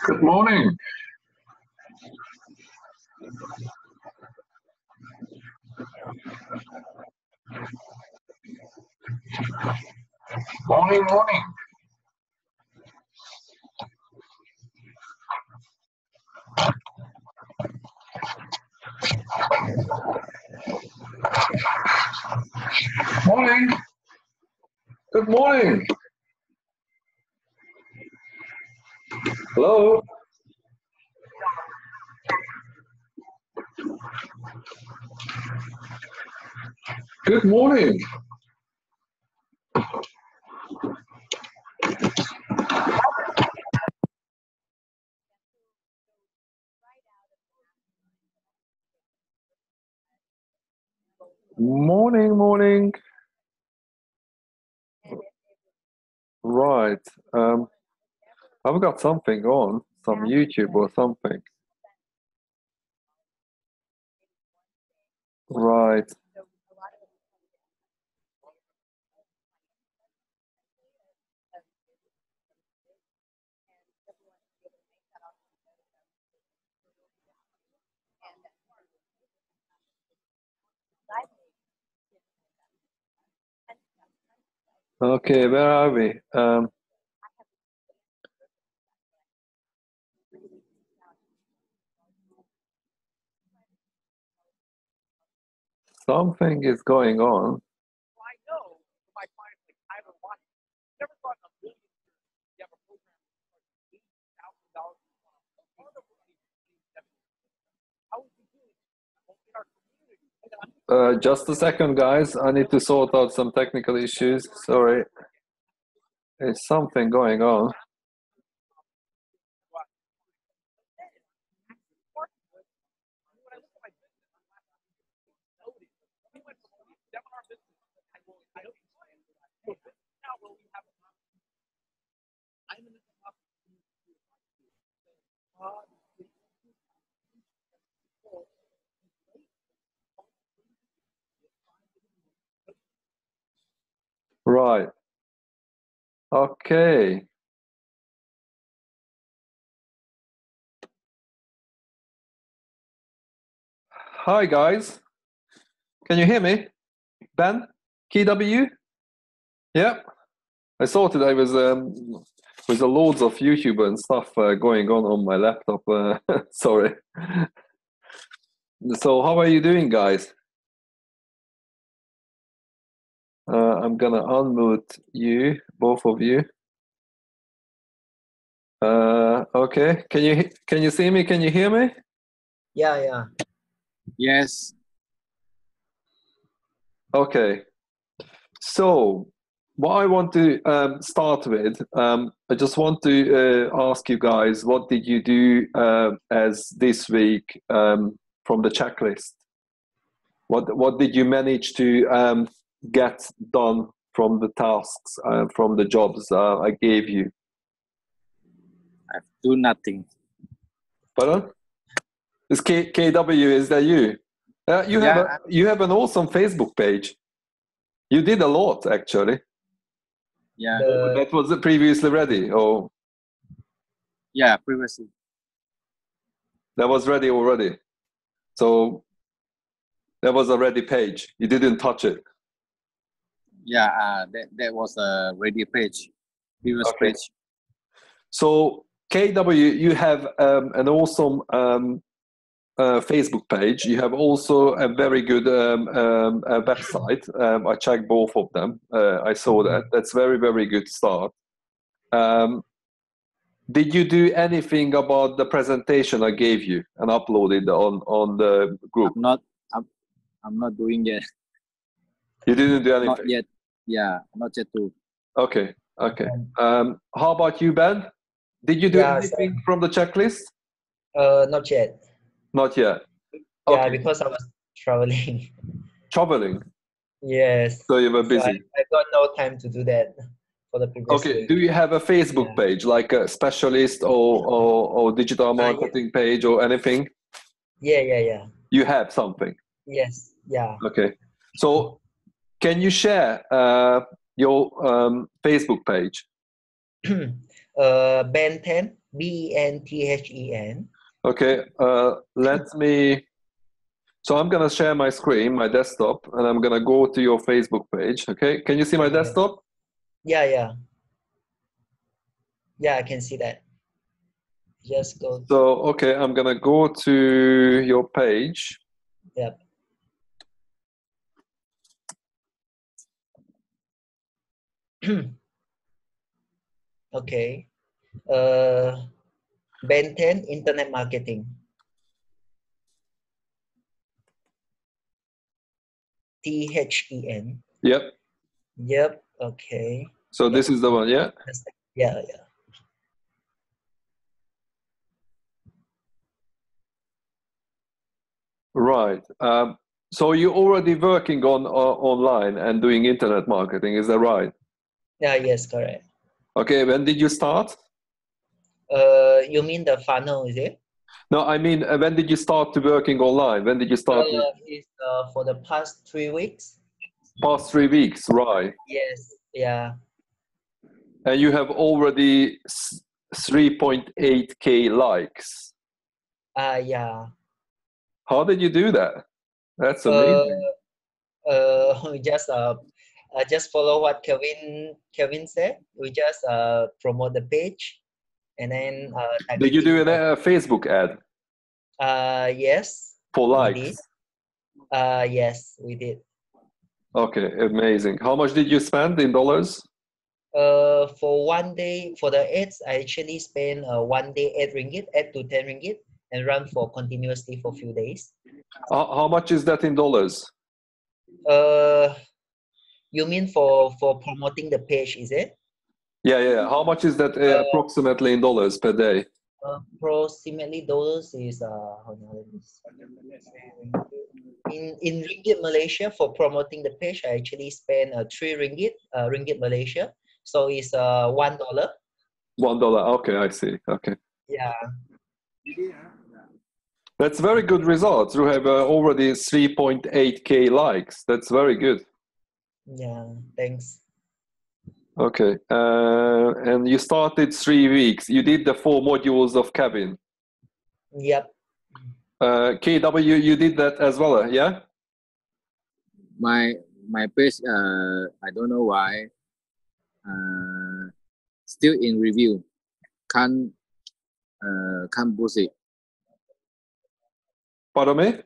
Good morning. Morning, morning. Morning. Good morning. Hello. Good morning. Morning, morning. Right. I've got something on, some YouTube or something. Right. Okay, where are we? Something is going on. Just a second, guys. I need to sort out some technical issues. Sorry. There's something going on. Right. Okay. Hi, guys. Can you hear me? Ben? KW? Yeah. I thought that I was with a loads of YouTube and stuff going on my laptop. Sorry. So how are you doing, guys? I'm gonna unmute you, both of you. Okay. Can you see me? Can you hear me? Yeah. Yes. Okay. So what I want to start with, I just want to ask you guys, what did you do as this week from the checklist? What did you manage to get done from the tasks, from the jobs I gave you? I do nothing. Pardon? Is KW, is that you? You have an awesome Facebook page. You did a lot, actually. Yeah. That was previously ready, or? Yeah, previously. That was ready already. So that was a ready page. You didn't touch it. Yeah, that was a ready page, previous page. So KW, you have an awesome Facebook page. You have also a very good website. I checked both of them. I saw that. That's very, very good start. Did you do anything about the presentation I gave you and uploaded on the group? I'm not doing yet. You didn't do anything? Not yet. Yeah, not yet too. Okay. How about you, Ben? Did you do anything from the checklist? Not yet. Not yet. Yeah, because I was traveling. Traveling? Yes. So you were busy. So I got no time to do that for the previous week. Do you have a Facebook page, like a specialist or digital marketing page or anything? Yeah. You have something? Yes. Yeah. Okay. So can you share your Facebook page? Ben10, BENTHEN. Okay, let me. So I'm gonna share my screen, my desktop, and I'm gonna go to your Facebook page. Okay, can you see my desktop? Yeah, I can see that. Just go. So okay, I'm gonna go to your page. Yep. Okay. Ben10 Internet Marketing. THEN. Yep. Yep. Okay. So this is the one, yeah? Yeah. Right. So you're already working on online and doing internet marketing, is that right? Yeah, yes, correct. Okay, when did you start? You mean the funnel, is it? No, I mean, when did you start to working online? When did you start? It's for the past 3 weeks. Past 3 weeks, right? Yes, yeah. And you have already 3.8K likes. Yeah. How did you do that? That's amazing. Just follow what Kevin said. We just promote the page, and then Did you do a Facebook ad yes, for we likes? did. Yes, we did. Okay, amazing. How much did you spend in dollars? For 1 day, for the ads, I actually spend 1 day 8 ringgit, 8 to 10 ringgit, and run for continuously for few days. How much is that in dollars? You mean for promoting the page, is it? Yeah. How much is that approximately in dollars per day? Approximately dollars is in ringgit Malaysia. For promoting the page, I actually spend 3 ringgit Malaysia. So it's $1. $1. Okay, I see. Okay. Yeah. That's very good results. You have already 3.8K likes. That's very good. Yeah, thanks. Okay. And you started 3 weeks. You did the 4 modules of Kevin. Yep. KW, you did that as well, yeah? My page, I don't know why, still in review. Can't boost it. Pardon me?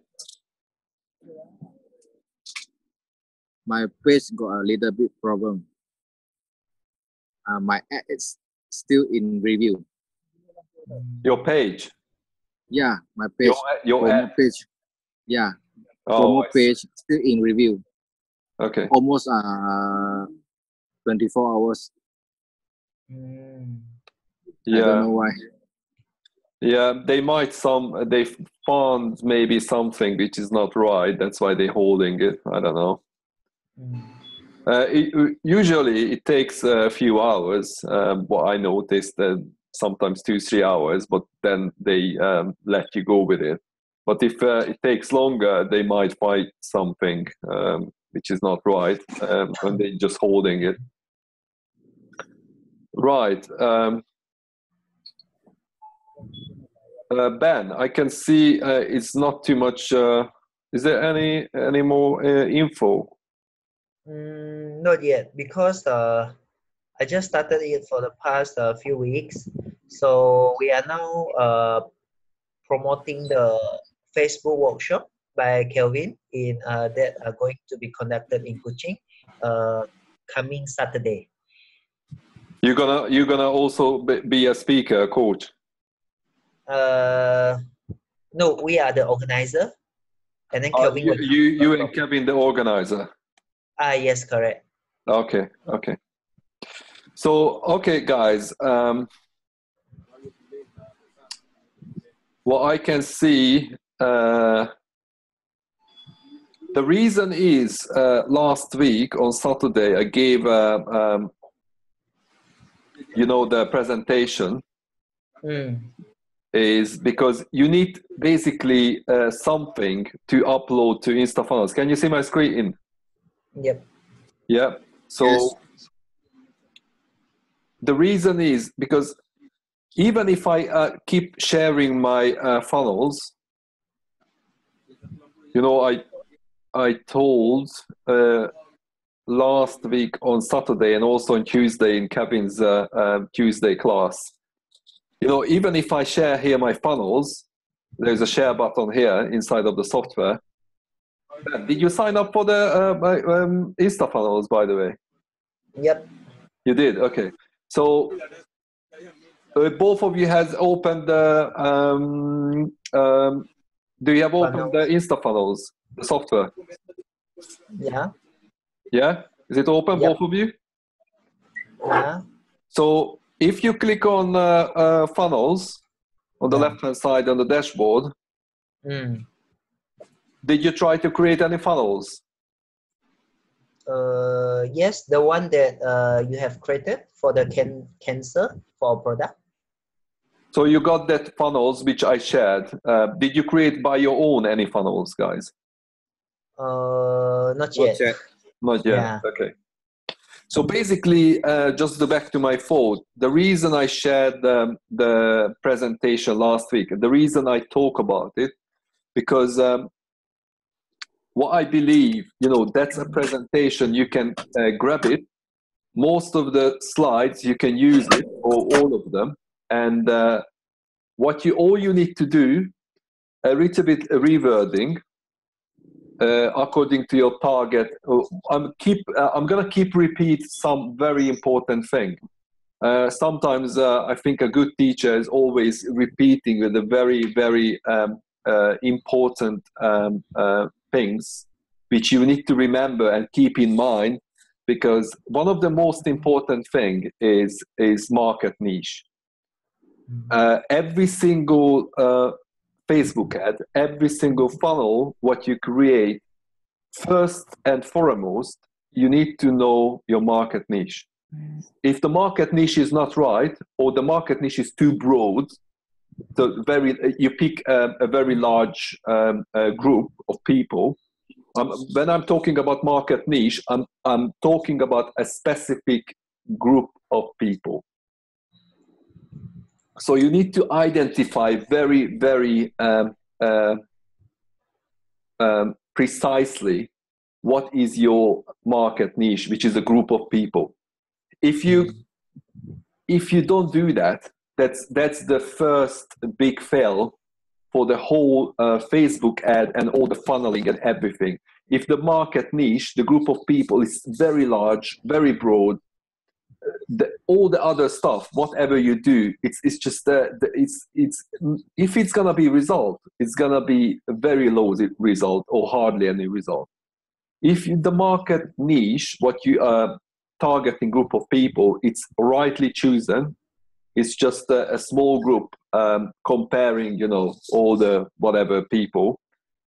My page got a little bit problem. My ad is still in review. Your page? Yeah, my page. Your promo ad? page. Yeah. Oh, Promo page still in review. okay. Almost 24 hours. Yeah. I don't know why. Yeah, they found maybe something which is not right. That's why they're holding it. I don't know. Usually it takes a few hours. What I noticed that sometimes 2-3 hours, but then they let you go with it. But if it takes longer, they might find something which is not right, and they're just holding it. Right. Ben, I can see it's not too much. Is there any more info? Not yet, because I just started it for the past few weeks. So we are now promoting the Facebook workshop by Kelvin in that are going to be conducted in Kuching coming Saturday. You're gonna also be a speaker, a coach. No, we are the organizer, and then Kelvin. You and Kevin the organizer. Yes, correct. Okay. So okay, guys. What I can see. The reason is last week on Saturday I gave the presentation is because you need basically something to upload to Instafunnels. Can you see my screen? Yep. Yeah. So Yes. the reason is because even if I keep sharing my funnels, you know, I told last week on Saturday and also on Tuesday in Kevin's Tuesday class, you know, even if I share here my funnels, there's a share button here inside of the software. Ben, did you sign up for the Instafunnels, by the way? Yep. You did? Okay. So both of you has opened the, do you have opened the Instafunnels, the software? Yeah. Yeah? Is it open, Yep. both of you? Yeah. So if you click on funnels on the Yeah. left-hand side on the dashboard, did you try to create any funnels? Yes, the one that you have created for the cancer for a product. So you got that funnels which I shared. Did you create by your own any funnels, guys? Not yet. Not yet. Yeah. Okay. So basically, just back to my thought, the reason I shared the presentation last week, the reason I talk about it, because what I believe, you know, that's a presentation, you can grab it. Most of the slides, you can use it, or all of them. And all you need to do, a little bit rewording, according to your target. I'm gonna keep repeat some very important thing. Sometimes I think a good teacher is always repeating with the very, very important things which you need to remember and keep in mind, because one of the most important thing is market niche. Every single Facebook ad, every single funnel, what you create, first and foremost, you need to know your market niche. If the market niche is not right, or the market niche is too broad, so you pick a very large group of people. When I'm talking about market niche, I'm talking about a specific group of people. So you need to identify very, very precisely what is your market niche, which is a group of people. If you don't do that, that's the first big fail for the whole Facebook ad and all the funneling and everything. If the market niche, the group of people, is very large, very broad, all the other stuff, whatever you do, it's just if it's gonna be result, it's gonna be a very low result or hardly any result. If the market niche, what you are targeting group of people, it's rightly chosen, it's just a small group comparing, you know, all the whatever people,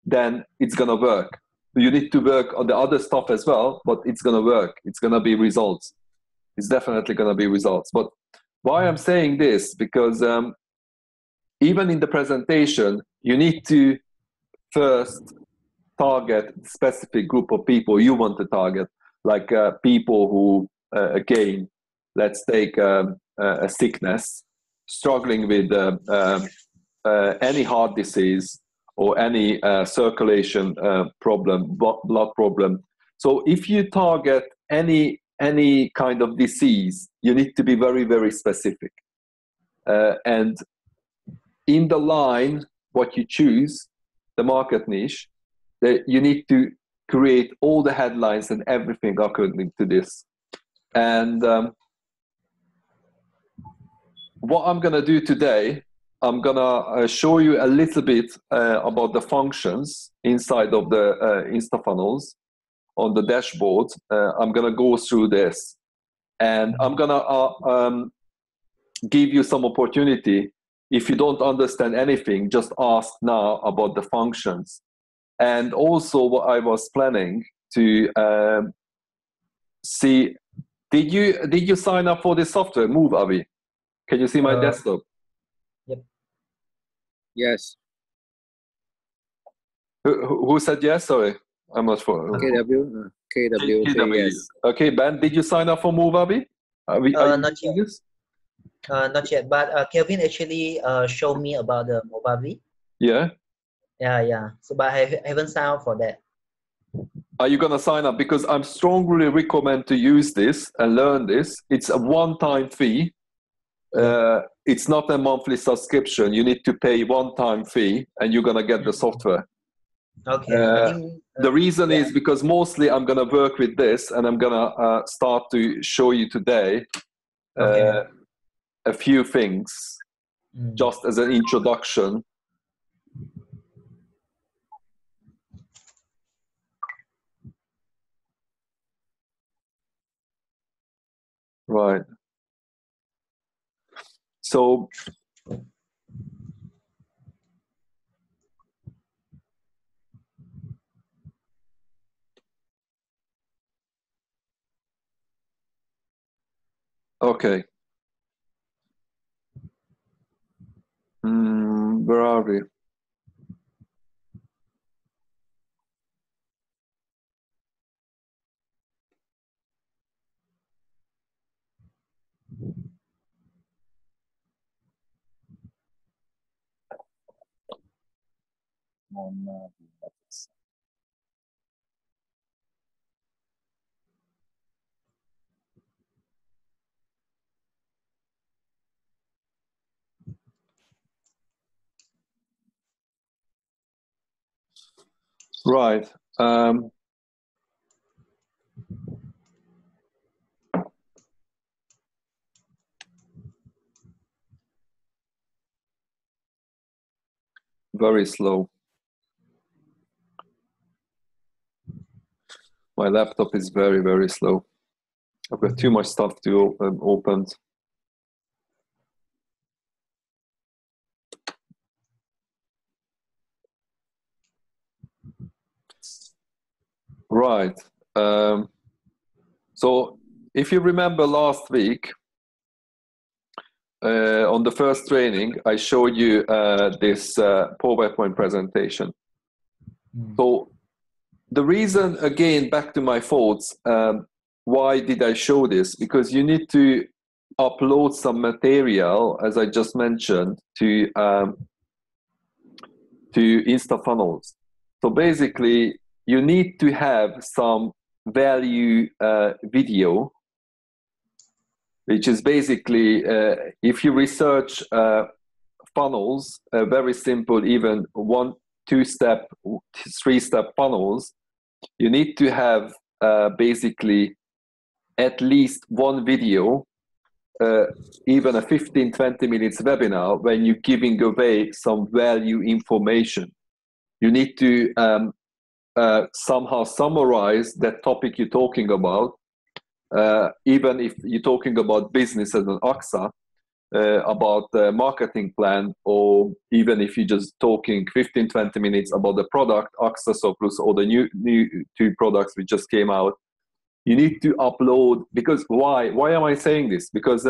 then it's gonna work. You need to work on the other stuff as well, but it's gonna work. It's gonna be results. It's definitely gonna be results. But why I'm saying this, because even in the presentation, you need to first target specific group of people you want to target, like people who, again, let's take a sickness, struggling with any heart disease or any circulation problem, blood problem. So if you target any kind of disease, you need to be very, very specific. And in the line, what you choose, the market niche, that you need to create all the headlines and everything according to this. And what I'm gonna do today, I'm gonna show you a little bit about the functions inside of the Instafunnels on the dashboard. I'm gonna go through this, and I'm gonna give you some opportunity. If you don't understand anything, just ask now about the functions. And also what I was planning to see, did you sign up for this software, Movavi? Can you see my desktop? Yep. Yes. Who said yes? Sorry, I'm not sure. KW. KWT, yes. Okay, Ben, did you sign up for Movavi? Are you Not using yet. this? Not yet. But Kelvin actually showed me about the Movavi. Yeah. Yeah. So, but I haven't signed up for that. Are you going to sign up? Because I'm strongly recommend to use this and learn this. It's a one-time fee. It's not a monthly subscription. You need to pay one-time fee and you're going to get the software. Okay. I think the reason is because mostly I'm going to work with this and I'm going to start to show you today a few things just as an introduction. Right. So okay. Where are we? Right. Very slow. My laptop is very, very slow. I've got too much stuff to open. Right. So if you remember last week, on the first training, I showed you this PowerPoint presentation. So the reason, again, back to my thoughts, why did I show this? Because you need to upload some material, as I just mentioned, to Instafunnels. So basically, you need to have some value video, which is basically, if you research funnels, very simple, even 1, 2-step, 3-step funnels, you need to have basically at least one video, even a 15-20 minutes webinar, when you're giving away some value information. You need to somehow summarize that topic you're talking about, even if you're talking about business as an AXA, about the marketing plan, or even if you're just talking 15-20 minutes about the product, AXA Surplus, or the new 2 products which just came out. You need to upload, because why am I saying this? Because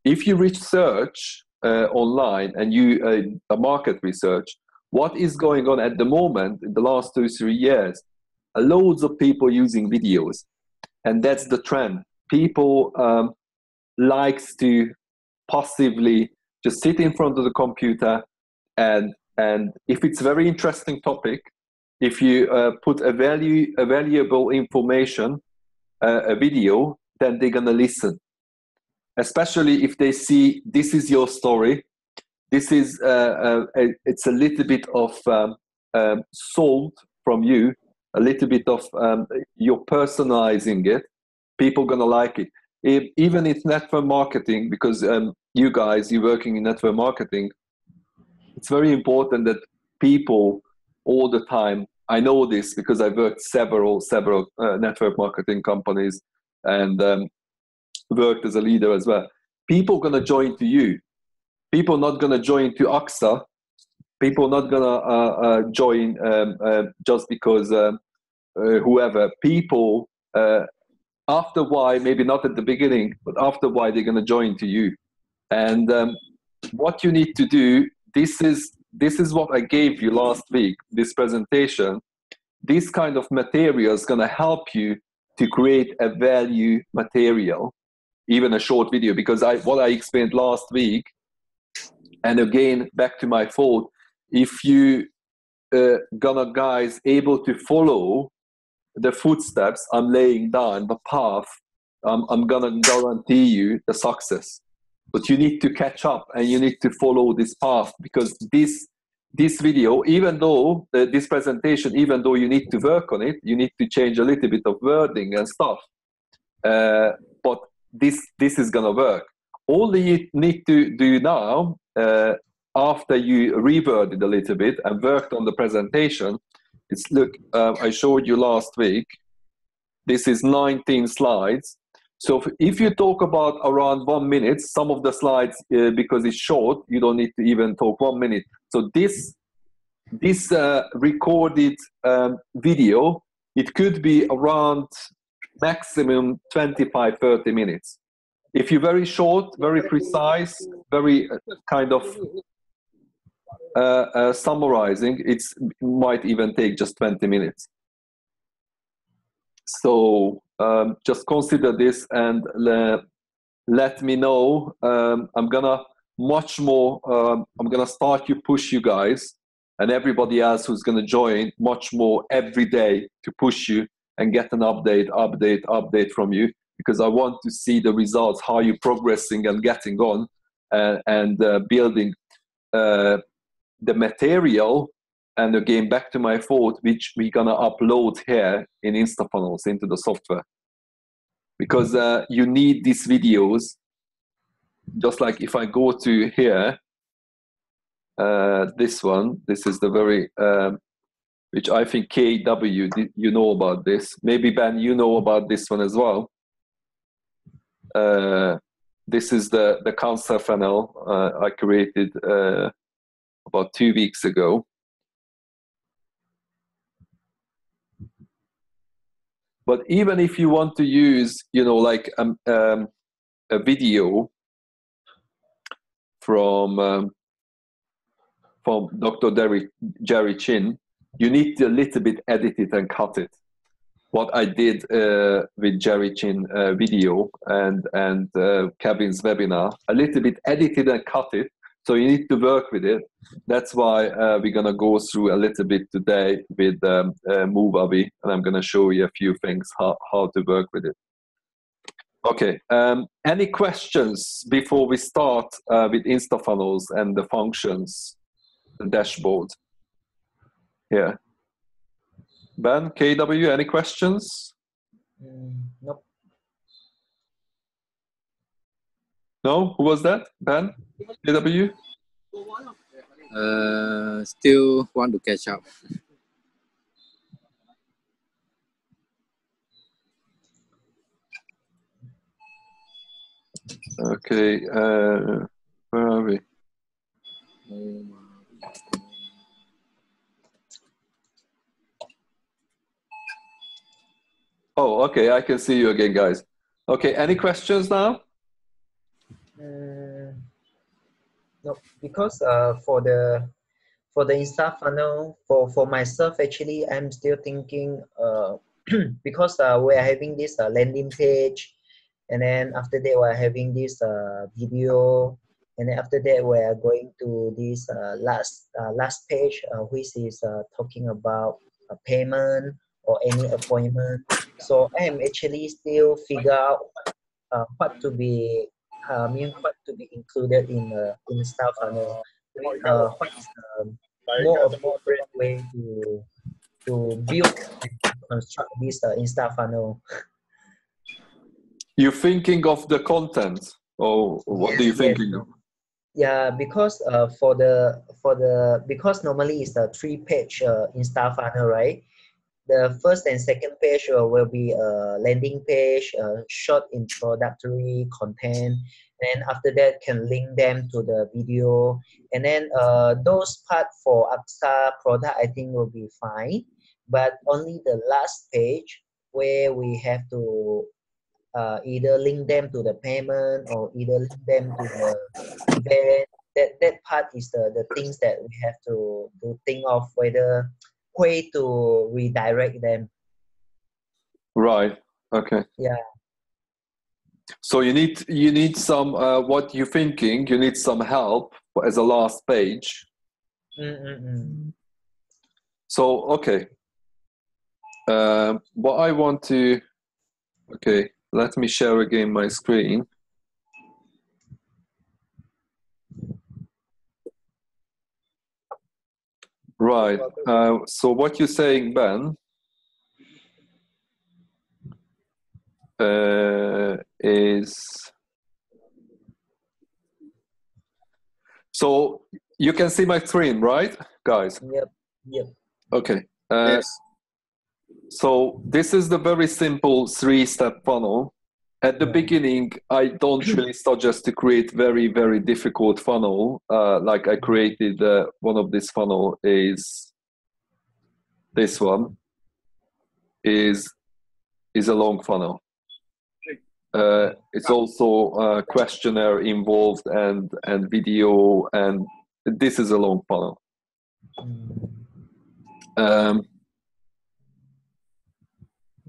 if you research online and you a market research, what is going on at the moment in the last 2-3 years, loads of people using videos, and that's the trend. People likes to passively just sit in front of the computer, and if it's a very interesting topic, if you put a valuable information, a video, then they're gonna listen. Especially if they see this is your story, this is it's a little bit of sold from you, a little bit of you're personalizing it. People gonna like it. Even if network marketing, because you guys, you're working in network marketing, it's very important that people all the time, I know this because I've worked several network marketing companies and worked as a leader as well. People gonna join to you. People not gonna join to AXA. People not gonna join just because whoever. People after a while, maybe not at the beginning, but after a while, they're gonna join to you. And what you need to do, this is what I gave you last week, this presentation. this kind of material is going to help you to create a value material, even a short video. Because what I explained last week, and again, back to my thought, if you gonna guys able to follow the footsteps I'm laying down, the path, I'm gonna guarantee you the success. But you need to catch up and you need to follow this path, because this video, even though this presentation, even though you need to work on it, you need to change a little bit of wording and stuff. But this is gonna work. All you need to do now, after you reworded a little bit and worked on the presentation, is look, I showed you last week, this is 19 slides. So if you talk about around 1 minute, some of the slides, because it's short, you don't need to even talk 1 minute. So this recorded video, it could be around maximum 25-30 minutes. If you're very short, very precise, very kind of summarizing, it might even take just 20 minutes. So just consider this and let me know. I'm gonna much more, I'm gonna start to push you guys and everybody else who's gonna join much more every day to push you and get an update from you, because I want to see the results, how you're progressing and getting on and building the material. And again, back to my thought, which we're gonna upload here in Instafunnels into the software, because you need these videos. Just like if I go to here, this one, this is the very, which I think KW, you know about this. Maybe Ben, you know about this one as well. This is the cancer funnel I created about 2 weeks ago. But even if you want to use, you know, like a video from Dr. Jerry Chin, you need to a little bit edit it and cut it. What I did with Jerry Chin video and Kevin's webinar, a little bit edited and cut it. So you need to work with it. That's why we're gonna go through a little bit today with Movavi, and I'm gonna show you a few things how to work with it. Okay. Any questions before we start with Instafunnels and the functions, the dashboard? Yeah. Ben, KW, any questions? Nope. No? Who was that? Ben? KW? Still want to catch up. Okay. Where are we? Oh, okay. I can see you again, guys. Okay. Any questions now? No, because for the Instafunnel, for myself, actually, I'm still thinking because we are having this landing page, and then after that we're having this video, and then after that we are going to this last page, which is talking about a payment or any appointment. So I am actually still figure out what to be what to be included in the Instafunnel. What is the more appropriate way to build and construct this Instafunnel? You're thinking of the content, or what are you thinking of? Yeah, because because normally it's a 3-page Instafunnel, right? The first and second page will be a landing page, short introductory content, and after that can link them to the video, and then those part for AXA product I think will be fine, but only the last page where we have to either link them to the payment or either link them to the event. That part is the things that we have to think of whether way to redirect them. Right. Okay. Yeah. So you need some what you're thinking. You need some help as a last page. So okay. What I want to. Okay. Let me share again my screen. Right. So what you're saying, Ben, is so you can see my screen, right, guys? Yep. Okay. Yes. So this is the very simple 3-step funnel. At the beginning, I don't really suggest to create very, very difficult funnel. Like I created one of this funnel is this one is a long funnel. It's also a questionnaire involved and video, and this is a long funnel.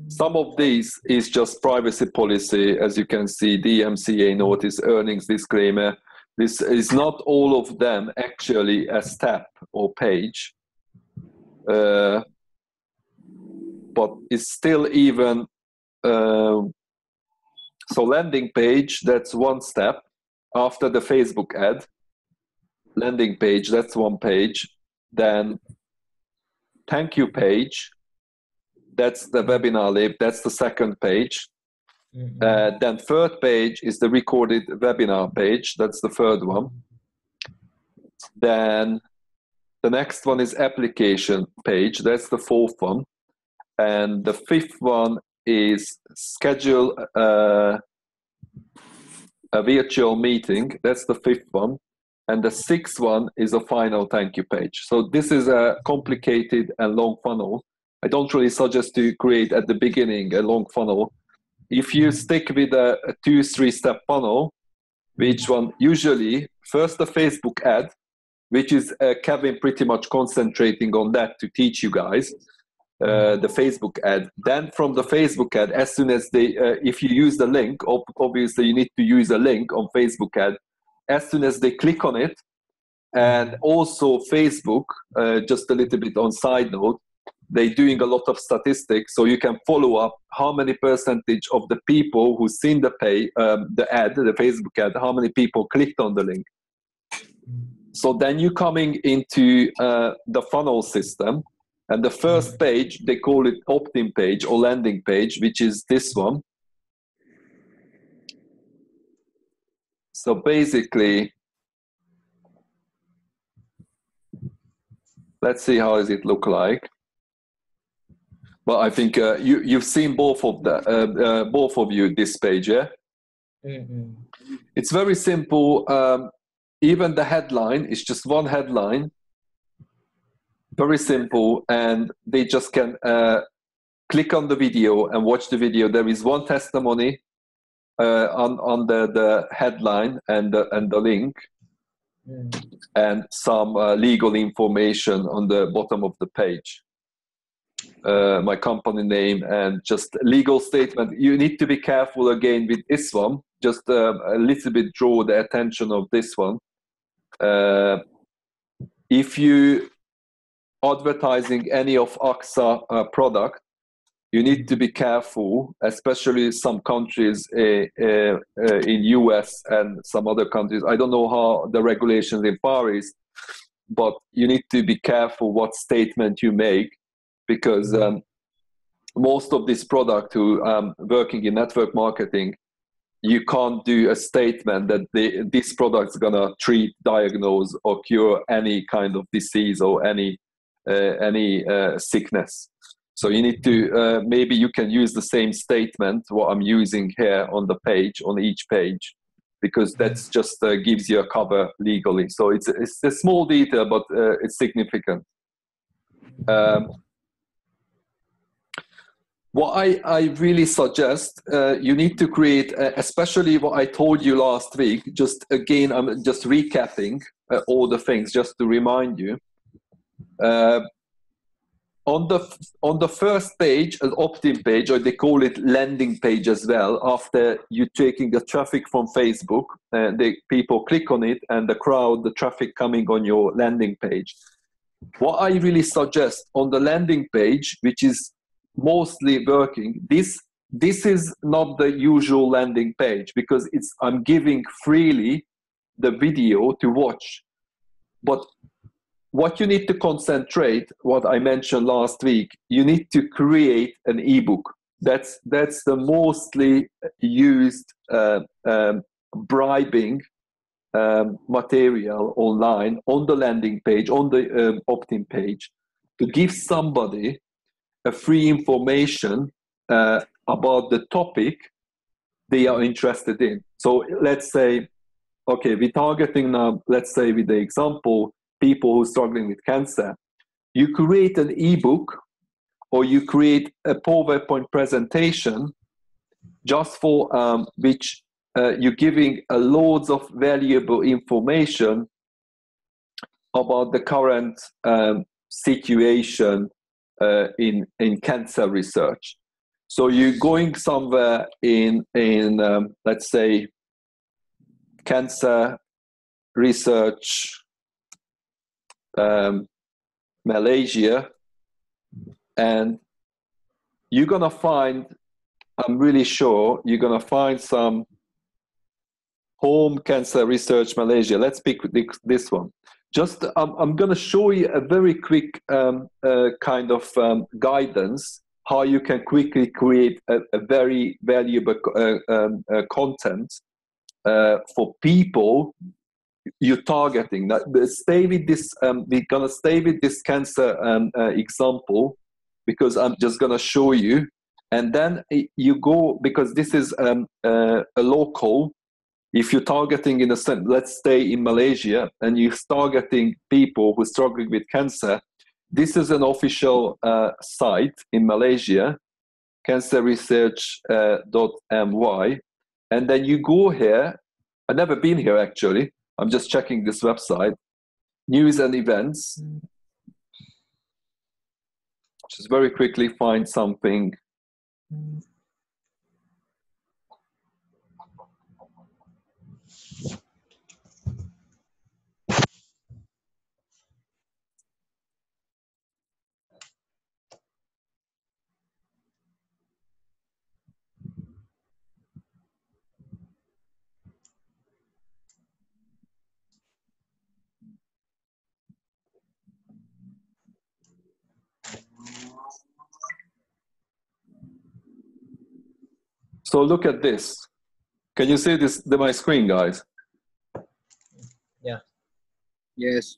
Some of these is just privacy policy, as you can see, DMCA notice, earnings disclaimer. This is not all of them actually a step or page, but it's still even. So landing page, that's one step. After the Facebook ad, landing page, that's one page. Then thank you page, that's the webinar link, that's the second page. Then third page is the recorded webinar page, that's the third one. Then the next one is application page, that's the fourth one. And the fifth one is schedule a virtual meeting, that's the fifth one. And the sixth one is a final thank you page. So this is a complicated and long funnel. I don't really suggest to create at the beginning a long funnel. If you stick with a 2-3-step funnel, which one usually first the Facebook ad, which is Kevin pretty much concentrating on that to teach you guys, the Facebook ad. Then from the Facebook ad, as soon as they, if you use the link, obviously you need to use a link on Facebook ad. As soon as they click on it, and also Facebook, just a little bit on side note, they're doing a lot of statistics, so you can follow up how many percentage of the people who seen the ad, the Facebook ad, how many people clicked on the link. So then you're coming into the funnel system, and the first page, they call it opt-in page or landing page, which is this one. So basically, let's see how does it look like. Well, I think you've seen both of you this page, yeah? It's very simple. Even the headline is just one headline. Very simple, and they just can click on the video and watch the video. There is one testimony on the headline and the link, and some legal information on the bottom of the page. My company name and just legal statement. You need to be careful again with this one. Just a little bit draw the attention of this one. If you advertising any of AXA product, you need to be careful, especially some countries in US and some other countries. I don't know how the regulations in Far East, but you need to be careful what statement you make, because most of this product who working in network marketing, you can't do a statement that this product's gonna treat, diagnose, or cure any kind of disease or any sickness. So you need to maybe you can use the same statement what I'm using here on the page, on each page, because that's just gives you a cover legally. So it's a small detail, but it's significant. What I really suggest, you need to create, especially what I told you last week, just again, I'm just recapping all the things just to remind you. on the first page, an opt-in page, or they call it landing page as well, after you taking the traffic from Facebook, the people click on it and the traffic coming on your landing page. What I really suggest on the landing page, which is mostly working, this is not the usual landing page, because I'm giving freely the video to watch. But what you need to concentrate, what I mentioned last week, you need to create an ebook. That's the mostly used bribing material online, on the landing page, on the opt-in page, to give somebody a free information about the topic they are interested in. So let's say, okay, we're targeting now, let's say with the example, people who are struggling with cancer. You create an ebook, or you create a PowerPoint presentation just for which you're giving loads of valuable information about the current situation in cancer research. So you're going somewhere in let's say, cancer research Malaysia, and you're gonna find, I'm really sure you're gonna find some home cancer research Malaysia. Let's pick this one. Just I'm gonna show you a very quick kind of guidance how you can quickly create a very valuable content for people you're targeting. Stay with this. We're gonna stay with this cancer example, because I'm just gonna show you, and then you go, because this is a local. If you're targeting in a sense, let's stay in Malaysia, and you're targeting people who are struggling with cancer. This is an official site in Malaysia, cancerresearch.my, and then you go here. I've never been here actually. I'm just checking this website. News and events. Just very quickly find something. So look at this. Can you see this, my screen, guys? Yeah. Yes.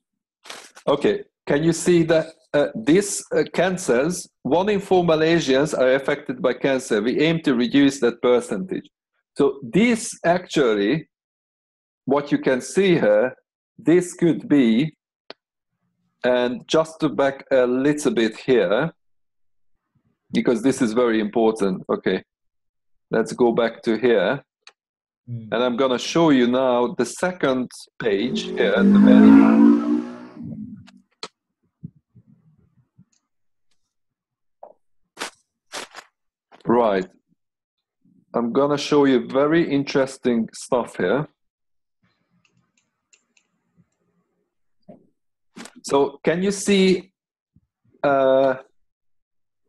Okay. Can you see that these cancers, 1 in 4 Malaysians are affected by cancer. We aim to reduce that percentage. So this actually, what you can see here, this could be, and just to back a little bit here, because this is very important. Okay. Let's go back to here. And I'm going to show you now the second page here at the very. Right. I'm going to show you very interesting stuff here. So can you see,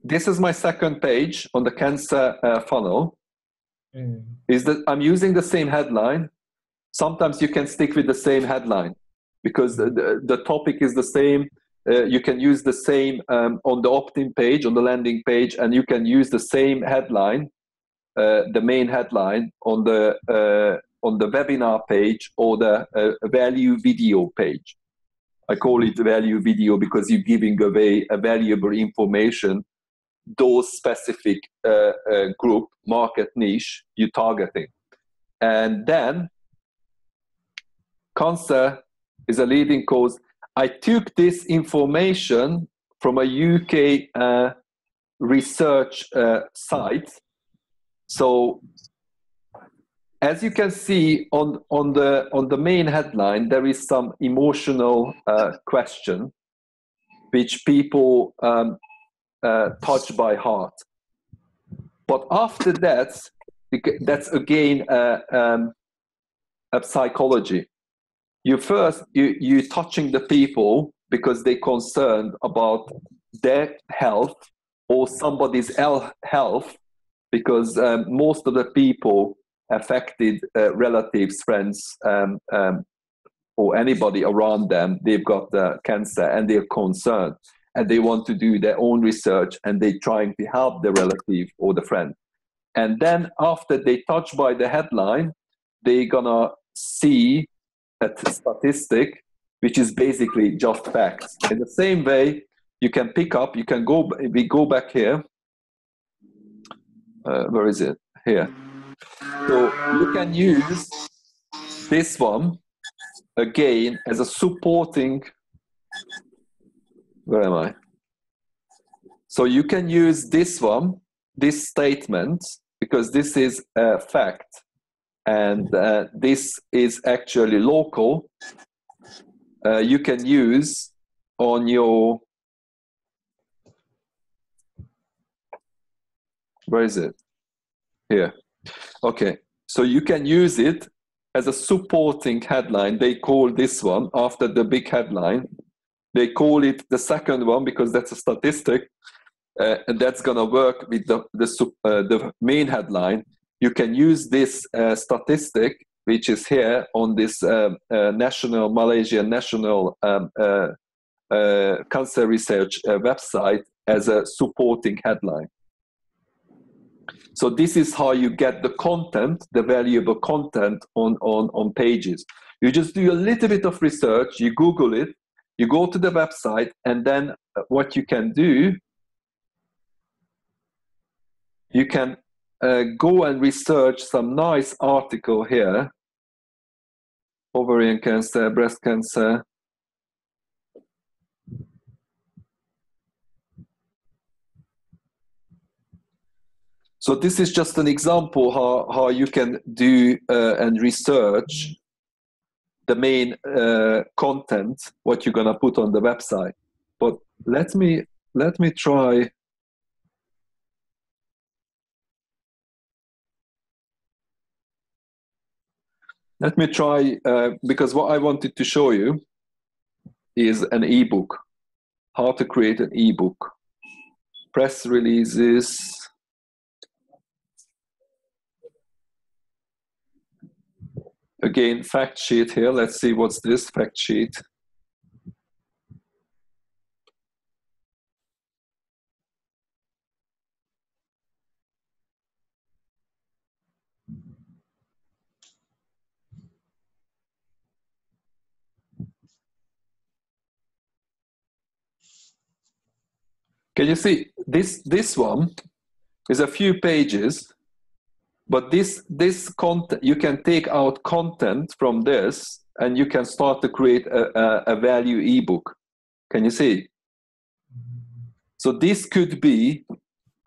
this is my second page on the cancer funnel. Is that I'm using the same headline. Sometimes you can stick with the same headline because the topic is the same. You can use the same on the opt-in page, on the landing page, and you can use the same headline, the main headline on the webinar page or the value video page. I call it value video because you're giving away a valuable information, those specific group, market niche you're targeting. And then cancer is a leading cause. I took this information from a UK research site. So as you can see on the main headline, there is some emotional question which people touched by heart. But after that, that's again a psychology. You touching the people because they're concerned about their health or somebody's health, because most of the people affected, relatives, friends, or anybody around them, they've got cancer and they're concerned and they want to do their own research and they're trying to help the relative or the friend. And then after they touch by the headline, they're gonna see a statistic, which is basically just facts. In the same way, you can pick up, we go back here. Where is it? Here. So you can use this one again as a supporting, where am I? So you can use this one, this statement, because this is a fact, and this is actually local. You can use on your, where is it? Here. Okay, so you can use it as a supporting headline. They call this one, after the big headline, they call it the second one because that's a statistic, and that's gonna work with the main headline. You can use this statistic, which is here on this Malaysian National Cancer Research website, as a supporting headline. So this is how you get the content, the valuable content on pages. You just do a little bit of research, you Google it, you go to the website, and then what you can do, you can go and research some nice article here. Ovarian cancer, breast cancer. So this is just an example how you can do and research the main content, what you're gonna put on the website. But let me try. Let me try, because what I wanted to show you is an ebook, how to create an ebook, press releases. Again, fact sheet here. Let's see what's this fact sheet. Can you see this one is a few pages, but this content, you can take out content from this and you can start to create a value ebook. Can you see? So this could be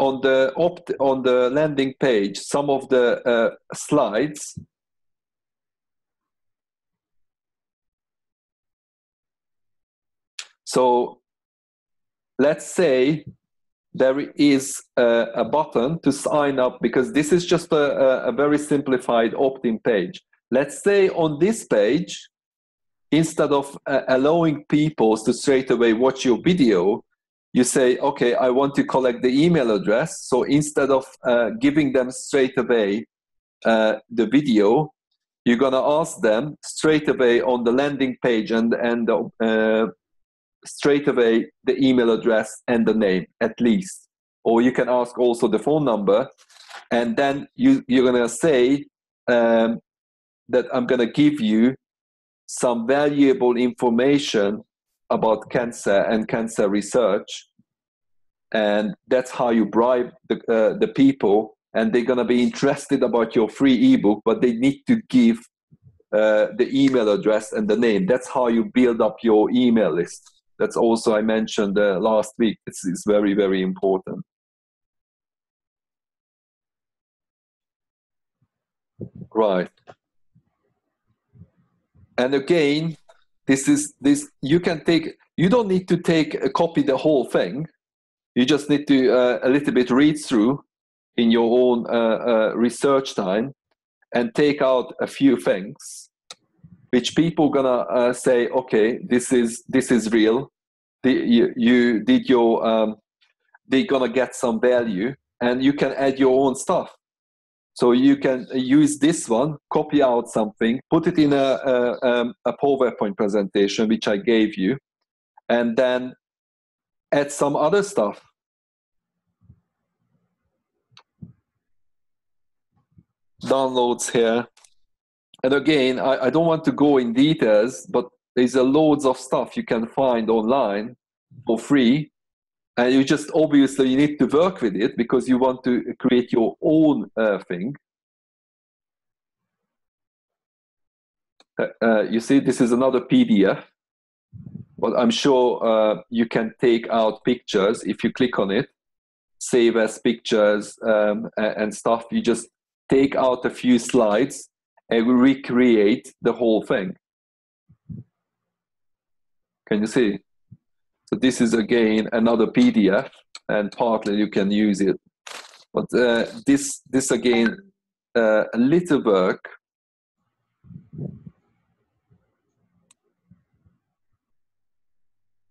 on the landing page, some of the slides. So let's say there is a button to sign up, because this is just a very simplified opt-in page. Let's say on this page, instead of allowing people to straight away watch your video, you say, okay, I want to collect the email address. So instead of giving them straight away the video, you're gonna ask them straight away on the landing page and straight away the email address and the name at least. Or you can ask also the phone number, and then you're gonna say that I'm gonna give you some valuable information about cancer and cancer research, and that's how you bribe the people, and they're gonna be interested about your free ebook, but they need to give the email address and the name. That's how you build up your email list. That's also I mentioned last week. It's very, very important. Right. And again, this you don't need to copy the whole thing. You just need to a little bit read through in your own research time and take out a few things which people gonna say, okay, this is real. You did your they're gonna get some value, and you can add your own stuff. So you can use this one, copy out something, put it in a PowerPoint presentation, which I gave you, and then add some other stuff. Downloads here. And again, I don't want to go in details, but there's a loads of stuff you can find online for free. And you just obviously you need to work with it because you want to create your own thing. You see, this is another PDF, but I'm sure you can take out pictures if you click on it, save as pictures and stuff. You just take out a few slides and recreate the whole thing. Can you see? So this is again another PDF, and partly you can use it. But this again, a little work.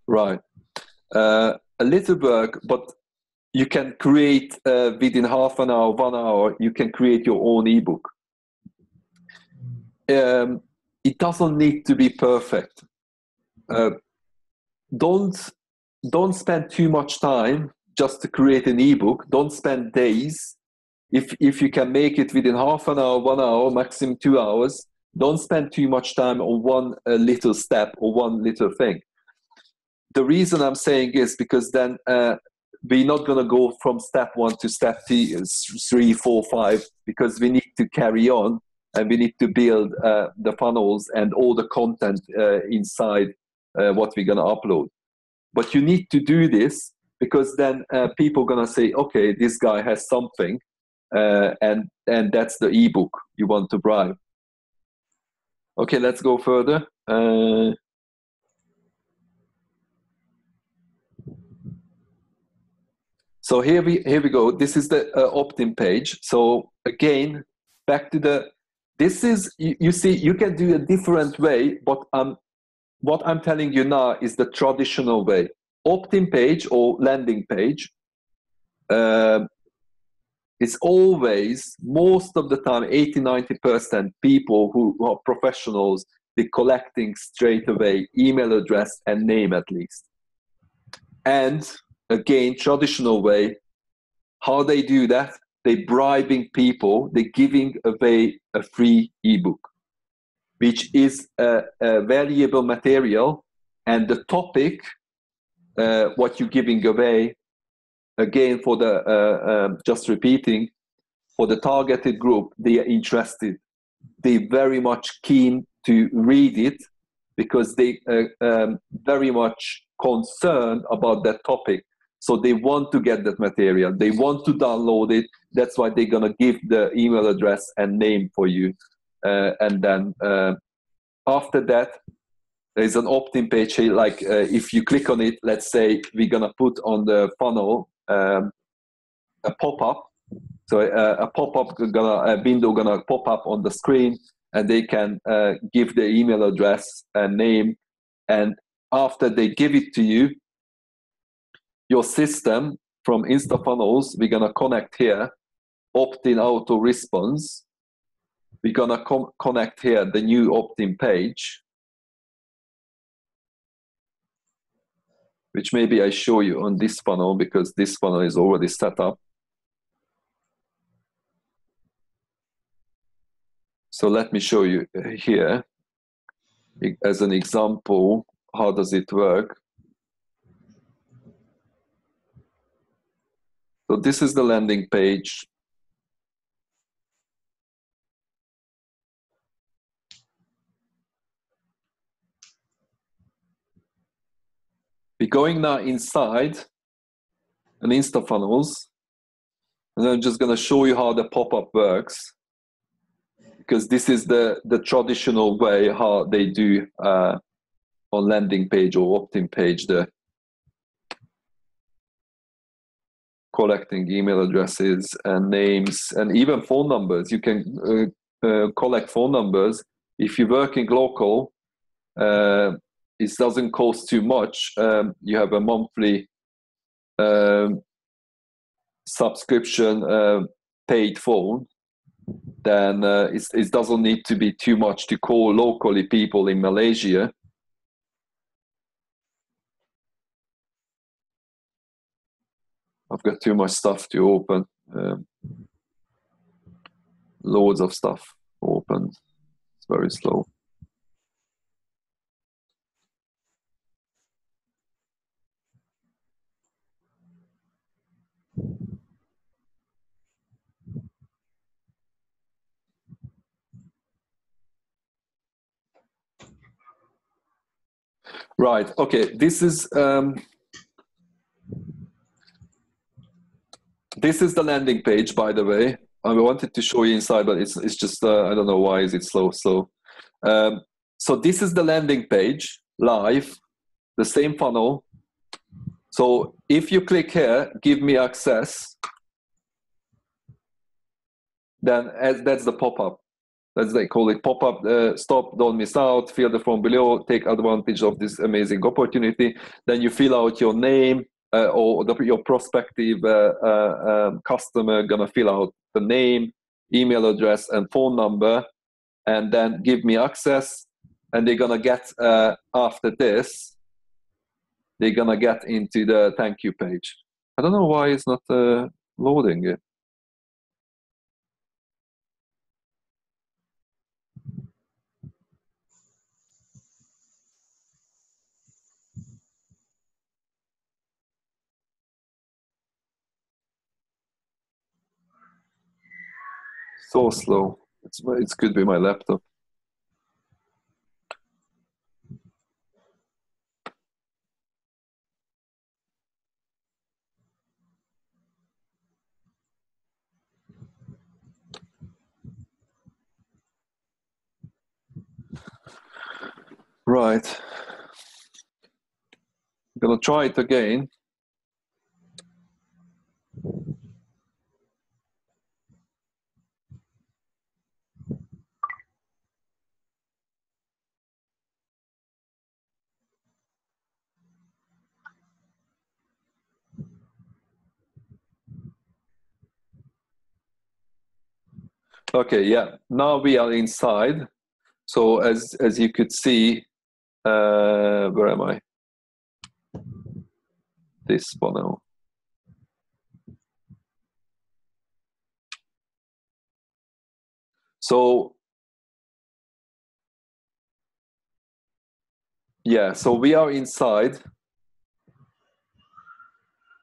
Right. A little work, but you can create within half an hour, 1 hour, you can create your own ebook. It doesn't need to be perfect. Don't spend too much time just to create an ebook. Don't spend days. If you can make it within half an hour, 1 hour, maximum 2 hours, don't spend too much time on one little step or one little thing. The reason I'm saying is because then we're not going to go from step 1 to step 3, 4, 5, because we need to carry on and we need to build the funnels and all the content inside what we're going to upload. But you need to do this because then people are going to say, okay, this guy has something, and that's the ebook you want to buy. Okay, let's go further. So here we go. This is the opt-in page. So again, back to the. This is you see you can do a different way, but what I'm telling you now is the traditional way. Opt-in page or landing page is always, most of the time, 80-90% people who are professionals, they're collecting straight away email address and name at least. And again, traditional way, how they do that, they're bribing people, they're giving away a free ebook, which is a valuable material, and the topic, what you're giving away, again, for the, just repeating, for the targeted group, they are interested. They're very much keen to read it because they are very much concerned about that topic. So they want to get that material. They want to download it. That's why they're going to give the email address and name for you. And then after that, there's an opt-in page here. Like if you click on it, let's say we're going to put on the funnel a pop-up. So a pop-up, a window gonna pop up on the screen, and they can give the email address and name. And after they give it to you, your system from Instafunnels, we're gonna connect here, opt-in auto response. We're gonna connect here the new opt-in page, which maybe I show you on this funnel because this funnel is already set up. So let me show you here as an example, how does it work? So this is the landing page. We're going now inside an Instafunnels, and I'm just going to show you how the pop-up works, because this is the traditional way how they do on landing page or opt-in page. collecting email addresses and names and even phone numbers. You can collect phone numbers. If you're working local, it doesn't cost too much. You have a monthly subscription paid phone, then it doesn't need to be too much to call locally people in Malaysia. I've got too much stuff to open. Loads of stuff opened. It's very slow. Right. Okay. This is the landing page, by the way. I wanted to show you inside, but it's just I don't know why is it slow. So this is the landing page live, the same funnel. So if you click here, give me access, then that's the pop-up. As they call it, pop-up, stop, don't miss out, fill the form below, take advantage of this amazing opportunity. Then you fill out your name, or your prospective customer gonna fill out the name, email address, and phone number, and then give me access. And they're gonna get, after this, they're gonna get into the thank you page. I don't know why it's not loading it. So slow. It could be my laptop. Right. I'm gonna try it again. Okay, yeah. Now we are inside. So as you could see, where am I? This funnel. So yeah, so we are inside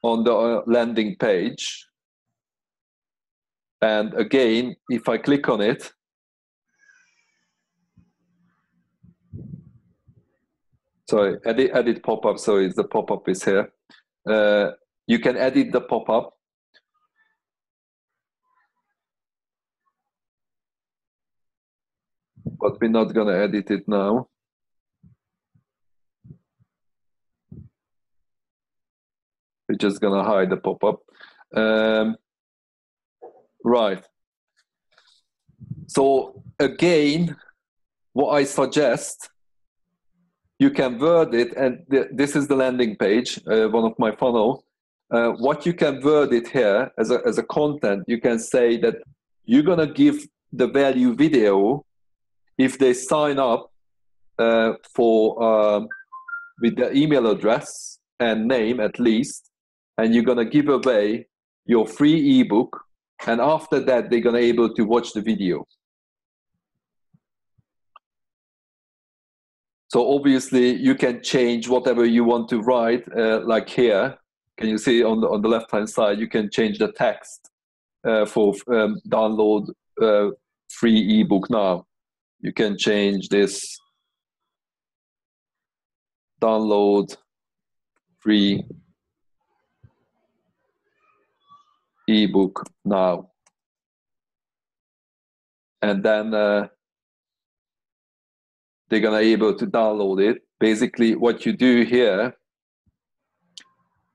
on the landing page. And again, if I click on it, sorry, edit pop-up, so the pop-up is here. You can edit the pop-up. But we're not gonna edit it now. We're just gonna hide the pop-up. Right. So again, what I suggest, you can word it, and this is the landing page, one of my funnel. What you can word it here as a content, you can say that you're gonna give the value video if they sign up for with the email address and name at least, and you're gonna give away your free ebook, and after that they're gonna able to watch the video. So obviously you can change whatever you want to write, like here. Can you see on the left hand side, you can change the text for download free ebook now. You can change this, download free ebook now. And then they're gonna able to download it. Basically what you do here,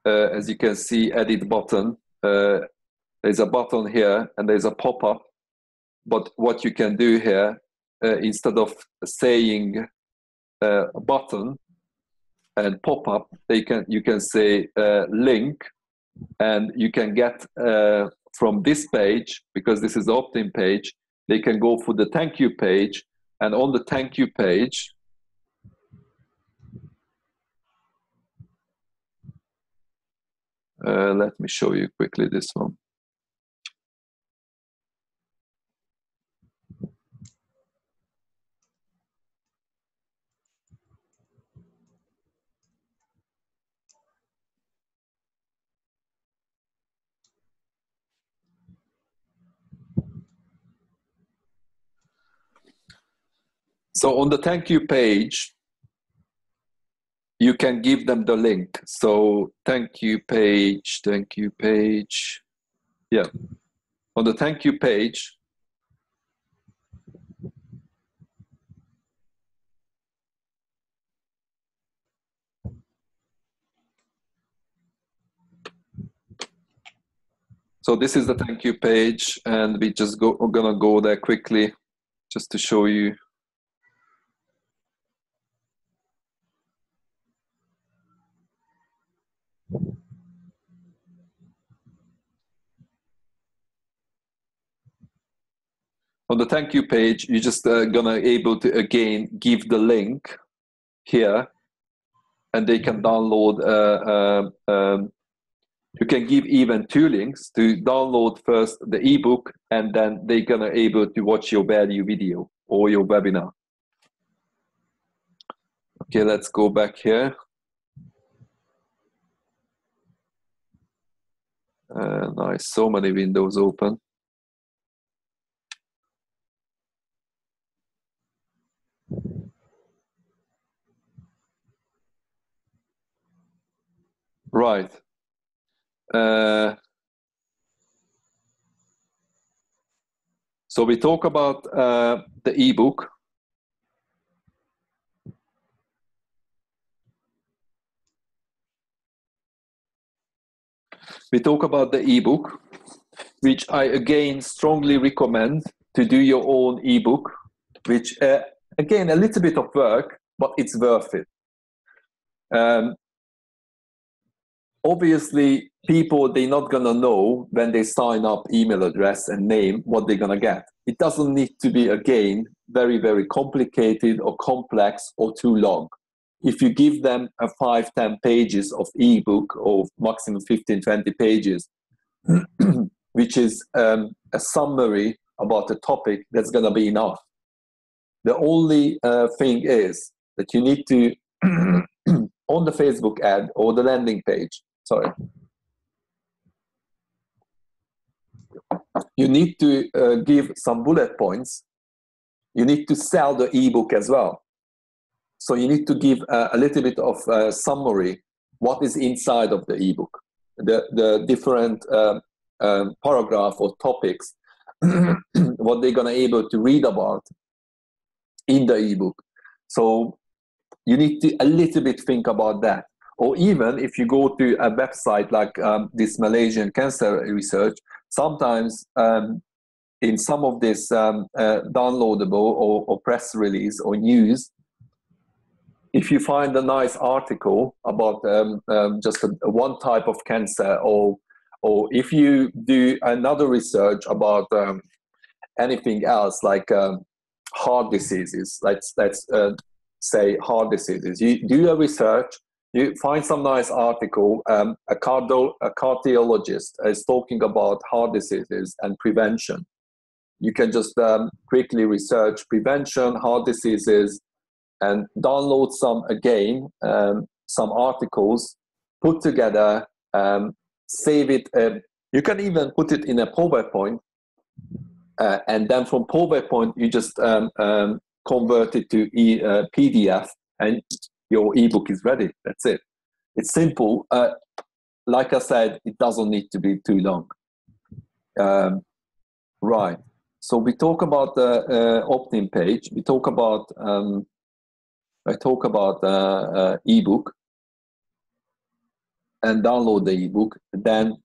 as you can see, edit button. there's a button here and there's a pop-up. But what you can do here, instead of saying a button and pop-up, you can say link, and you can get from this page, because this is the opt-in page, they can go for the thank you page, and on the thank you page, let me show you quickly this one. So on the thank you page, you can give them the link. So thank you page. Yeah. On the thank you page, so this is the thank you page, and we're gonna go there quickly just to show you. On the thank you page, you're just gonna able to again give the link here, and they can download. You can give even 2 links to download first the ebook, and then they're gonna able to watch your value video or your webinar. Okay, let's go back here. Nice, so many windows open. Right. So we talk about the ebook. We talk about the ebook, which I again strongly recommend to do your own ebook, which again, a little bit of work, but it's worth it. Obviously, people, they're not gonna know when they sign up email address and name what they're gonna get. It doesn't need to be, again, very, very complicated or complex or too long. If you give them a 5-10 pages of ebook, or maximum 15-20 pages, which is a summary about the topic, that's gonna be enough. The only thing is that you need to, on the Facebook ad or the landing page, you need to give some bullet points. You need to sell the ebook as well. So you need to give a little bit of a summary, what is inside of the ebook, the different paragraph or topics, what they're gonna able to read about in the ebook. So you need to a little bit think about that. Or even if you go to a website like this Malaysian cancer research, sometimes in some of this downloadable or press release or news, if you find a nice article about just one type of cancer, or if you do another research about anything else, like heart diseases, let's say heart diseases, you do a research, you find some nice article, a cardiologist is talking about heart diseases and prevention. You can just quickly research prevention, heart diseases, and download some, again, some articles, put together, save it. You can even put it in a PowerPoint, and then from PowerPoint, you just convert it to PDF, and your ebook is ready. That's it. It's simple. Like I said, it doesn't need to be too long. Right. So we talk about the opt-in page. We talk about I talk about ebook and download the ebook. Then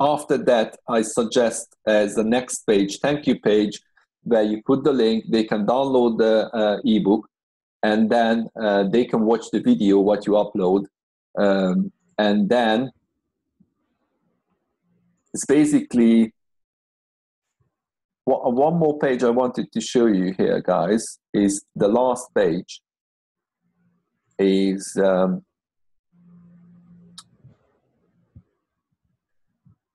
after that, I suggest as the next page, thank you page, where you put the link, they can download the ebook, and then they can watch the video, what you upload. And then it's basically, one more page I wanted to show you here, guys, is the last page. Is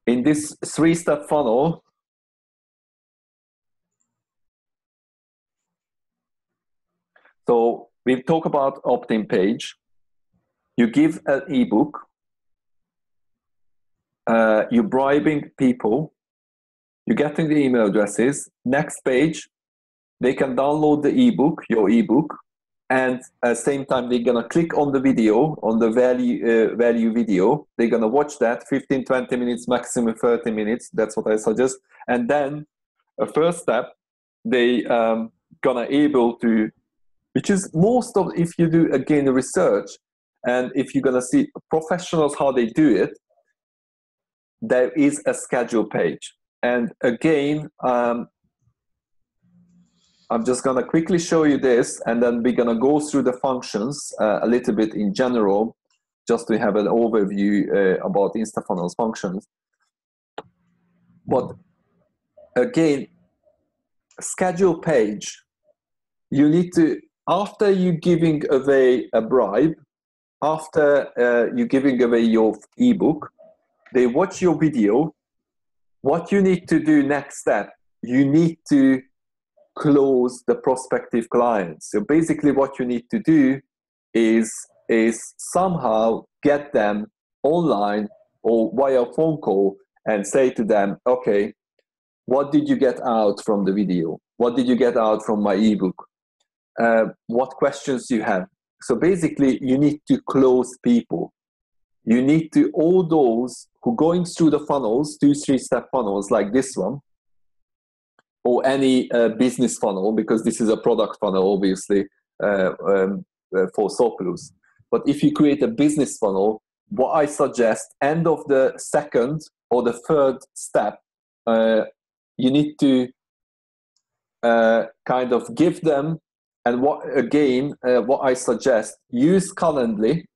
in this 3-step funnel. So we talk about opt-in page. You give an ebook. You're bribing people. You're getting the email addresses. Next page, they can download the ebook, your ebook, and at the same time they're gonna click on the video, on the value video. They're gonna watch that 15, 20 minutes, maximum 30 minutes. That's what I suggest. And then a first step, they gonna able to, which is most of, if you do again research, and if you're gonna see professionals how they do it, there is a schedule page. And again, I'm just gonna quickly show you this, and then we're gonna go through the functions a little bit in general, just to have an overview about Instafunnels functions. But again, schedule page, you need to, after you giving away a bribe, after you giving away your ebook, they watch your video. What you need to do next step, you need to close the prospective clients. So basically what you need to do is somehow get them online or via phone call and say to them, okay, what did you get out from the video? What did you get out from my ebook? What questions do you have? So basically you need to close people. You need to, all those who going through the funnels, 2-3-step funnels like this one, or any business funnel, because this is a product funnel, obviously, for Sopulus. But if you create a business funnel, what I suggest, end of the second or the third step, you need to kind of give them, and what I suggest, use Calendly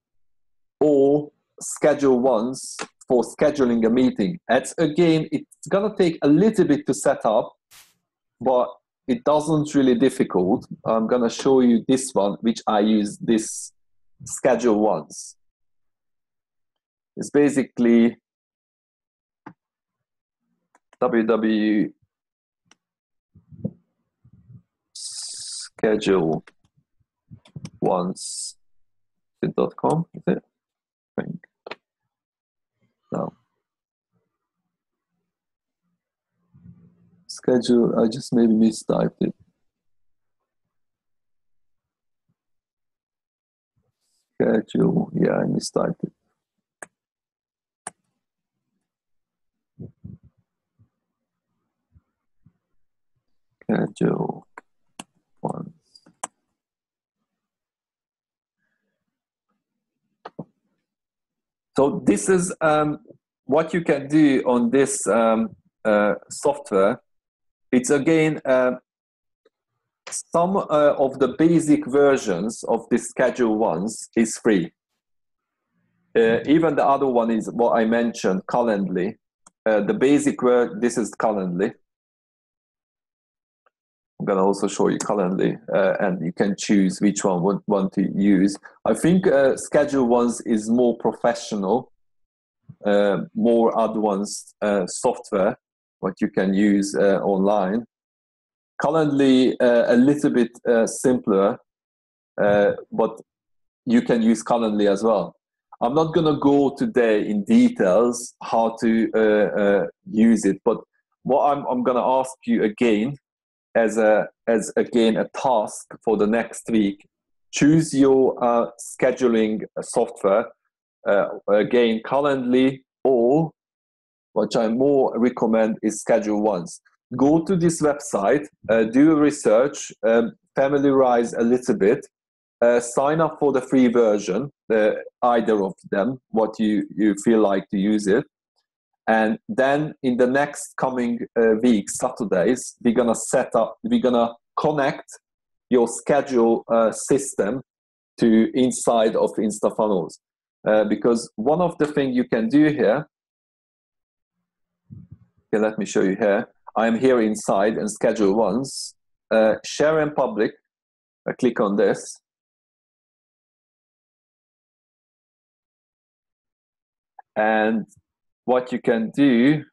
or schedule once for scheduling a meeting. It's gonna take a little bit to set up, but it doesn't really difficult. I'm gonna show you this one, which I use this schedule once. It's basically www.scheduleonce.com, is it? I think. No. Schedule, I just maybe mistyped it. Schedule, yeah, I mistyped it. Schedule once. So this is what you can do on this software. It's again some of the basic versions of this schedule once is free. Even the other one is what I mentioned, Calendly. The basic this is Calendly. I'm gonna also show you Calendly, and you can choose which one you want to use. I think schedule once is more professional, more advanced software, what you can use online. Calendly a little bit simpler, but you can use Calendly as well. I'm not going to go today in details how to use it, but what I'm going to ask you again as again a task for the next week, choose your scheduling software, again Calendly, or what I more recommend is schedule once. Go to this website, do a research, familiarize a little bit, sign up for the free version, either of them, what you feel like to use it. And then in the next coming week, Saturdays, we're gonna connect your schedule system to inside of Instafunnels. Because one of the things you can do here, okay, let me show you here. I'm here inside and schedule once. Share in public. I click on this. And what you can do,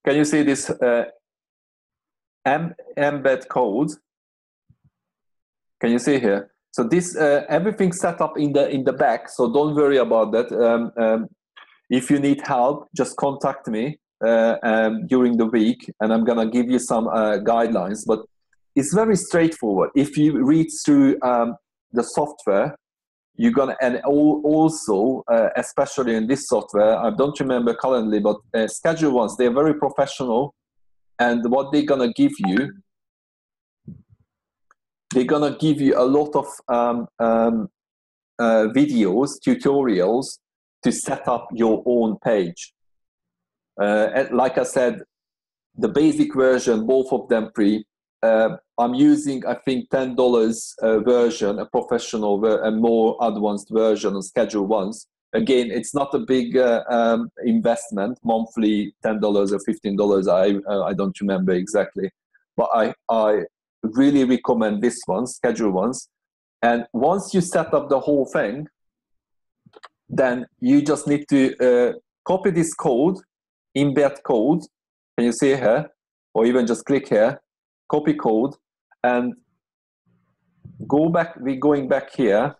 can you see this embed code? Can you see here? So this everything's set up in the back, so don't worry about that. If you need help, just contact me during the week, and I'm gonna give you some guidelines. But it's very straightforward. If you read through the software, you're gonna, and also especially in this software, I don't remember currently, but schedule ones, they're very professional, and what they're gonna give you, they're gonna give you a lot of videos, tutorials to set up your own page. And like I said, the basic version, both of them free. I'm using, I think, $10 version, a professional and more advanced version of Schedule Ones. Again, it's not a big investment, monthly $10 or $15. I don't remember exactly, but I really recommend this one, Schedule Ones. And once you set up the whole thing, then you just need to copy this code, embed code. Can you see here? Or even just click here, copy code, and go back. We're going back here,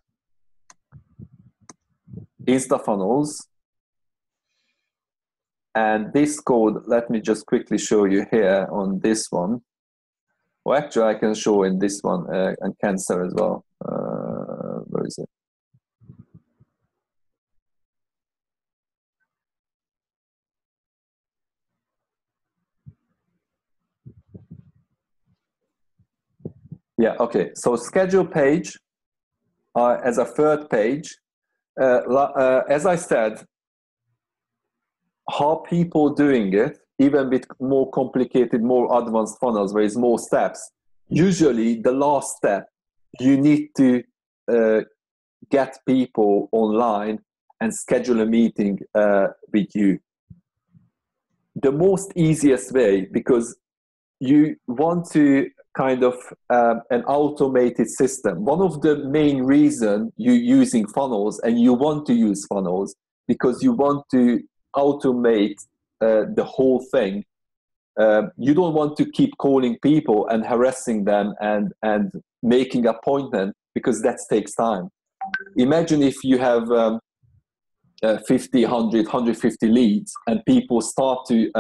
Instafunnels. And this code, let me just quickly show you here on this one. Well, actually, I can show in this one and Cancer as well. Where is it? Yeah, okay. So schedule page as a third page. As I said, how people doing it, even with more complicated, more advanced funnels, where there's more steps. Usually, the last step, you need to get people online and schedule a meeting with you. The most easiest way, because you want to kind of an automated system. One of the main reasons you're using funnels, and you want to use funnels, because you want to automate the whole thing. You don't want to keep calling people and harassing them and making appointment, because that takes time. Imagine if you have 50, 100, 150 leads, and people start to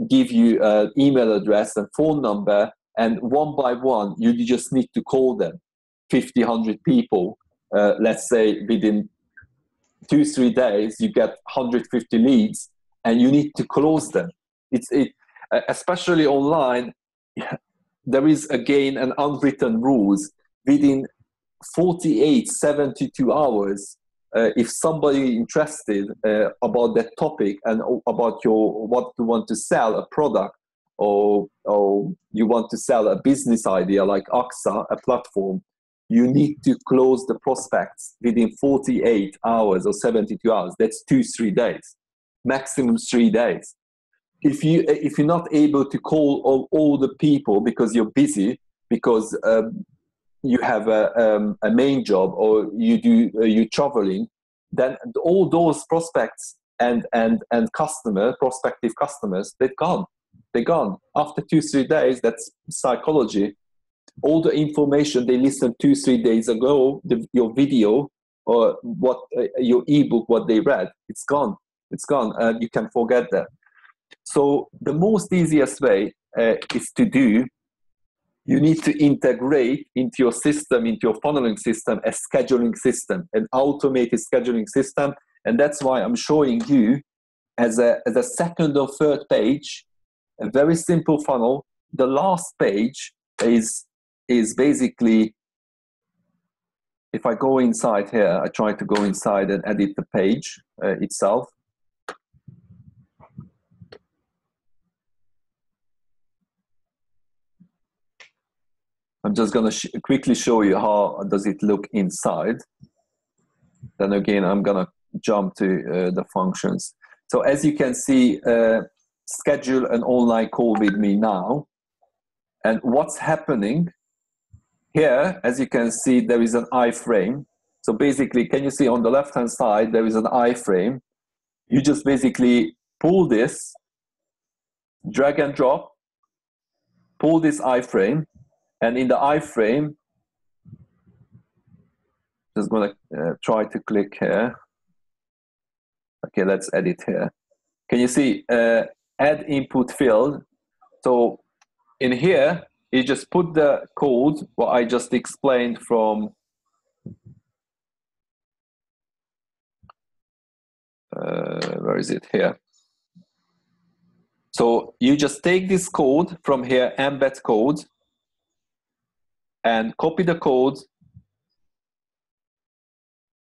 give you an email address and phone number, and one by one, you just need to call them, 50, 100 people. Let's say within 2-3 days, you get 150 leads, and you need to close them. Especially online, there is again an unwritten rules. Within 48, 72 hours, if somebody interested about that topic and about what you want to sell, a product, or you want to sell a business idea like AXA, a platform, you need to close the prospects within 48 hours or 72 hours. That's 2-3 days, maximum 3 days. If you're not able to call all the people because you're busy, because you have a main job, or you're traveling, then all those prospects and prospective customers, they're gone. They're gone after 2-3 days. That's psychology. All the information they listened 2-3 days ago, your video or your ebook, what they read, it's gone. It's gone. You can forget that. So the most easiest way is to do. You need to integrate into your system, into your funneling system, a scheduling system, an automated scheduling system. And that's why I'm showing you as a second or third page, a very simple funnel. The last page is is basically, if I go inside here, I try to go inside and edit the page itself. I'm just going to quickly show you how does it look inside. Then again, I'm going to jump to the functions. So as you can see, schedule an online call with me now. And what's happening here, as you can see, there is an iframe. So basically, can you see on the left-hand side, there is an iframe. You just basically pull this, drag and drop, pull this iframe, and in the iframe, just going to try to click here. Okay, let's edit here. Can you see add input field? So in here, you just put the code, what I just explained from where is it here? So you just take this code from here, embed code, and copy the code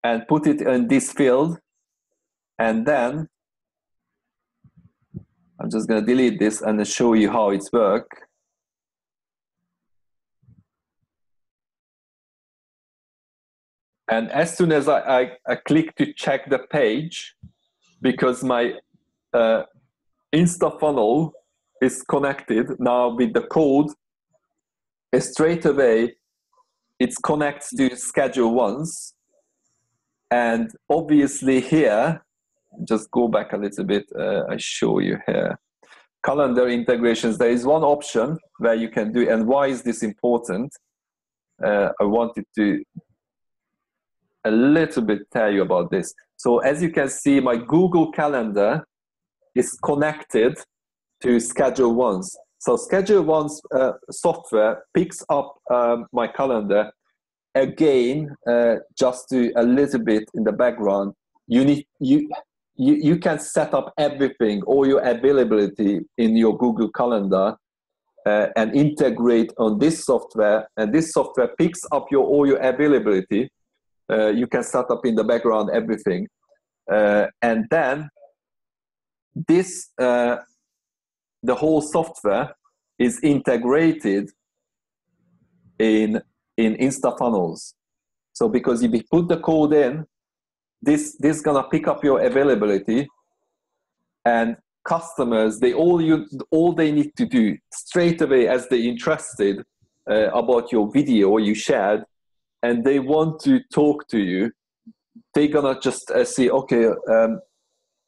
and put it in this field. And then I'm just going to delete this and show you how it's works. And as soon as I click to check the page, because my Instafunnel is connected now with the code, straight away it connects to schedule once. And obviously here, just go back a little bit, I show you here. Calendar integrations, there is one option where you can do, and why is this important? I wanted to a little bit tell you about this. So as you can see, my Google Calendar is connected to Schedule Once. So Schedule Once software picks up my calendar. Again, just to a little bit in the background, you can set up everything, all your availability in your Google Calendar and integrate on this software, and this software picks up all your availability. You can set up in the background everything, and then this the whole software is integrated in Instafunnels. So because if you put the code in, this gonna pick up your availability, and customers, all they need to do straight away as they're interested about your video you shared, and they want to talk to you, they're gonna just say, okay,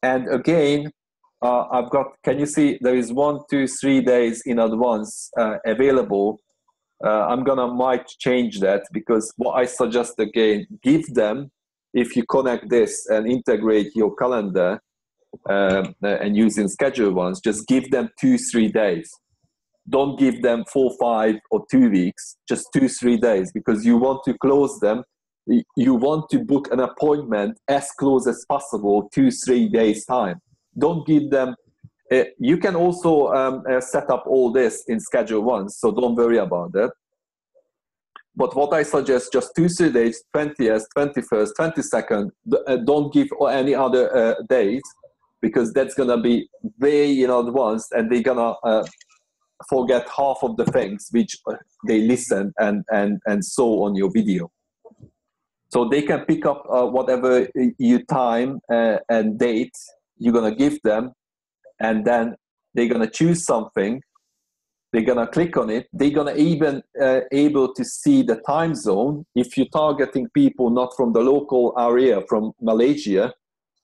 and again, I've got, can you see there is 1, 2, 3 days in advance available. I'm gonna might change that, because what I suggest again, give them, if you connect this and integrate your calendar and using schedule ones, just give them 2, 3 days. Don't give them 4, 5 or 2 weeks, just 2, 3 days, because you want to close them. You want to book an appointment as close as possible, 2, 3 days time. Don't give them, you can also set up all this in schedule once, so don't worry about that. But what I suggest, just 2, 3 days, 20th, 21st, 22nd, don't give any other days, because that's gonna be way in advance, and they're gonna forget half of the things which they listen and saw on your video. So they can pick up whatever you time and date you're gonna give them, and then they're gonna choose something, they're gonna click on it, they're gonna even able to see the time zone. If you're targeting people not from the local area, from Malaysia,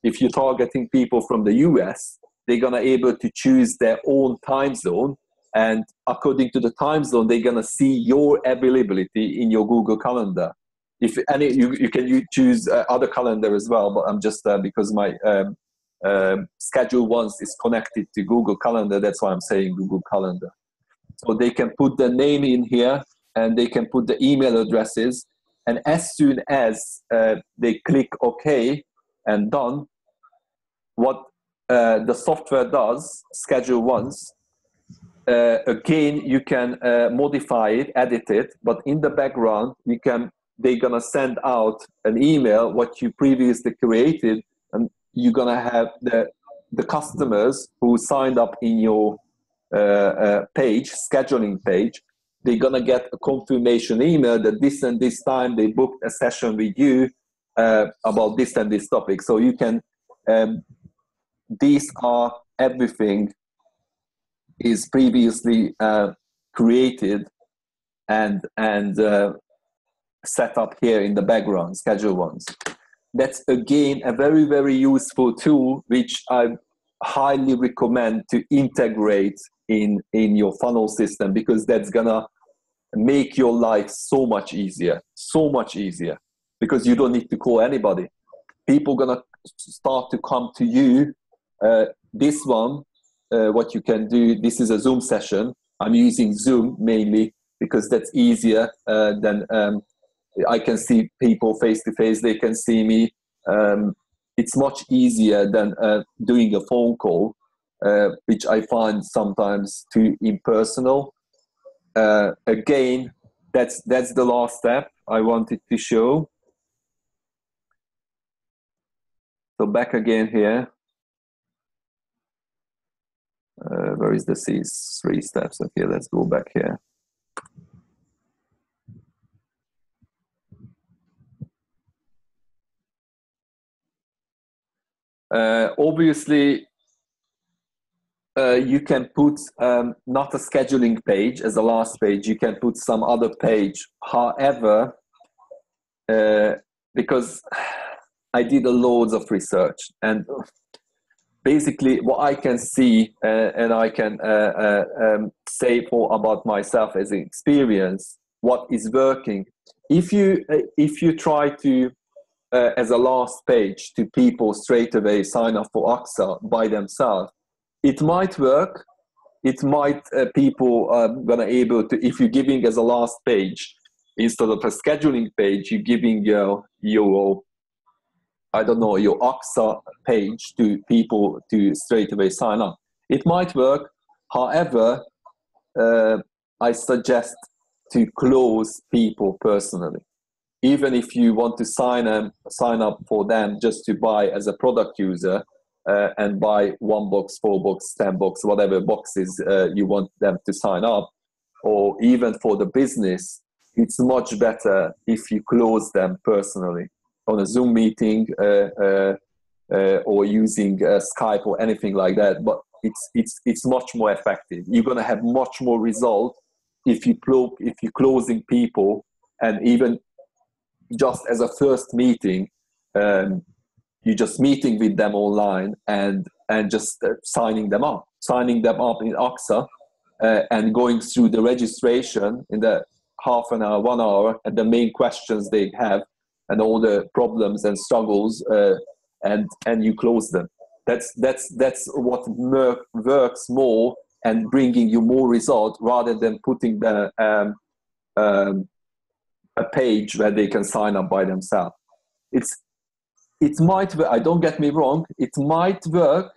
if you're targeting people from the US, they're gonna able to choose their own time zone, and according to the time zone, they're gonna see your availability in your Google Calendar. If any, you can choose other calendar as well, but I'm just because my schedule once is connected to Google Calendar, that's why I'm saying Google Calendar. So they can put the name in here, and they can put the email addresses, and as soon as they click OK and done, what the software does, schedule once, again, you can modify it, edit it, but in the background, they're gonna send out an email what you previously created, and you're gonna have the customers who signed up in your page, scheduling page. They're gonna get a confirmation email that this and this time they booked a session with you about this and this topic. So you can, these are everything is previously created and set up here in the background, schedule ones. That's again a very, very useful tool, which I highly recommend to integrate in your funnel system, because that's gonna make your life so much easier, because you don't need to call anybody. People gonna start to come to you. This one, what you can do, this is a Zoom session. I'm using Zoom mainly because that's easier than I can see people face to face. They can see me. It's much easier than doing a phone call, which I find sometimes too impersonal. Again, that's the last step I wanted to show. So back again here. Where is the three steps? Okay, let's go back here. Obviously, you can put not a scheduling page as the last page. You can put some other page. However, because I did a loads of research, and basically what I can see and I can say about myself as an experience, what is working. If you try to as a last page to people straight away sign up for AXA by themselves, it might work. It might people are gonna able to, if you're giving as a last page instead of a scheduling page, you're giving your I don't know, your AXA page to people to straight away sign up. It might work. However, I suggest to close people personally. Even if you want to sign up for them just to buy as a product user and buy 1 box, 4 box, 10 box, whatever boxes you want them to sign up, or even for the business, it's much better if you close them personally on a Zoom meeting or using Skype or anything like that. But it's much more effective. You're gonna have much more result if you're closing people, and even just as a first meeting, you're just meeting with them online and just signing them up in AXA and going through the registration in the half an hour, 1 hour, and the main questions they have and all the problems and struggles, and you close them. That's what works more and bringing you more result, rather than putting the a page where they can sign up by themselves. It might work, don't get me wrong, it might work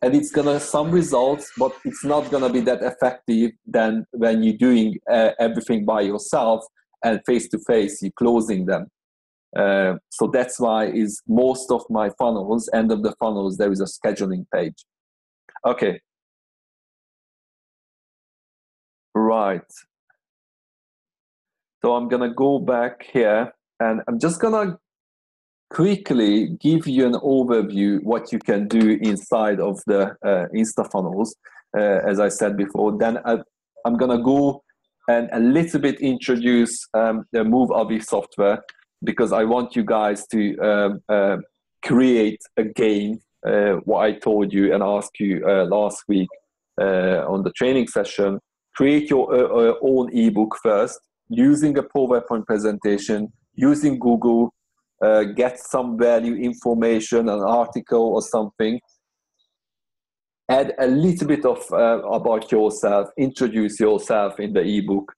and it's gonna some results, but it's not gonna be that effective than when you're doing everything by yourself and face to face, you're closing them. So that's why is most of my funnels, end of the funnels, there is a scheduling page. Okay. Right. So I'm gonna go back here and I'm just gonna quickly give you an overview what you can do inside of the Instafunnels, as I said before. Then I'm gonna go and a little bit introduce the Movavi software, because I want you guys to create again what I told you and asked you last week on the training session. Create your own ebook first, using a PowerPoint presentation, using Google, get some value information, an article or something, add a little bit of about yourself, introduce yourself in the ebook,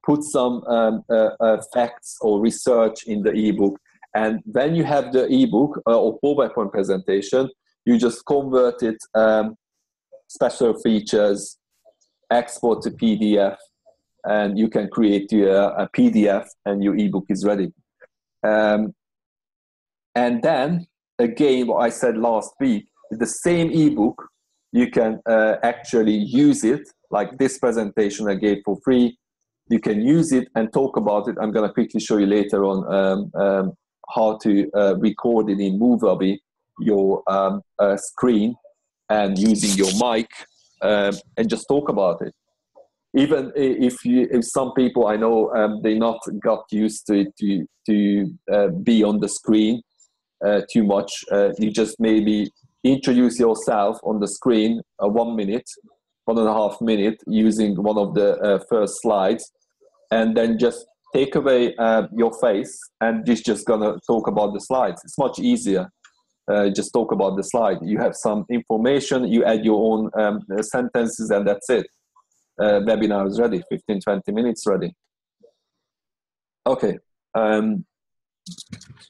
put some facts or research in the ebook, and when you have the ebook or PowerPoint presentation, you just convert it, special features, export to PDF, and you can create a PDF, and your ebook is ready. And then again, what I said last week, the same ebook, you can actually use it, like this presentation I gave for free. You can use it and talk about it. I'm going to quickly show you later on how to record it in Movavi, your screen, and using your mic, and just talk about it. Even if some people I know, they not got used to be on the screen too much. You just maybe introduce yourself on the screen 1 minute, 1.5 minutes, using one of the first slides, and then just take away your face and just gonna talk about the slides. It's much easier. Just talk about the slide. You have some information, you add your own sentences, and that's it. Webinar is ready, 15-20 minutes ready. Okay.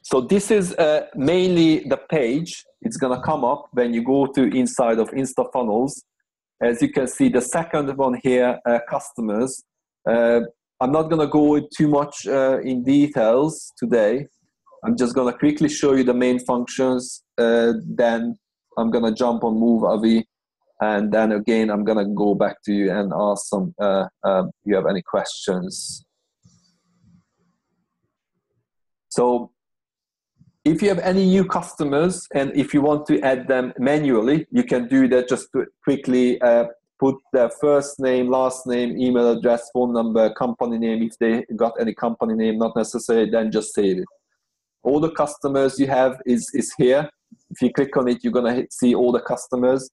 So this is mainly the page. It's going to come up when you go to inside of Instafunnels. As you can see, the second one here, customers. I'm not going to go too much in details today. I'm just going to quickly show you the main functions. Then I'm going to jump on Movavi. And then again, I'm going to go back to you and ask some, you have any questions. So if you have any new customers and if you want to add them manually, you can do that. Just to quickly put their first name, last name, email address, phone number, company name. If they got any company name, not necessary, then just save it. All the customers you have is here. If you click on it, you're going to see all the customers.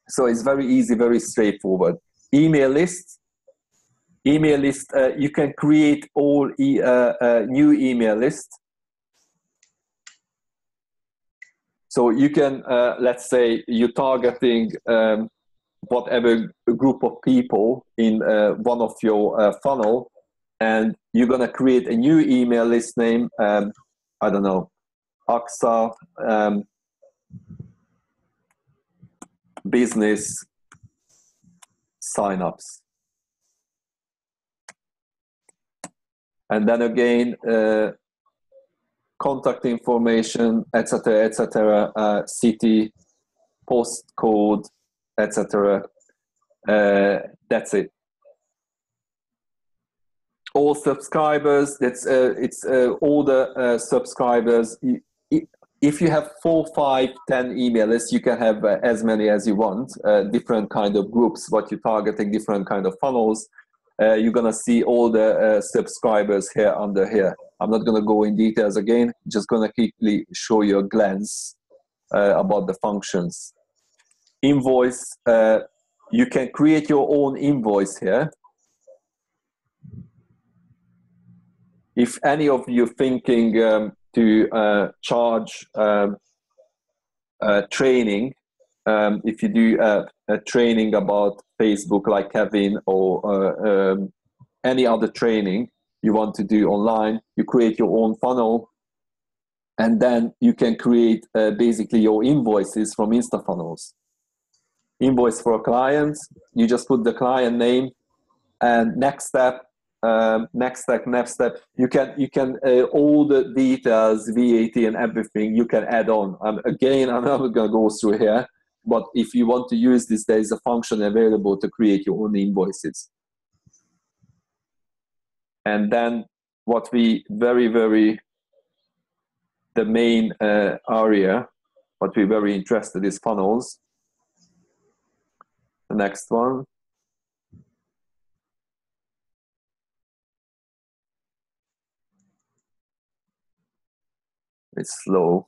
So it's very easy, very straightforward. Email list. Email list, you can create all new email lists. So you can, let's say you're targeting whatever group of people in one of your funnel, and you're going to create a new email list name, I don't know, AXA business signups. And then again, contact information, etc., city, postcode, etc. That's it. All subscribers. That's it's all the subscribers. If you have 4, 5, 10 email lists, you can have as many as you want. Different kind of groups. What you're targeting, different kind of funnels. You're gonna see all the subscribers here under here. I'm not gonna go in details again, just gonna quickly show you a glance about the functions. Invoice, you can create your own invoice here. If any of you thinking to charge training, if you do a training about Facebook like Kevin or any other training you want to do online, you create your own funnel, and then you can create basically your invoices from Instafunnels. Invoice for a client, you just put the client name, and next step, you can all the details, VAT and everything you can add on. Again, I'm not going to go through here, but if you want to use this, there is a function available to create your own invoices. And then what we the main area, what we're very interested is funnels. The next one. It's slow.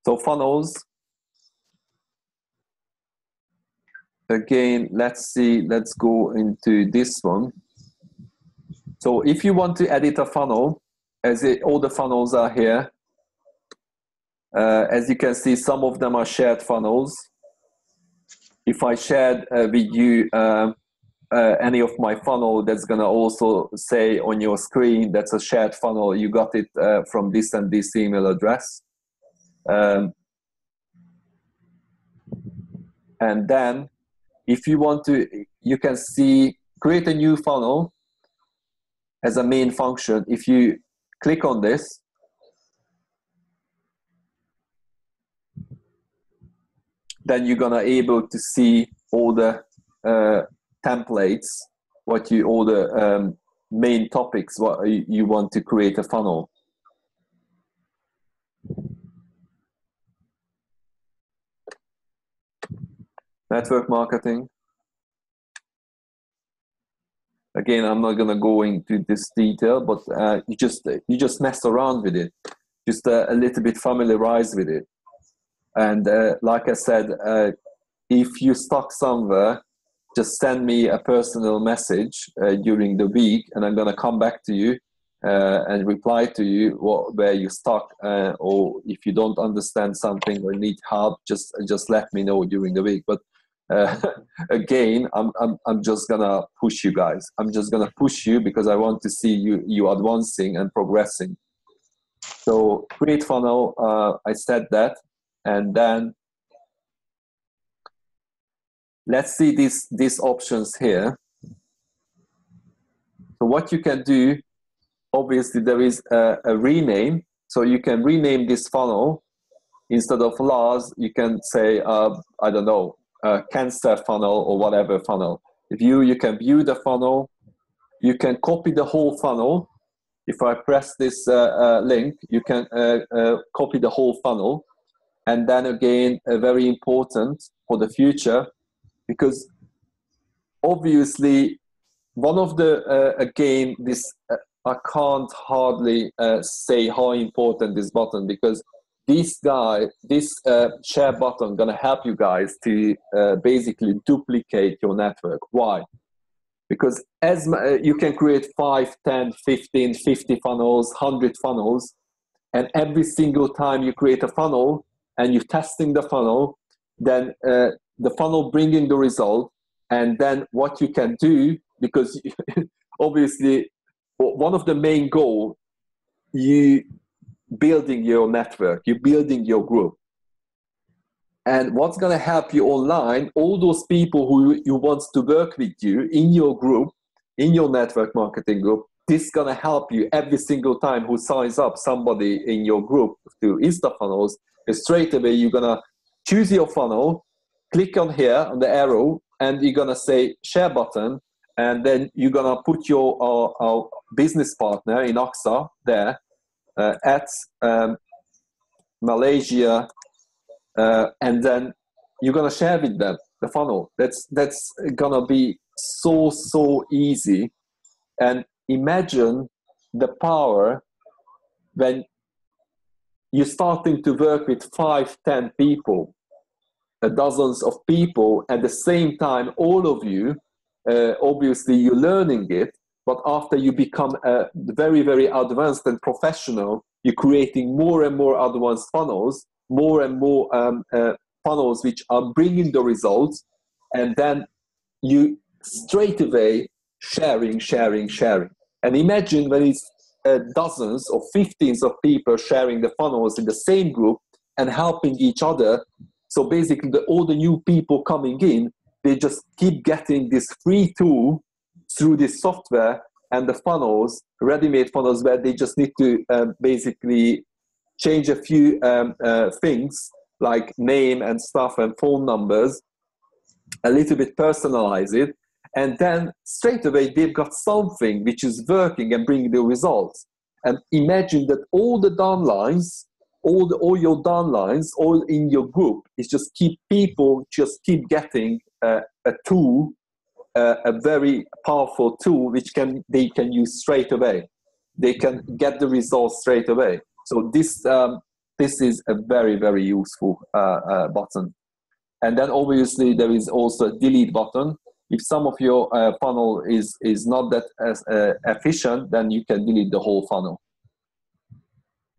So funnels. Again, let's go into this one. So if you want to edit a funnel, all the funnels are here. As you can see, some of them are shared funnels. If I shared with you any of my funnel, that's gonna also say on your screen that's a shared funnel. You got it from this and this email address. And then if you want to, you can see create a new funnel as a main function. If you click on this, then you're gonna able to see all the templates, all the main topics, what you want to create a funnel. Network marketing. Again, I'm not gonna go into this detail, but you just mess around with it, just a little bit familiarize with it. And like I said, if you stuck somewhere, just send me a personal message during the week, and I'm gonna come back to you and reply to you where you stuck, or if you don't understand something or need help, just let me know during the week. But again, I'm just gonna push you guys. I'm just gonna push you because I want to see you advancing and progressing. So create funnel, I said that, and then let's see these options here. So what you can do, obviously there is a rename. So you can rename this funnel. Instead of Lars, you can say, I don't know, cancer funnel or whatever funnel. You can view the funnel. You can copy the whole funnel. If I press this link, you can copy the whole funnel. And then again, very important for the future, because obviously one of the, again, this, I can't hardly say how important this button, because this share button gonna help you guys to basically duplicate your network. Why? Because as you can create 5, 10, 15, 50 funnels, 100 funnels, and every single time you create a funnel and you're testing the funnel, then the funnel bringing the result, and then what you can do, because obviously one of the main goals, you building your network, you're building your group. And what's going to help you online, all those people who want to work with you in your group, in your network marketing group, this is going to help you every single time who signs up somebody in your group to Instafunnels. Straight away, you're going to choose your funnel, click on here on the arrow, and you're going to say share button. And then you're going to put your our business partner in Aksa there at Malaysia. And then you're gonna share with them the funnel. That's gonna be so easy. And imagine the power when you're starting to work with 5, 10 people, dozens of people at the same time. All of you, obviously, you're learning it. But after you become very advanced and professional, you're creating more and more advanced funnels. More and more funnels which are bringing the results, and then you straight away sharing. And imagine when it's dozens or 15s of people sharing the funnels in the same group and helping each other. So basically, all the new people coming in, they just keep getting this free tool through this software and the funnels, ready-made funnels, where they just need to basically change a few things like name and stuff and phone numbers, a little bit personalize it, and then straight away they've got something which is working and bringing the results. And imagine that all the downlines, all your downlines, all in your group is just keep getting a tool, a very powerful tool which they can use straight away. They can get the results straight away. So this is a very useful button. And then obviously there is also a delete button. If some of your funnel is not that as efficient, then you can delete the whole funnel.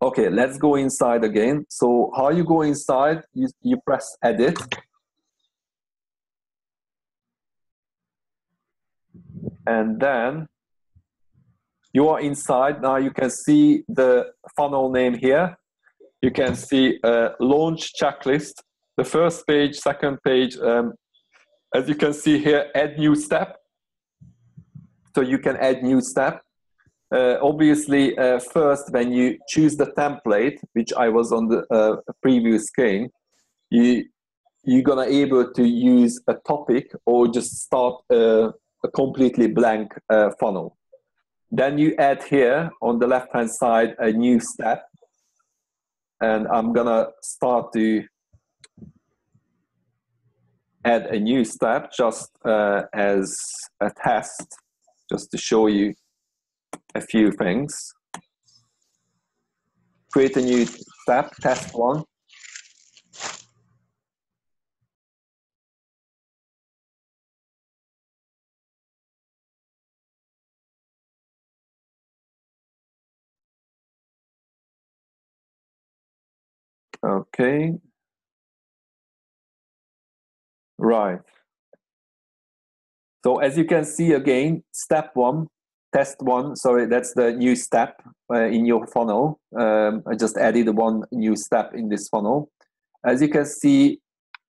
Okay, let's go inside again. So how you go inside? You press edit. And then you are inside. Now you can see the funnel name here. you can see a launch checklist. The first page, second page, as you can see here, add new step. So you can add new step. Obviously, first, when you choose the template, which I was on the previous screen, you're gonna able to use a topic or just start a completely blank funnel. Then you add here on the left-hand side a new step, and I'm gonna start to add a new step just as a test, just to show you a few things. Create a new step, test one. Okay. Right. So as you can see again, step one, test one, sorry, that's the new step in your funnel. I just added one new step in this funnel. As you can see,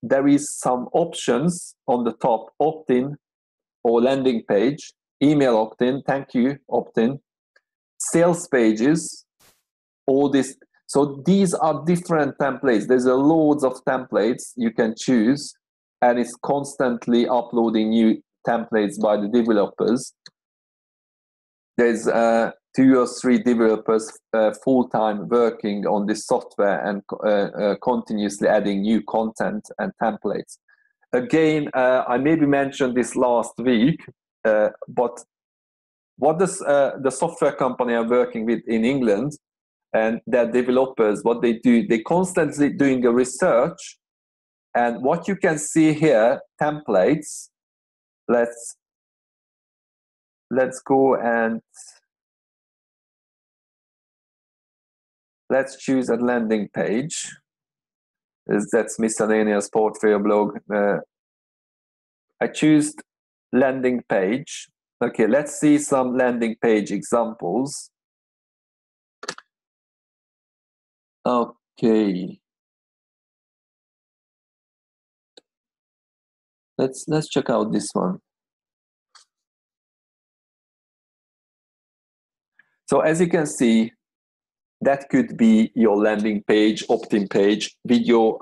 there is some options on the top, opt-in or landing page, email opt-in, thank you, opt-in, sales pages, all this. So these are different templates. There's a loads of templates you can choose, and it's constantly uploading new templates by the developers. There's 2 or 3 developers full-time working on this software and continuously adding new content and templates. Again, I maybe mentioned this last week, but what does the software company I'm working with in England and their developers, what they do, they constantly doing a research, and what you can see here, templates. Let's go and let's choose a landing page. That's miscellaneous portfolio blog. I choose landing page. Okay, let's see some landing page examples. Okay. Let's check out this one. So as you can see, that could be your landing page, opt-in page, video,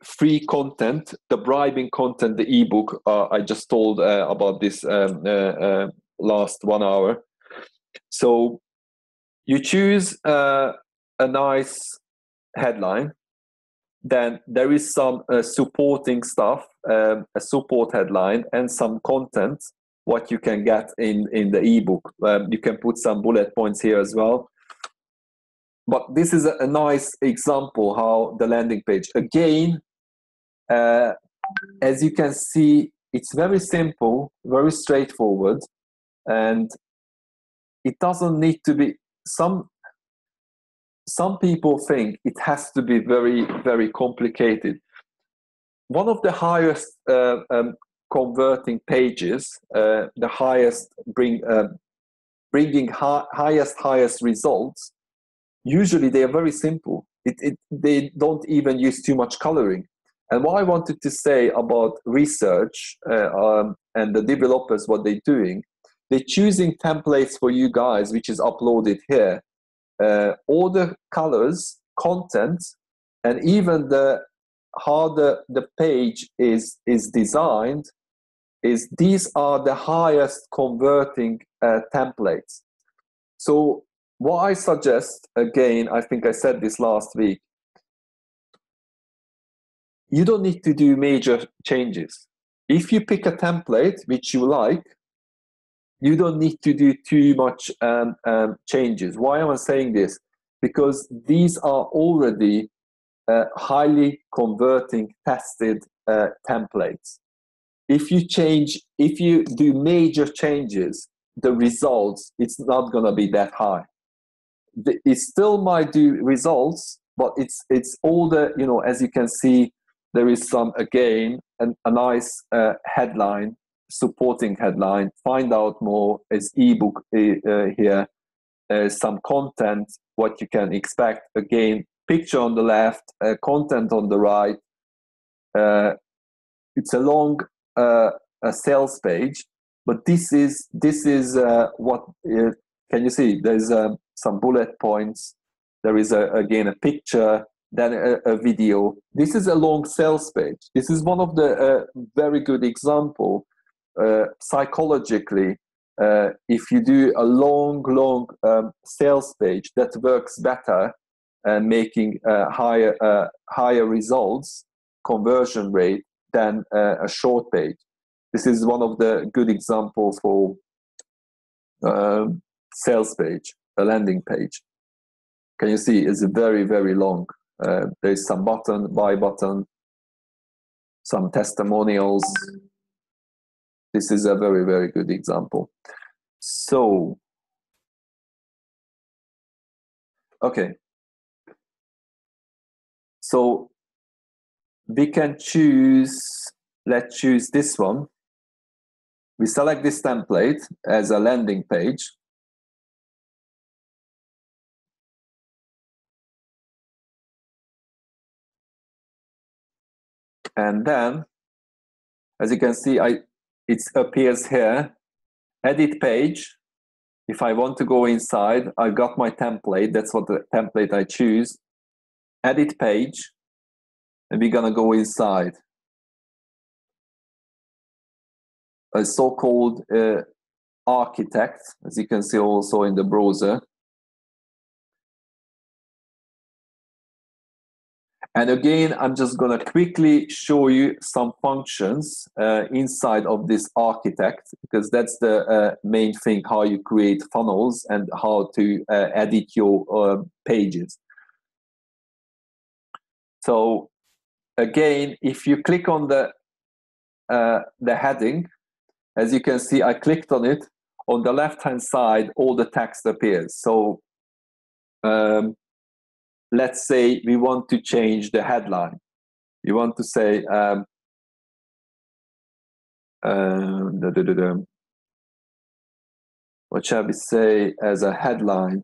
free content, the bribing content, the ebook. I just told about this last 1 hour. So you choose a nice headline. Then there is some supporting stuff, a support headline, and some content, what you can get in the ebook. You can put some bullet points here as well. But this is a nice example how the landing page, again, as you can see, it's very simple, very straightforward, and it doesn't need to be, some people think it has to be very, very complicated. One of the highest converting pages, the highest bringing highest results, usually they are very simple. They don't even use too much coloring. And what I wanted to say about research and the developers, what they're doing, they're choosing templates for you guys, which is uploaded here. All the colors, content, and even how the page is designed, these are the highest converting templates. So what I suggest, again, I think I said this last week, you don't need to do major changes. If you pick a template which you like, you don't need to do too much changes. Why am I saying this? Because these are already highly converting, tested templates. If you do major changes, the results, it's not going to be that high. It still might do results, but it's all the, as you can see, there is some, again, a nice headline, supporting headline, find out more, as ebook here, some content, what you can expect, again, picture on the left, content on the right. It's a long a sales page, but this is what can you see? There's some bullet points. There is again a picture, then a video. This is a long sales page. This is one of the very good example psychologically. If you do a long sales page, that works better, making higher results, conversion rate, than a short page. This is one of the good examples for sales page, a landing page. Can you see? It's very long. There's some button, buy button, some testimonials. This is a very good example. So, okay. So we can choose, let's choose this one. We select this template as a landing page. And then, as you can see, it appears here, edit page. If I want to go inside, I got my template. That's what the template I choose. Edit page, and we're gonna go inside. A so-called architect, as you can see also in the browser. And again, I'm just gonna quickly show you some functions inside of this architect, because that's the main thing, how you create funnels and how to edit your pages. So again, if you click on the heading, as you can see, I clicked on it. On the left-hand side, all the text appears. So let's say we want to change the headline. You want to say, what shall we say as a headline?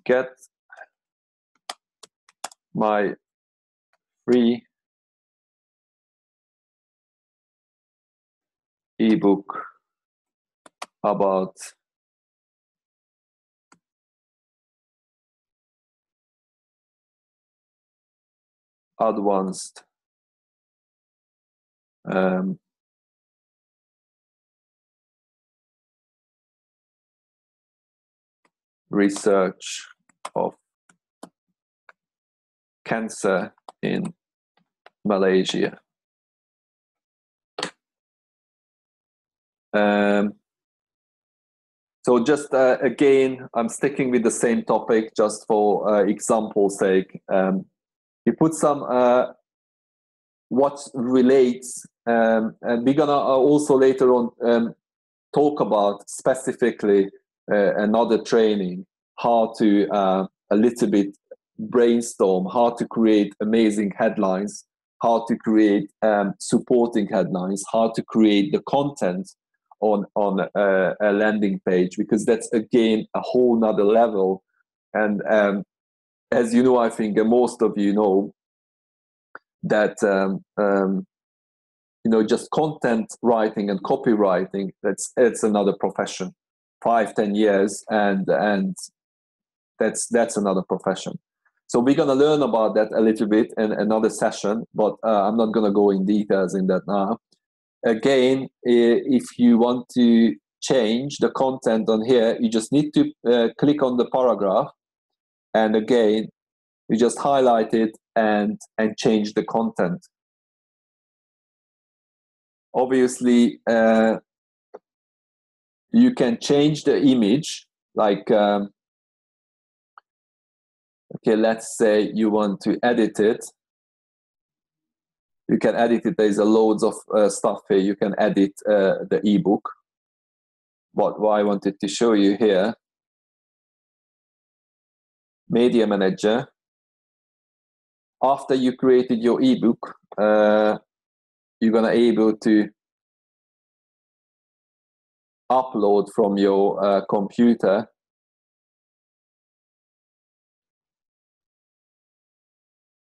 Get my free ebook about advanced research of cancer in Malaysia. So just again, I'm sticking with the same topic just for example's sake. You put some what relates, and we're gonna also later on talk about specifically another training, how to a little bit brainstorm how to create amazing headlines, how to create supporting headlines, how to create the content on a landing page, because that's again a whole nother level. And as you know, I think most of you know that you know, just content writing and copywriting, it's another profession. 5-10 years and that's another profession. So we're going to learn about that a little bit in another session, but I'm not going to go in details in that now. Again, if you want to change the content on here, you just need to click on the paragraph, and again, you just highlight it and change the content. Obviously, you can change the image, like, okay, let's say you want to edit it. You can edit it. There's a loads of stuff here. You can edit the ebook. But what I wanted to show you here, Media Manager. After you created your ebook, you're gonna able to upload from your computer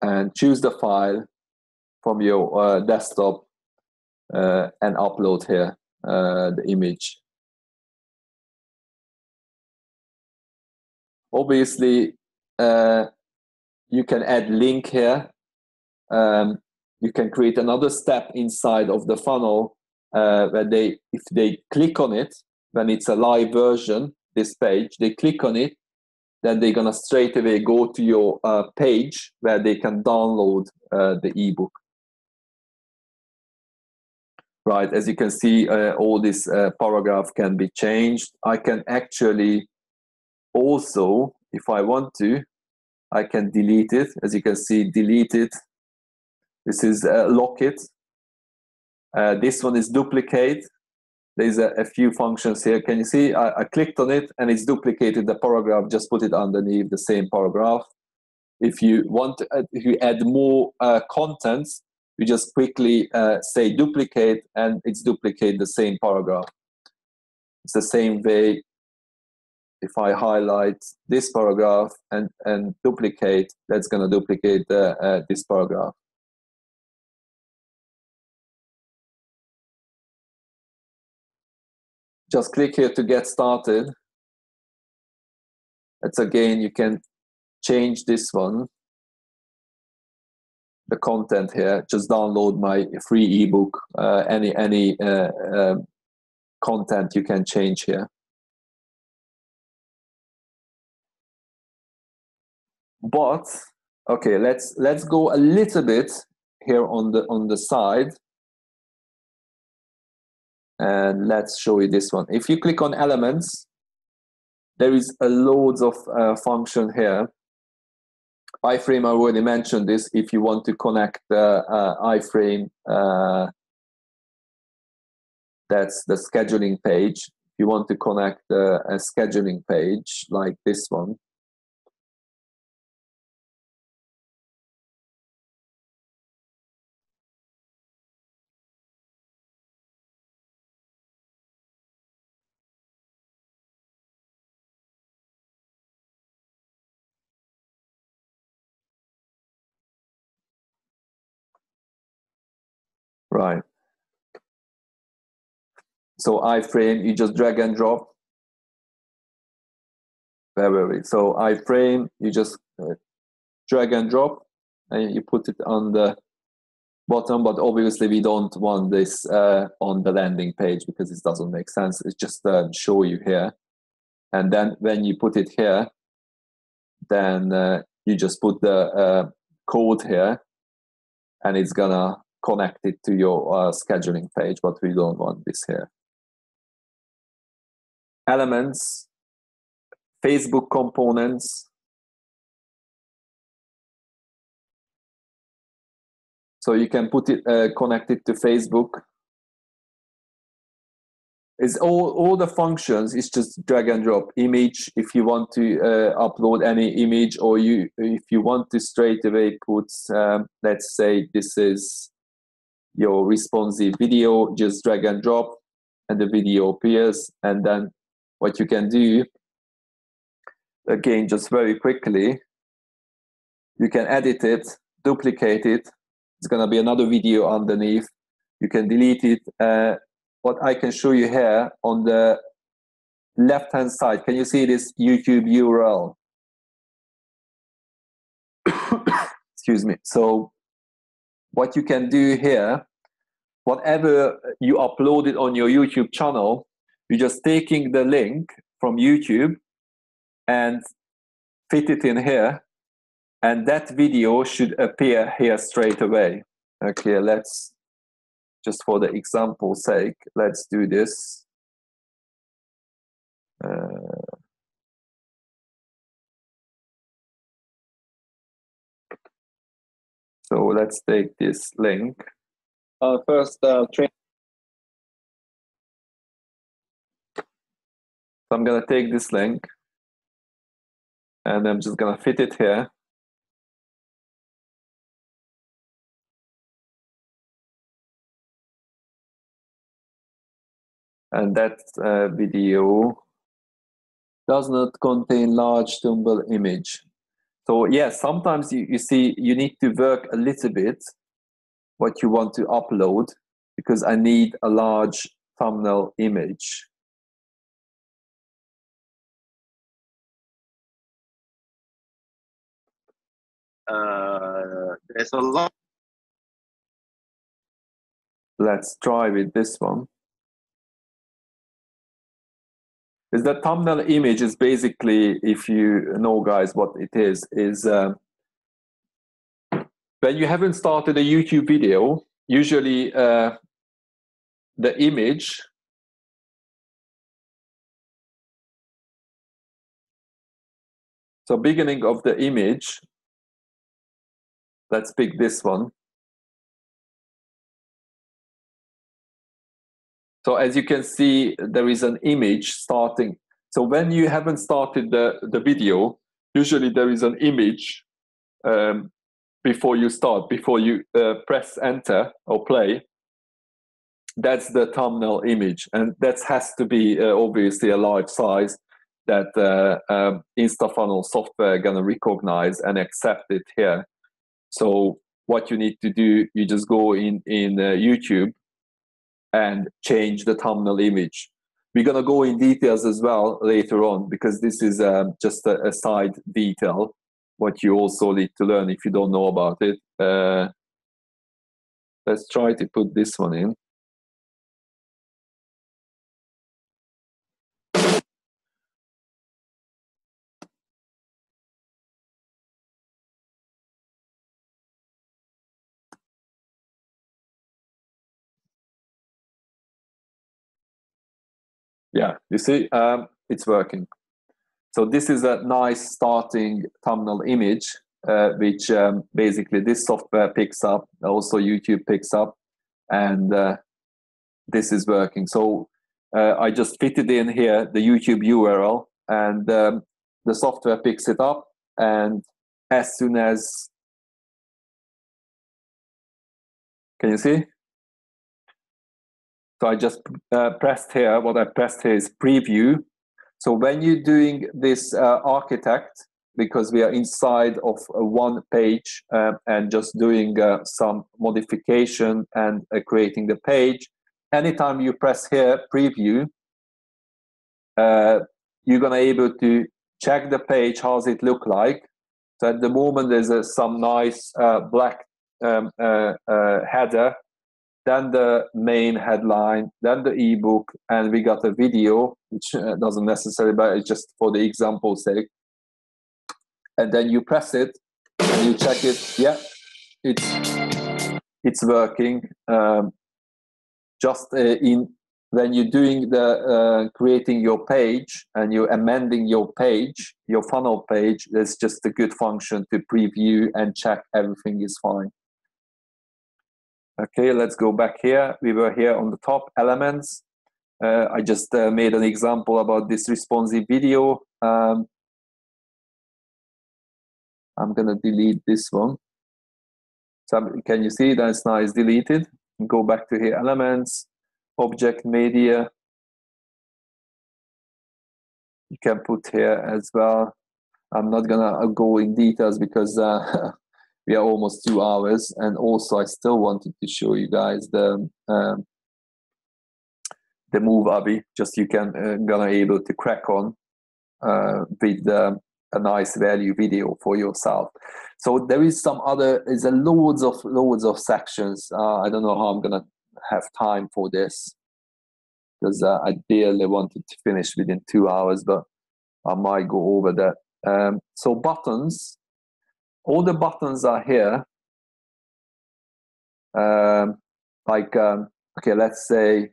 and choose the file from your desktop and upload here the image. Obviously, you can add link here. You can create another step inside of the funnel where if they click on it, when it's a live version, this page, they click on it, then they're gonna straight away go to your page where they can download the ebook. Right, as you can see, all this paragraph can be changed. I can actually also, if I want to, I can delete it. As you can see, delete it. This is lock it. This one is duplicate. There's a few functions here. Can you see? I clicked on it and it's duplicated the paragraph. Just put it underneath the same paragraph. If you want to, if you add more contents, you just quickly say duplicate and it's duplicate the same paragraph. It's the same way. If I highlight this paragraph and duplicate, that's going to duplicate this paragraph. Just click here to get started. That's again, you can change this one, the content here. Just download my free ebook. Any content you can change here. But okay, let's go a little bit here on the side, and let's show you this one. If you click on elements, there is a loads of function here. iframe, I already mentioned this. If you want to connect the iframe, that's the scheduling page. If you want to connect a scheduling page like this one, right? So iframe, you just drag and drop. So iframe, you just drag and drop, and you put it on the bottom. But obviously, we don't want this on the landing page because it doesn't make sense. It's just show you here, and then when you put it here, then you just put the code here, and it's gonna connect it to your scheduling page. But we don't want this here. Elements, Facebook components. So you can put it, connect it to Facebook. It's all the functions. It's just drag and drop. Image, if you want to upload any image, or if you want to straight away put, let's say this is your responsive video, just drag and drop, and the video appears. And then what you can do, again, just very quickly, you can edit it, duplicate it. It's going to be another video underneath. You can delete it. What I can show you here on the left-hand side, can you see this YouTube URL? Excuse me. So what you can do here, whatever you uploaded on your YouTube channel, you're just taking the link from YouTube and fit it in here, and that video should appear here straight away. Okay, let's, just for the example's sake, let's do this. So let's take this link. First, train. So I'm gonna take this link, and I'm just gonna fit it here. And that video does not contain large tumble image. So yeah, sometimes you see you need to work a little bit what you want to upload, because I need a large thumbnail image. There's a lot. Let's try with this one. Is that thumbnail image is basically, if you know guys what it is when you haven't started a YouTube video, usually the image so beginning of the image, let's pick this one. So as you can see, there is an image starting. So when you haven't started the video, usually there is an image before you start, before you press enter or play. That's the thumbnail image, and that has to be obviously a large size that Instafunnel software gonna recognize and accept it here. So what you need to do, you just go in YouTube and change the thumbnail image. We're gonna go in details as well later on, because this is just a side detail, what you also need to learn if you don't know about it. Let's try to put this one in. Yeah, you see, it's working. So this is a nice starting thumbnail image, which basically this software picks up, also YouTube picks up, and this is working. So I just fitted in here the YouTube URL, and the software picks it up, and as soon as, can you see? So I just pressed here, what I pressed here is preview. So when you're doing this architect, because we are inside of one page and just doing some modification and creating the page, anytime you press here, preview, you're gonna able to check the page, how's it look like. So at the moment there's some nice black header, then the main headline, then the ebook, and we got a video, which doesn't necessarily, but it's just for the example's sake. And then you press it and you check it. Yeah, it's working. Just when you're doing the creating your page and you're amending your page, your funnel page, there's just a good function to preview and check everything is fine. Okay, let's go back here. We were here on the top, elements. I just made an example about this responsive video. I'm gonna delete this one. So can you see that's now is deleted? Go back to here, elements, object media. You can put here as well. I'm not gonna go in details because we are almost 2 hours, and also I still wanted to show you guys the Movavi, just you can gonna able to crack on with a nice value video for yourself. So there is some other, there's a loads of sections. I don't know how I'm gonna have time for this, because I barely wanted to finish within 2 hours, but I might go over that. So buttons, all the buttons are here. Okay, let's say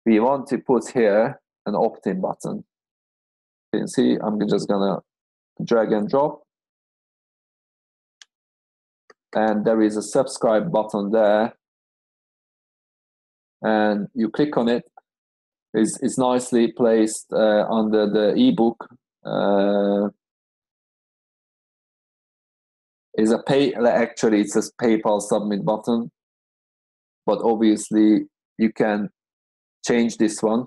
we want to put here an opt-in button. You can see I'm just gonna drag and drop, and there is a subscribe button there, and you click on it. It's nicely placed under the ebook. Is a pay, actually it says PayPal submit button, but obviously you can change this one.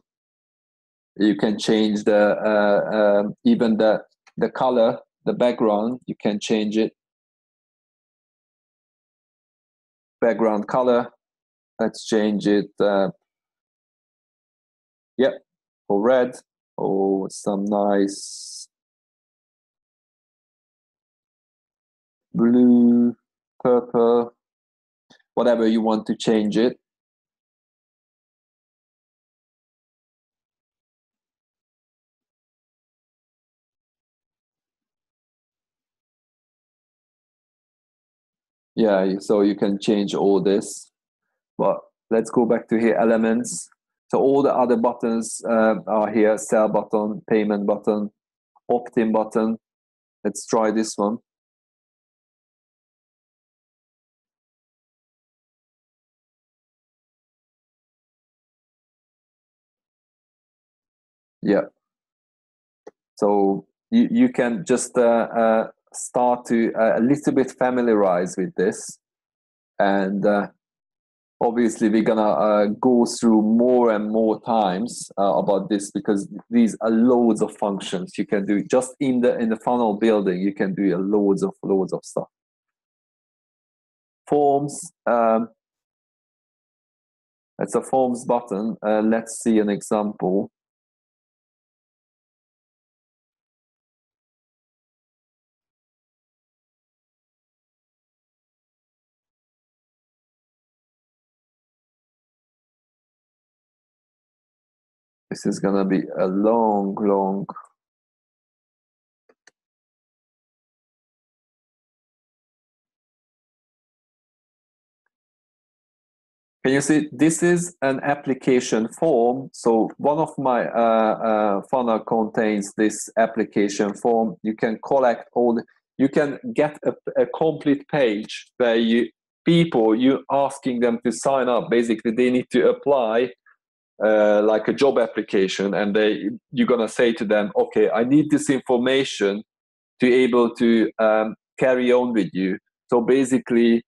You can change the even the color the background, you can change it. Background color, let's change it. Yep, for red, or some nice blue, purple, whatever you want to change it. Yeah, so you can change all this. But let's go back to here, elements. So all the other buttons are here, sell button, payment button, opt-in button. Let's try this one. Yeah. So you can just start to a little bit familiarize with this. And obviously we're gonna go through more and more times about this, because these are loads of functions you can do just in the funnel building. You can do loads of stuff. Forms, it's a forms button. Let's see an example. This is gonna be a long. Can you see, this is an application form. So one of my funnel contains this application form. You can collect you can get a complete page where you asking them to sign up. Basically, they need to apply like a job application, and you're gonna say to them, okay, I need this information to be able to carry on with you. So basically,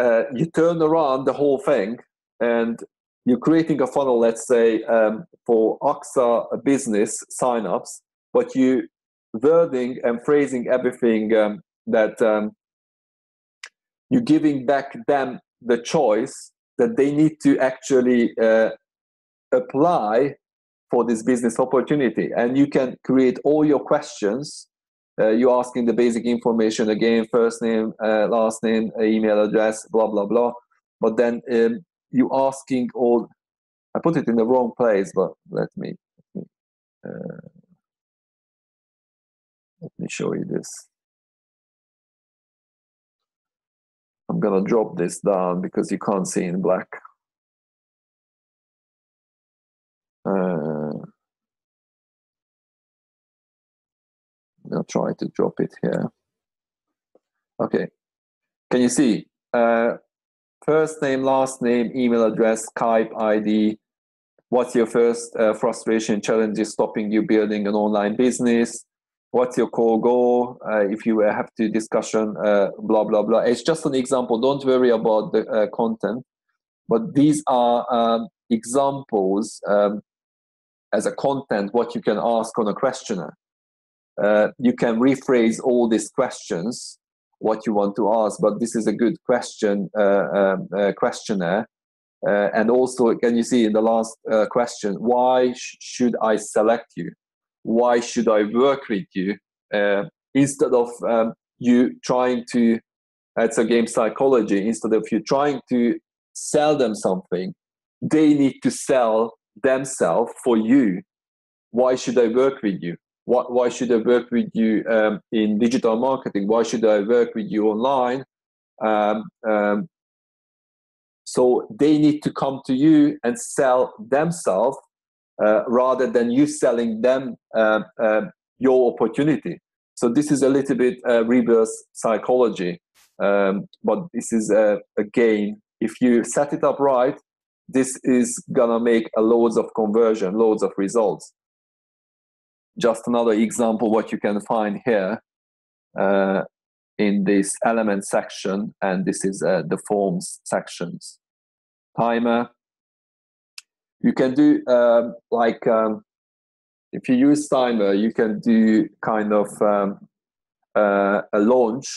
you turn around the whole thing, and you're creating a funnel, let's say, for AXA business signups, but you wording and phrasing everything that you're giving back them the choice that they need to actually apply for this business opportunity. And you can create all your questions. You're asking the basic information again, first name, last name, email address, blah, blah, blah. But then you asking all, I put it in the wrong place, but let me show you this. I'm gonna drop this down because you can't see in black. I'm gonna try to drop it here. Okay, can you see? First name, last name, email address, Skype ID. What's your first frustration, challenges stopping you building an online business? What's your core goal? If you have to discussion, blah, blah, blah. It's just an example. Don't worry about the content. But these are examples as a content, what you can ask on a questionnaire. You can rephrase all these questions, what you want to ask, but this is a good question questionnaire. And also, can you see in the last question, why should I select you? Why should I work with you? Instead of you trying to, it's a game psychology, instead of you trying to sell them something, they need to sell themselves for you. Why should I work with you? Why should I work with you in digital marketing? Why should I work with you online? So they need to come to you and sell themselves rather than you selling them your opportunity. So this is a little bit reverse psychology, but this is a game. If you set it up right, this is gonna make loads of conversion, loads of results. Just another example what you can find here in this element section, and this is the forms sections. Timer. You can do if you use timer, you can do kind of a launch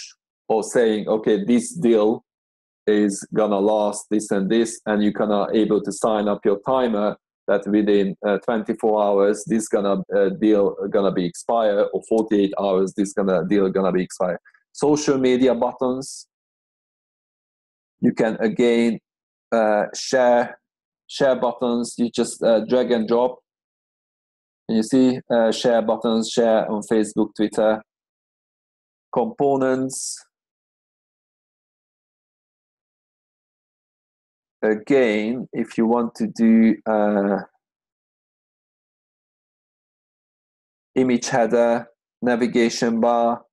or saying, okay, this deal is gonna last this and this, and you can able to sign up your timer that within 24 hours this deal gonna be expired, or 48 hours this deal gonna be expired. Social media buttons, you can again share buttons. You just drag and drop, and you see share buttons, share on Facebook, Twitter. Components, again, if you want to do image header, navigation bar,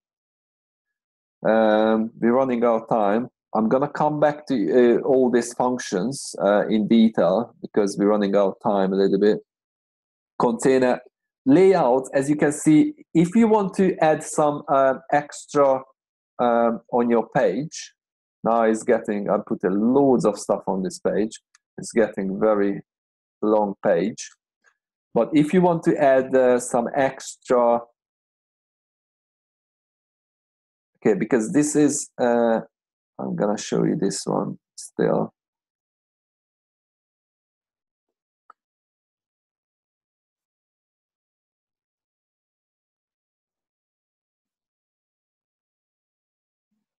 we're running out of time. I'm gonna come back to all these functions in detail because we're running out of time a little bit. Container layout, as you can see, if you want to add some extra on your page, now it's getting, I put loads of stuff on this page, it's getting very long page. But if you want to add some extra, okay, because this is, I'm gonna show you this one still.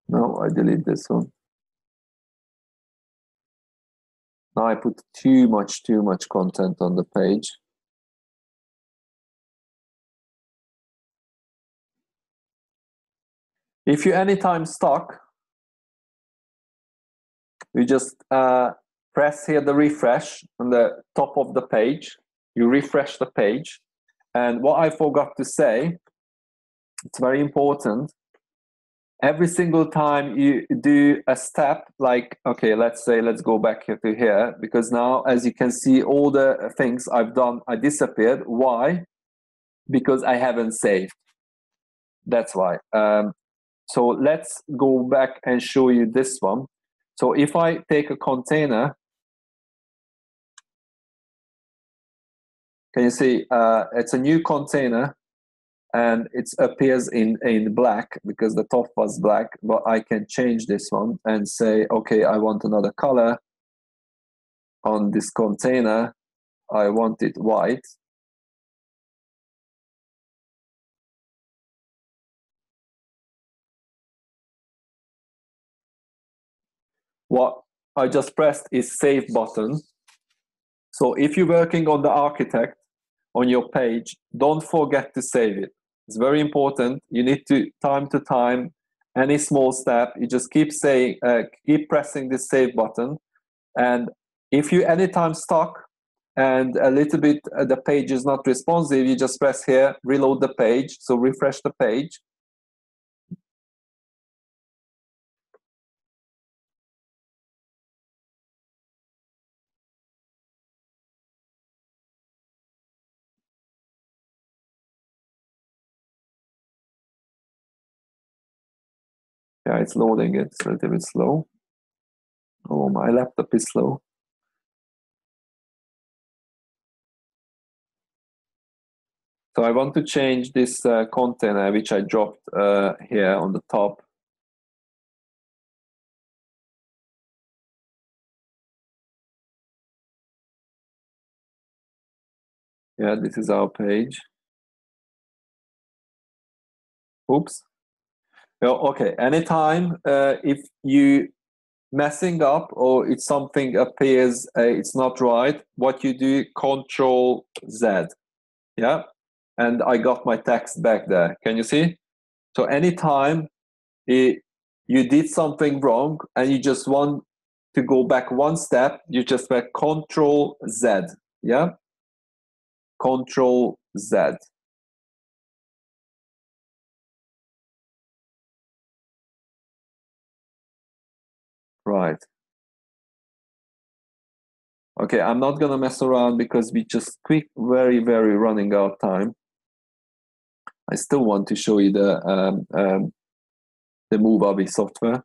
No, I delete this one. Now I put too much content on the page. If you're anytime stuck, you just press here the refresh on the top of the page. You refresh the page. And what I forgot to say, it's very important. Every single time you do a step, like, okay, let's go back here to here, because now, as you can see, all the things I've done, I disappeared. Why? Because I haven't saved. That's why. So let's go back and show you this one. So if I take a container, can you see it's a new container and it appears in black because the top was black, but I can change this one and say, okay, I want another color on this container. I want it white. What I just pressed is save button. So if you're working on the architect on your page, don't forget to save it. It's very important. You need to time, any small step, you just keep saying, keep pressing this save button. And if you anytime stuck and a little bit the page is not responsive, you just press here, reload the page. So refresh the page. Yeah, it's loading. It's a little bit slow. Oh, my laptop is slow. So I want to change this container, which I dropped here on the top. Yeah, this is our page. Oops. Oh, okay, anytime if you messing up or it's something appears it's not right, what you do, Control Z. Yeah, and I got my text back there. Can you see? So anytime you did something wrong and you just want to go back one step, you just press Control Z. Yeah, Control Z. Right. Okay, I'm not gonna mess around because we just very running out of time. I still want to show you the Movavi software.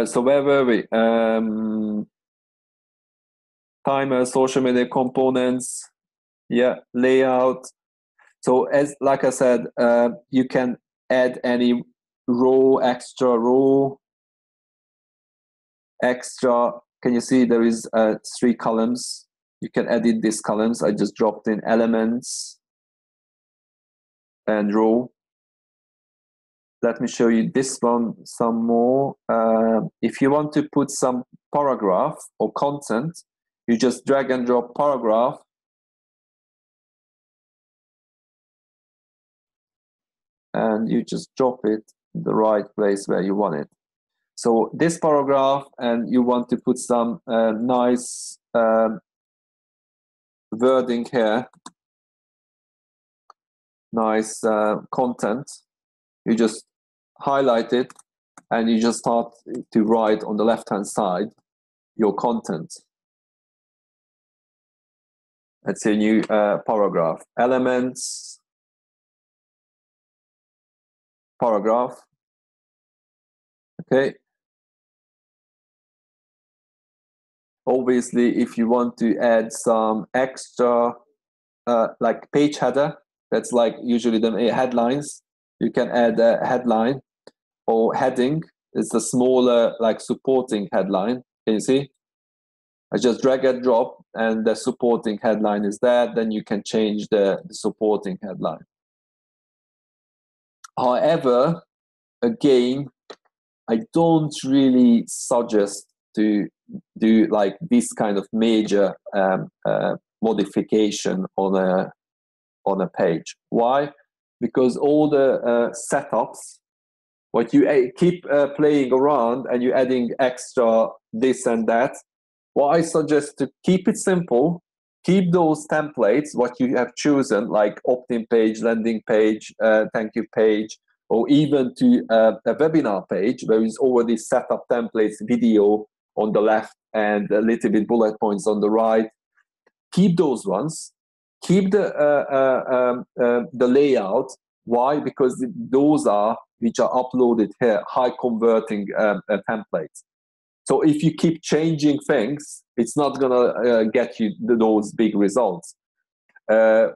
So where were we? Timer, social media components, yeah, layout, So as like I said, you can add any row, extra row, extra. Can you see there is 3 columns? You can edit these columns. I just dropped in elements and row. Let me show you this one some more. If you want to put some paragraph or content, you just drag and drop paragraph. And you just drop it in the right place where you want it. So this paragraph, and you want to put some nice wording here, nice content. You just highlight it, and you just start to write on the left-hand side your content. Let's say new paragraph. Elements, paragraph. Okay. Obviously, if you want to add some extra, like page header, that's like usually the headlines, you can add a headline, or heading. It's a smaller, like supporting headline. Can you see? I just drag and drop, and the supporting headline is there. Then you can change the supporting headline. However, again, I don't really suggest to do like this kind of major modification on a page. Why? Because all the setups, what you keep playing around, and you're adding extra this and that. What I suggest to keep it simple, keep those templates, what you have chosen, like opt-in page, landing page, thank you page, or even to a webinar page where is already set up templates, video on the left and a little bit bullet points on the right. Keep those ones. Keep the layout. Why? Because those are which are uploaded here, high converting templates. So if you keep changing things, it's not gonna get you those big results. Okay,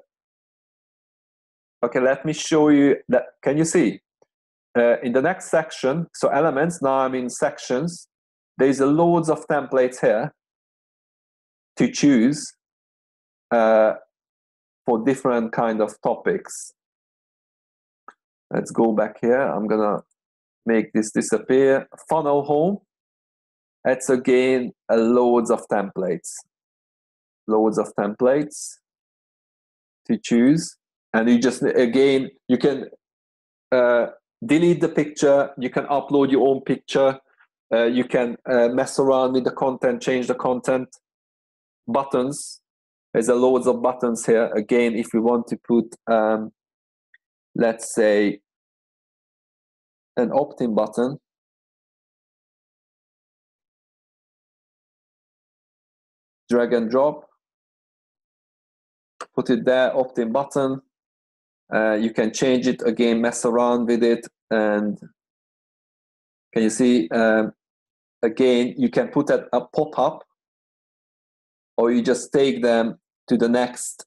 let me show you that. Can you see? In the next section, so elements, now I'm in sections. There's loads of templates here to choose for different kind of topics. Let's go back here. I'm gonna make this disappear. Funnel home. It's again loads of templates. Loads of templates to choose. And you just, again, you can delete the picture. You can upload your own picture. You can mess around with the content, change the content. Buttons. There's loads of buttons here. Again, if we want to put, let's say, an opt-in button. Drag and drop. Put it there, opt-in button. You can change it again, mess around with it. And can you see, again, you can put a pop-up, or you just take them to the next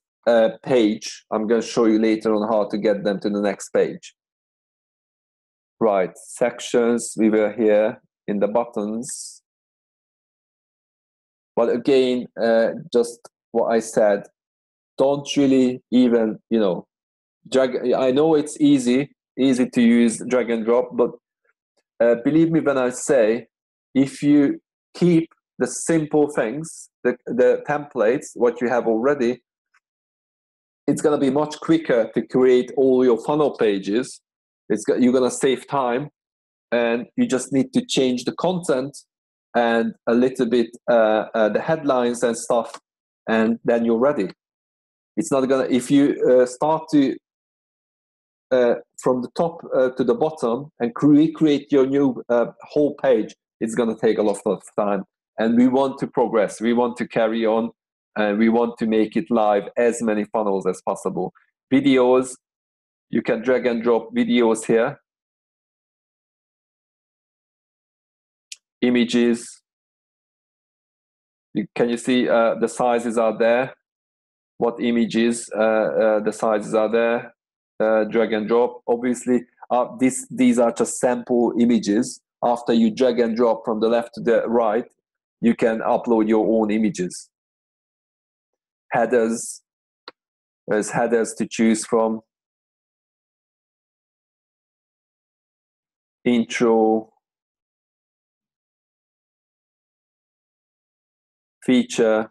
page. I'm going to show you later on how to get them to the next page. Right, sections, we were here in the buttons. But again, just what I said, don't really even, drag. I know it's easy to use drag and drop, but believe me when I say, if you keep the simple things, the templates, what you have already, it's going to be much quicker to create all your funnel pages. You're going to save time, and you just need to change the content and a little bit the headlines and stuff, and then you're ready. It's not gonna, if you start to from the top to the bottom and recreate your new whole page, it's gonna take a lot of time. And we want to progress, we want to carry on, and we want to make it live as many funnels as possible. Videos, you can drag and drop videos here. Images, can you see the sizes are there? what images, the sizes are there, drag and drop. Obviously, these are just sample images. After you drag and drop from the left to the right, you can upload your own images. Headers, there's headers to choose from. Intro, feature,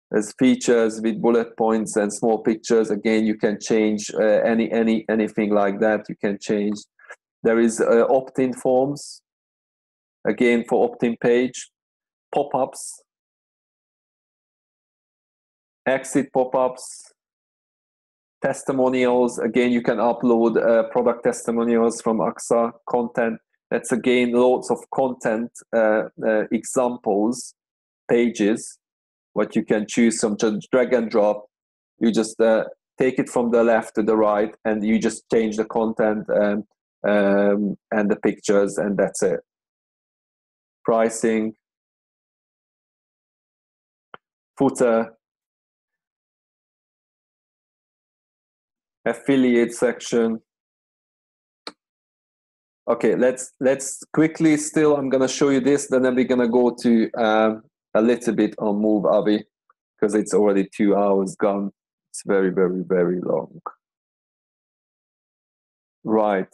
there's features with bullet points and small pictures. Again, you can change anything like that. You can change. There is opt-in forms. Again, for opt-in page, pop-ups, exit pop-ups, testimonials. Again, you can upload product testimonials from AXA content. That's again loads of content examples, pages, what you can choose from. Just drag and drop. You just take it from the left to the right, and you just change the content and the pictures, and that's it. Pricing, footer, affiliate section. Okay, let's quickly still, I'm gonna show you this, then we're gonna go to a little bit on Movavi, because it's already 2 hours gone. It's very, very, very long. Right,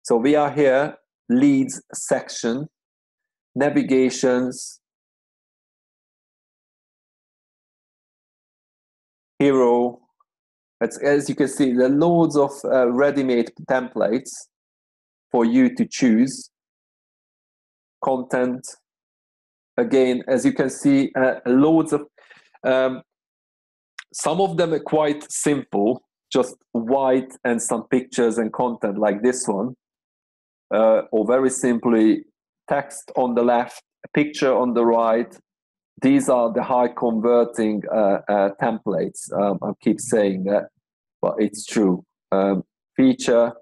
so we are here, leads section, navigations, hero. As you can see, there are loads of ready-made templates for you to choose. Content. Again, as you can see, loads of, some of them are quite simple, just white and some pictures and content like this one. Or very simply, text on the left, a picture on the right. These are the high converting templates. I keep saying that, but it's true. Feature.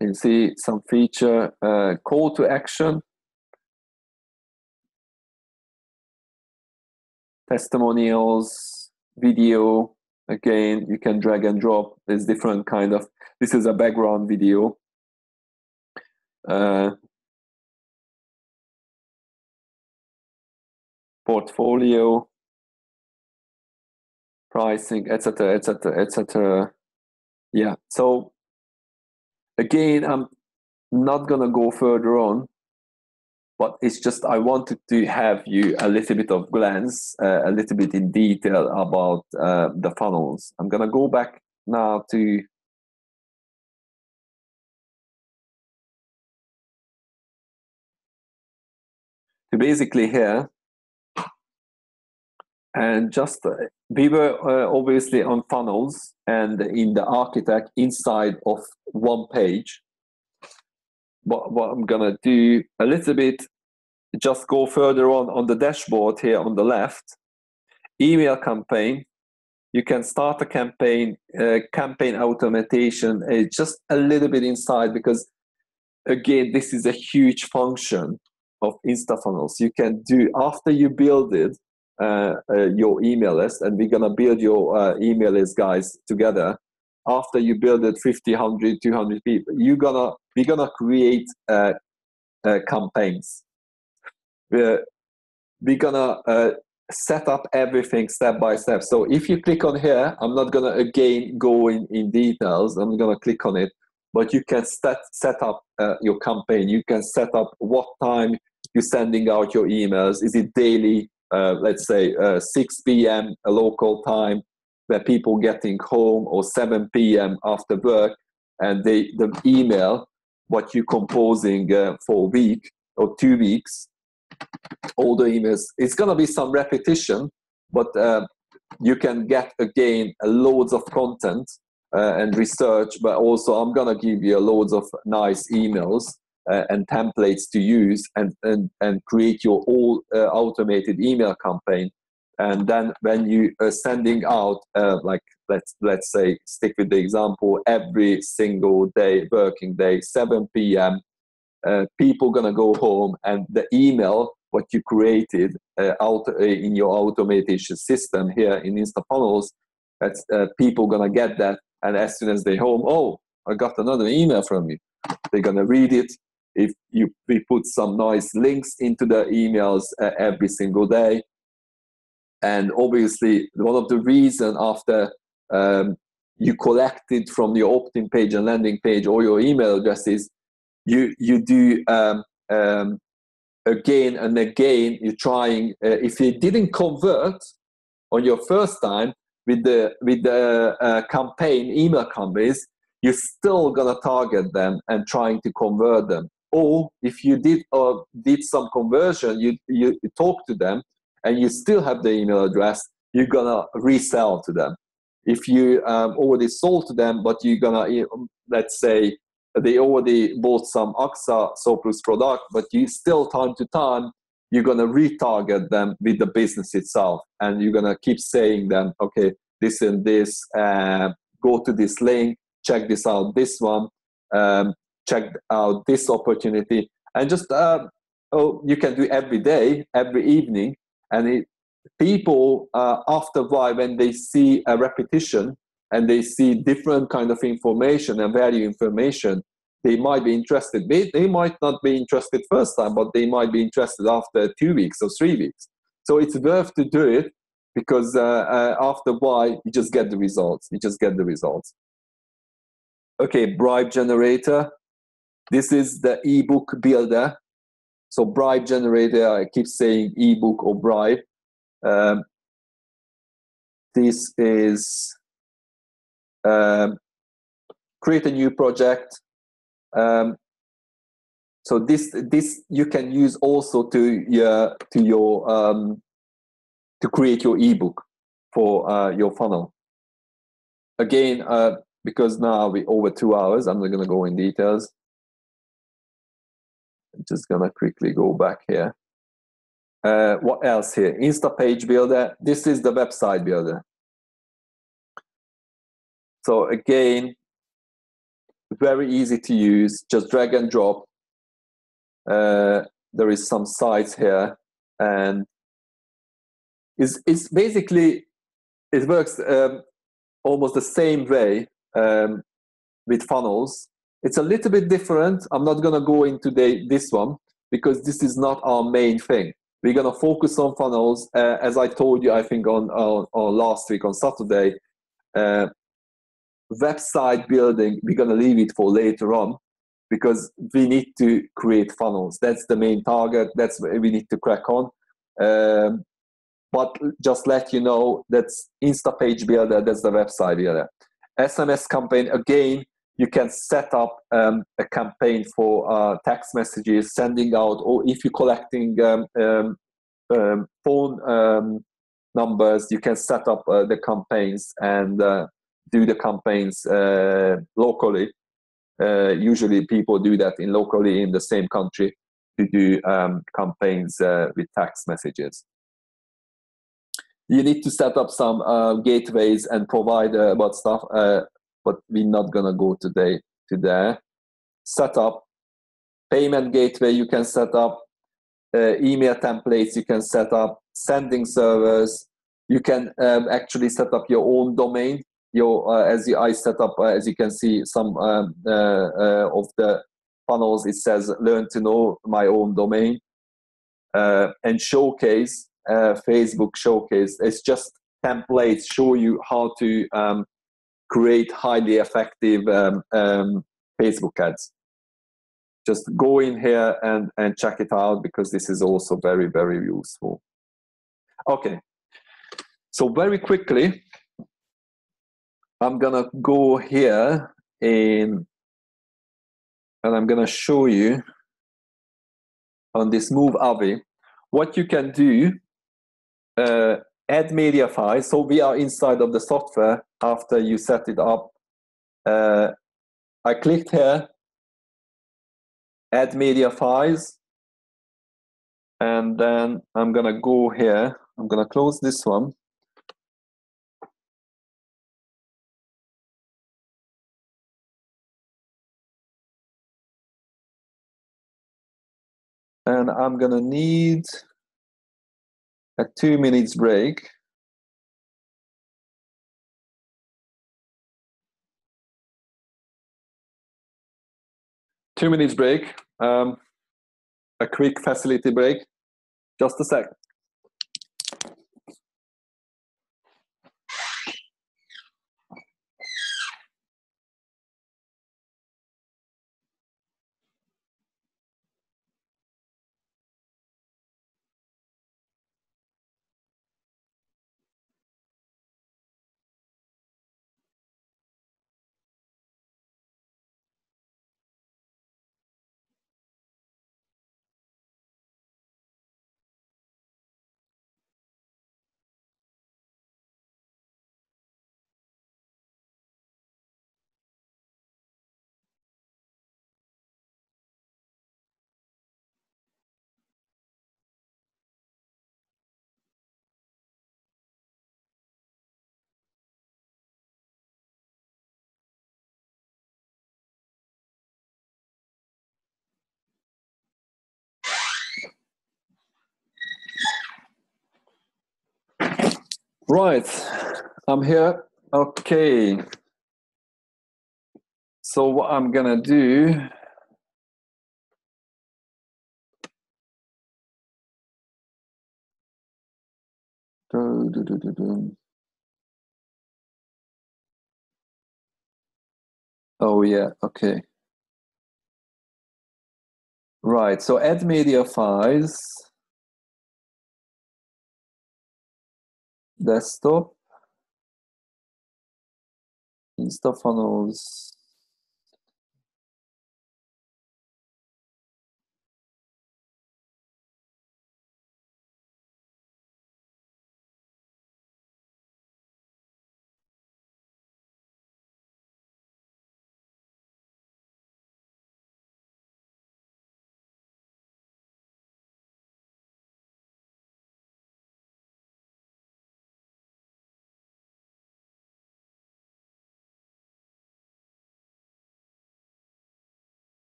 You can see some feature, call to action. Testimonials, video. Again, you can drag and drop. There's different kind of, this is a background video. Portfolio, pricing, etc., etc., etc. Yeah, so again, I'm not gonna go further on, but it's just I wanted to have you a little bit of glance, a little bit in detail about the funnels. I'm gonna go back now to basically here. And just we were obviously on funnels and in the architect inside of one page. What I'm gonna do a little bit, just go further on the dashboard here on the left. Email campaign. You can start a campaign, campaign automation. Just a little bit inside, because again, this is a huge function of Instafunnels. You can do after you build it. Your email list, and we're gonna build your email list, guys, together. After you build it 50, 100, 200 people, we're gonna create campaigns. We're gonna set up everything step by step. So if you click on here, I'm not gonna again go in details. I'm gonna click on it, but you can set up your campaign. You can set up what time you're sending out your emails. Is it daily? Let's say 6 p.m. a local time where people getting home, or 7 p.m. after work, and the email what you're composing for a week or 2 weeks, all the emails. It's gonna be some repetition, but you can get again loads of content and research, but also I'm gonna give you loads of nice emails and templates to use and create your all automated email campaign. And then when you are sending out, like let's say, stick with the example, every single day, working day, 7 p.m., people gonna go home, and the email what you created in your automation system here in Instafunnels, that's people gonna get that, and as soon as they home, oh, I got another email from you. They're gonna read it. If we put some nice links into the emails every single day, and obviously one of the reasons after you collected from your opt-in page and landing page all your email addresses, you do again and again. You're trying. If you didn't convert on your first time with the campaign email campaigns, you're still gonna target them and trying to convert them. Or if you did some conversion, you talk to them and you still have the email address, you're gonna resell to them. If you already sold to them, but you're gonna, let's say they already bought some AXA surplus product, but you still time to time, you're gonna retarget them with the business itself. And you're gonna keep saying them, okay, this and this, go to this link, check this out, this one, check out this opportunity. And just, you can do every day, every evening. And people, after a while, when they see a repetition and they see different kind of information and value information, they might be interested. They might not be interested first time, but they might be interested after 2 weeks or 3 weeks. So it's worth to do it, because after a while, you just get the results. You just get the results. Okay, bribe generator. This is the ebook builder. So bribe generator, I keep saying ebook or bribe. This is create a new project. So this you can use also to create your ebook for your funnel. Again, because now we're over 2 hours, I'm not going to go in details. I'm just going to quickly go back here. What else here? Insta page builder. This is the website builder. So again, very easy to use. Just drag and drop. There is some sites here, and it's basically, it works almost the same way with funnels. It's a little bit different. I'm not going to go into this one because this is not our main thing. We're going to focus on funnels. As I told you, I think on last week on Saturday, website building, we're going to leave it for later on, because we need to create funnels. That's the main target. That's what we need to crack on. But just let you know, that's Insta page builder, that's the website builder. SMS campaign, again, you can set up a campaign for text messages, sending out, or if you're collecting phone numbers, you can set up the campaigns and do the campaigns locally. Usually people do that locally in the same country to do campaigns with text messages. You need to set up some gateways and provide about stuff, but we're not gonna go today to there. Set up payment gateway, you can set up email templates, you can set up sending servers, you can actually set up your own domain. I set up, as you can see, some of the funnels, it says learn to know my own domain. And showcase, Facebook showcase, it's just templates show you how to create highly effective Facebook ads. Just go in here and check it out, because this is also very, very useful. Okay, so very quickly, I'm gonna go here and I'm gonna show you on this Movavi what you can do. Add media files. So we are inside of the software after you set it up. I clicked here, add media files, and then I'm gonna go here. I'm gonna close this one. and I'm gonna need a 2 minutes break. Two-minute break, a quick facility break. Just a sec. Right, I'm here. Okay. So what I'm gonna do, oh yeah, okay. Right, so add media files, desktop, Instafunnels.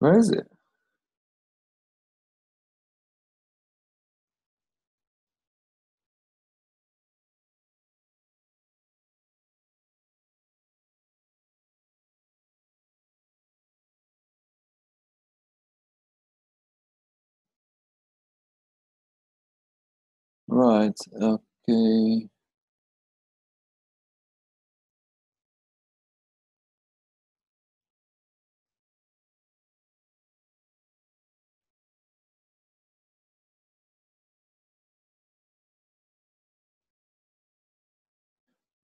Where is it? Right, okay.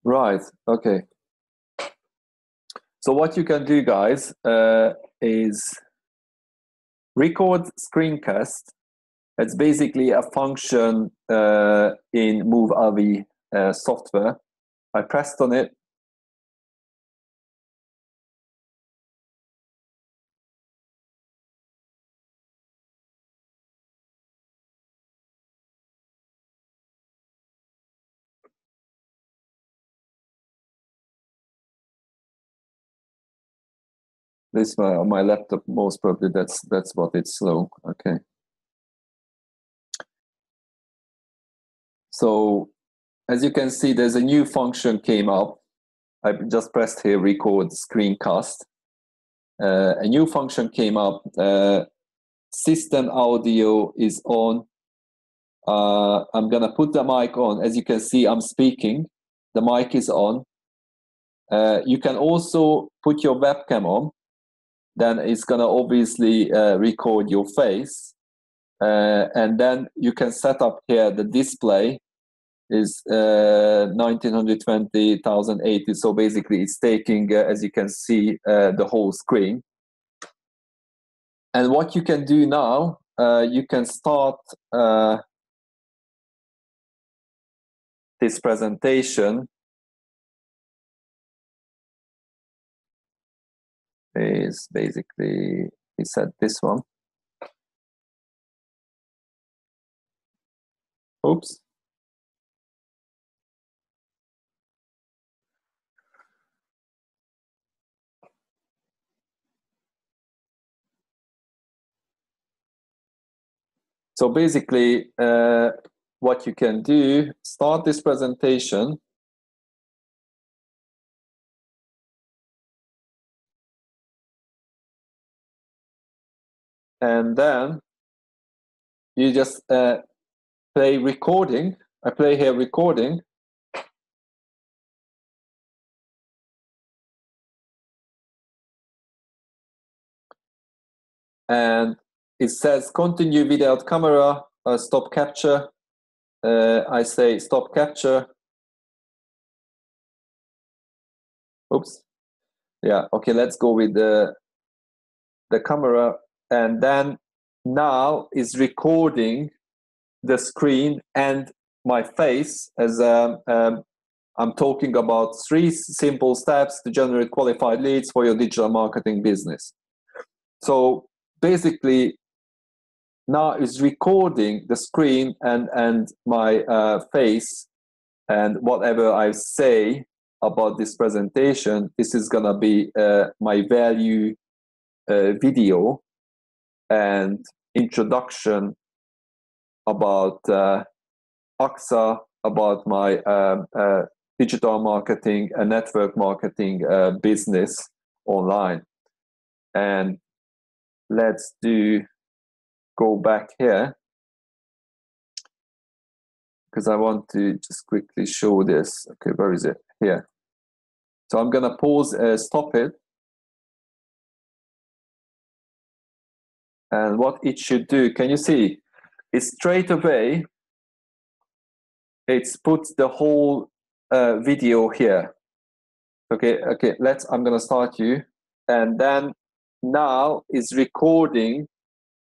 Right, okay. So what you can do, guys, is record screencast. It's basically a function in Movavi software. I pressed on it. This on my laptop, most probably that's what it's slow. Okay. So as you can see, there's a new function came up. I just pressed here, record screencast. A new function came up. System audio is on. I'm gonna put the mic on. As you can see, I'm speaking. The mic is on. You can also put your webcam on. Then it's gonna obviously record your face. And then you can set up here the display is 1920 1080. So basically it's taking, as you can see, the whole screen. And what you can do now, you can start this presentation. Is basically, we said this one. Oops. So basically, what you can do, start this presentation. And then you just play recording. I play here recording. And it says continue without camera, stop capture. I say stop capture. Oops. Yeah, okay, let's go with the camera. And then now is recording the screen and my face as I'm talking about 3 simple steps to generate qualified leads for your digital marketing business. So basically, now is recording the screen and my face, and whatever I say about this presentation, this is gonna be my value video and introduction about AXA, about my digital marketing and network marketing business online. And let's go back here, because I want to just quickly show this. Okay, where is it? Here. So I'm gonna pause, stop it. And what it should do, can you see? It's straight away, it's put the whole video here. Okay, I'm gonna start you. And then now is recording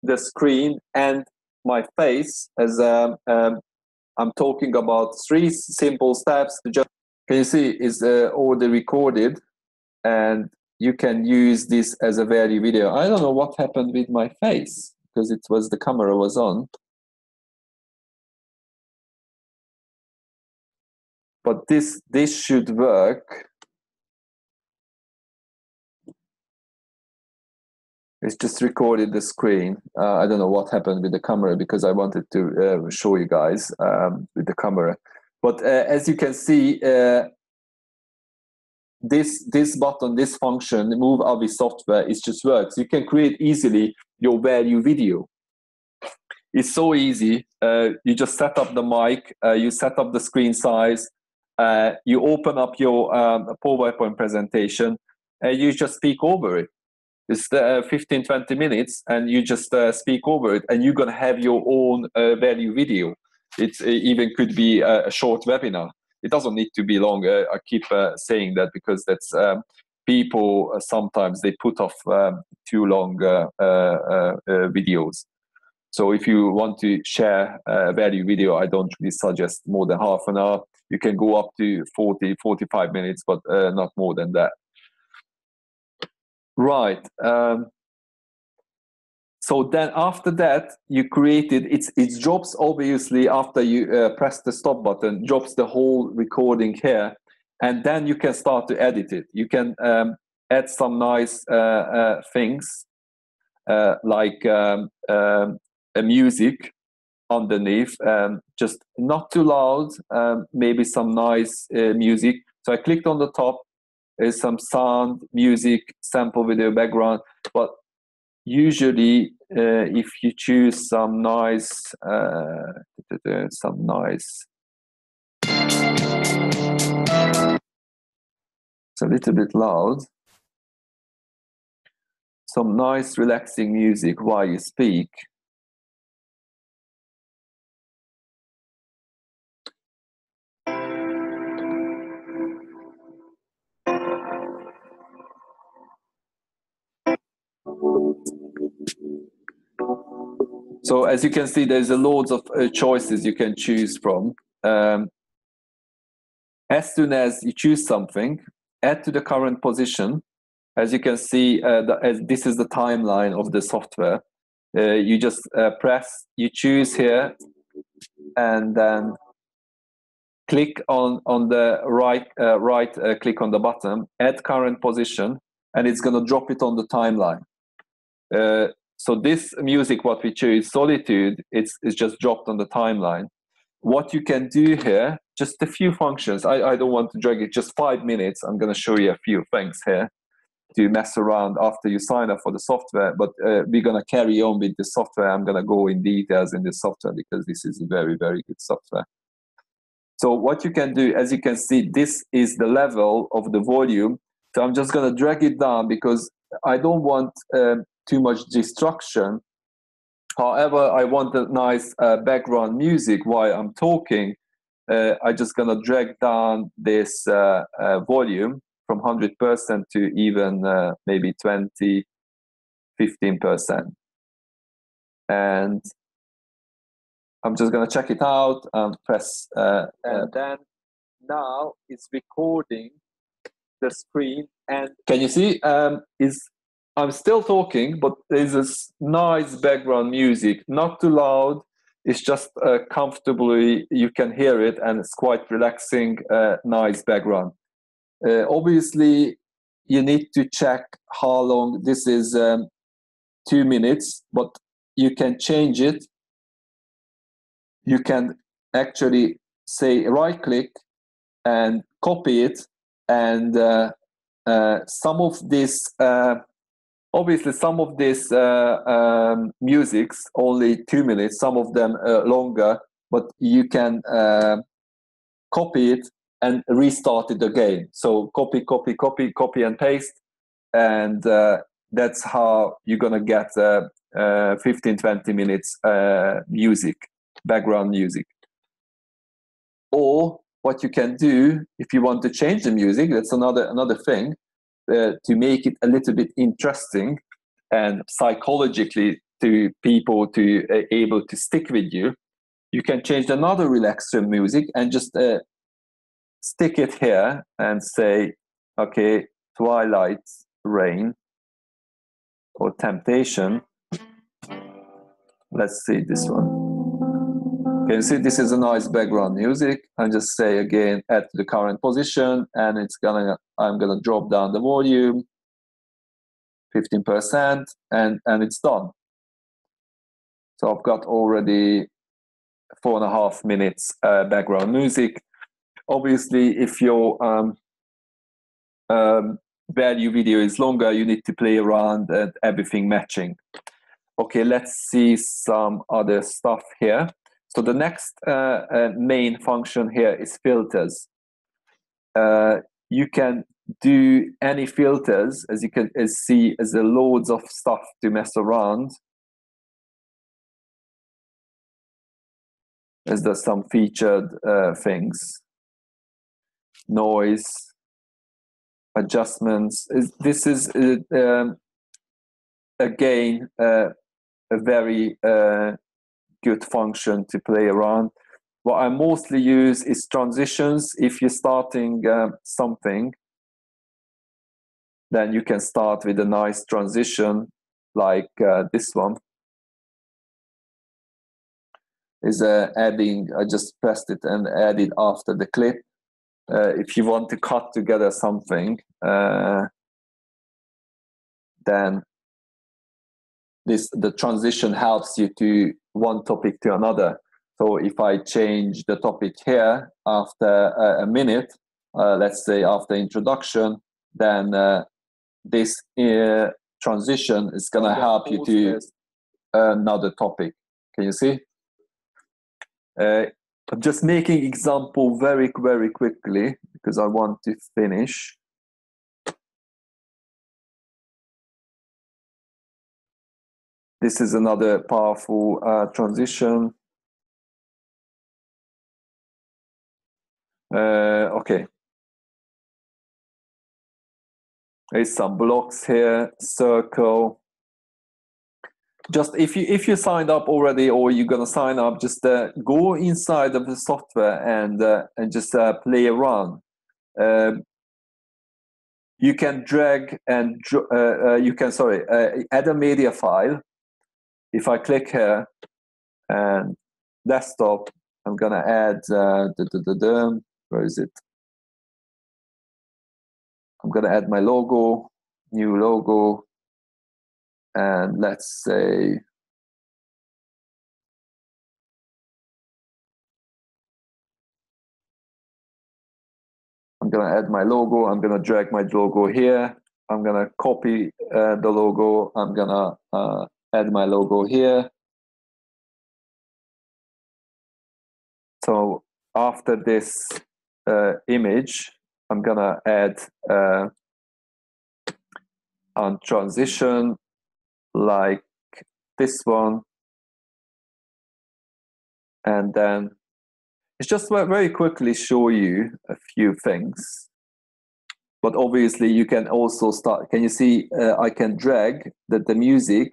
the screen and my face as I'm talking about 3 simple steps to just, can you see, is already recorded, and you can use this as a value video. I don't know what happened with my face, because it was, the camera was on. But this should work. It's just recorded the screen. I don't know what happened with the camera, because I wanted to show you guys with the camera. But as you can see, this button, this function, Movavi software, it just works. You can create easily your value video. It's so easy. You just set up the mic, you set up the screen size, you open up your PowerPoint presentation, and you just speak over it. It's 15-20 minutes, and you just speak over it, and you're going to have your own value video. It even could be a short webinar. It doesn't need to be long. I keep saying that, because that's people sometimes they put off too long videos. So if you want to share a value video, I don't really suggest more than half an hour. You can go up to 40-45 minutes, but not more than that. Right. So then after that, you created, it drops, obviously, after you press the stop button, drops the whole recording here. And then you can start to edit it. You can add some nice things like a music underneath, just not too loud, maybe some nice music. So I clicked on the top, there's some sound, music, sample video background, but usually if you choose some nice, it's a little bit loud, some nice relaxing music while you speak. So as you can see, there's a loads of choices you can choose from. As soon as you choose something, add to the current position. As you can see, this is the timeline of the software. You just press, you choose here, and then click on the right click on the button, add current position, and it's going to drop it on the timeline. So this music, what we choose, Solitude, it's just dropped on the timeline. What you can do here, just a few functions. I don't want to drag it, just 5 minutes. I'm going to show you a few things here to mess around after you sign up for the software. But we're going to carry on with the software. I'm going to go in details in the software because this is a very, very good software. So what you can do, as you can see, this is the level of the volume. So I'm just going to drag it down because I don't want too much distraction. However, I want a nice background music while I'm talking. I'm just going to drag down this volume from 100% to even maybe 20, 15%. And I'm just going to check it out and press, and then now it's recording the screen. And can you see? I'm still talking, but there's this nice background music, not too loud. It's just comfortably, you can hear it, and it's quite relaxing, nice background. Obviously, you need to check how long this is. 2 minutes, but you can change it. You can actually say right-click and copy it, and some of this. Obviously, some of these musics only 2 minutes, some of them longer, but you can copy it and restart it again. So copy, copy, copy, copy and paste, and that's how you're gonna get 15-20 minutes music, background music. Or what you can do if you want to change the music, that's another thing. To make it a little bit interesting and psychologically to people to able to stick with you, you can change another relaxer music and just stick it here and say, okay, Twilight Rain or Temptation. Let's see this one. Can you see this is a nice background music? And just say again, add to the current position, and I'm gonna drop down the volume 15%, and it's done. So I've got already 4.5 minutes background music. Obviously, if your value video is longer, you need to play around and everything matching. Okay, let's see some other stuff here. So the next main function here is filters. You can do any filters, as you can see, as there loads of stuff to mess around. As there's some featured things, noise, adjustments. This is again a very good function to play around. What I mostly use is transitions. If you're starting something, then you can start with a nice transition like this one. Is adding, I just pressed it and added after the clip. If you want to cut together something, then the transition helps you to one topic to another. So if I change the topic here after a minute, let's say after introduction, then this transition is going to help you to another topic. Can you see? I'm just making example very, very quickly because I want to finish. This is another powerful transition. Okay. There's some blocks here, circle. Just if you signed up already or you're gonna sign up, just go inside of the software and just play around. You can drag and you can add a media file. If I click here and desktop, I'm gonna add where is it? I'm gonna add my logo, new logo. And let's say I'm gonna add my logo. I'm gonna drag my logo here. I'm gonna copy the logo. I'm gonna add my logo here. So after this image, I'm gonna add on transition like this one, and then it's just very quickly show you a few things. But obviously you can also start, can you see I can drag the music,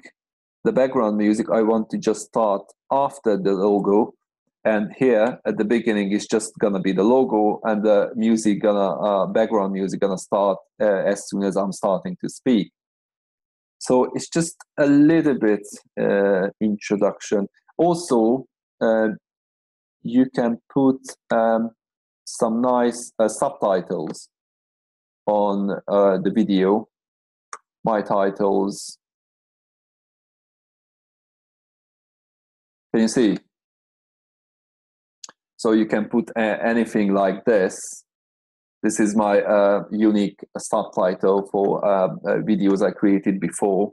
the background music I want to just start after the logo, and here at the beginning is just gonna be the logo, and the music gonna background music gonna start as soon as I'm starting to speak. So it's just a little bit introduction. Also, you can put some nice subtitles on the video. My titles. Can you see? So you can put anything like this. This is my unique subtitle for videos I created before.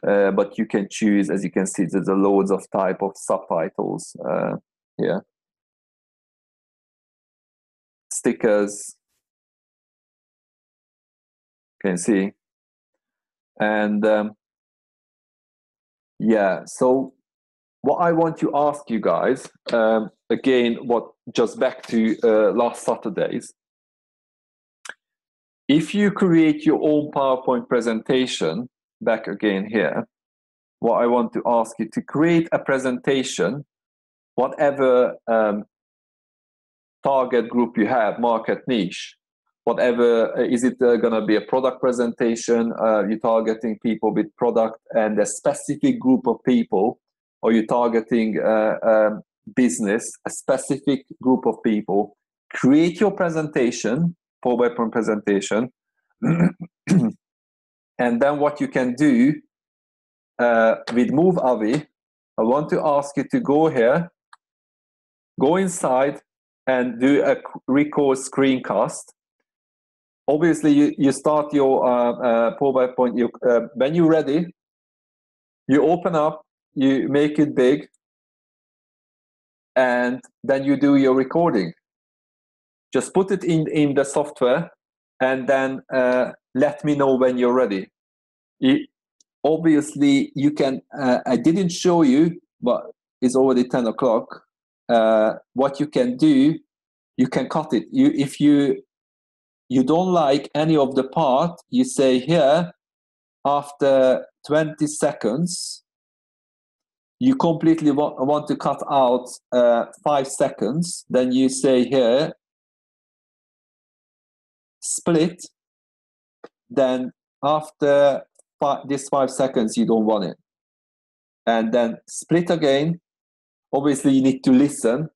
But you can choose, as you can see, there's loads of type of subtitles here. Stickers. Can you see? And yeah, so what I want to ask you guys, again, just back to last Saturdays, if you create your own PowerPoint presentation, back again here, what I want to ask you to create a presentation, whatever target group you have, market niche, whatever, is it going to be a product presentation, you're targeting people with product and a specific group of people, or you're targeting business, a specific group of people, create your presentation, PowerPoint presentation, and then what you can do with Movavi, I want to ask you to go here, go inside and do a record screencast. Obviously, you start your PowerPoint, when you're ready, you open up, you make it big, and then you do your recording. Just put it in the software, and then let me know when you're ready. Obviously, you can, I didn't show you, but it's already 10 o'clock. What you can do, you can cut it. If you don't like any of the part, you say here, after 20 seconds, you completely want to cut out 5 seconds, then you say here, split, then after this 5 seconds, you don't want it. And then split again. Obviously, you need to listen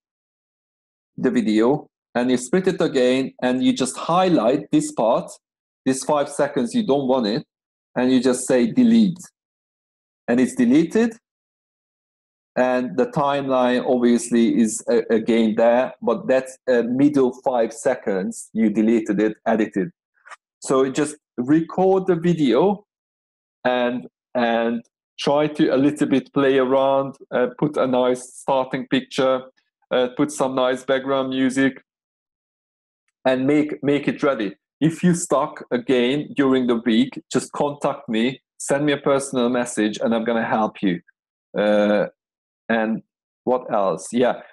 the video, and you split it again, and you just highlight this part, this 5 seconds, you don't want it, and you just say delete. And it's deleted, and the timeline obviously is again there, but that's middle 5 seconds, you deleted it, edited. So just record the video and try to a little bit play around, put a nice starting picture, put some nice background music, and make it ready. If you stuck again during the week, just contact me, send me a personal message, and I'm gonna help you. And what else? Yeah,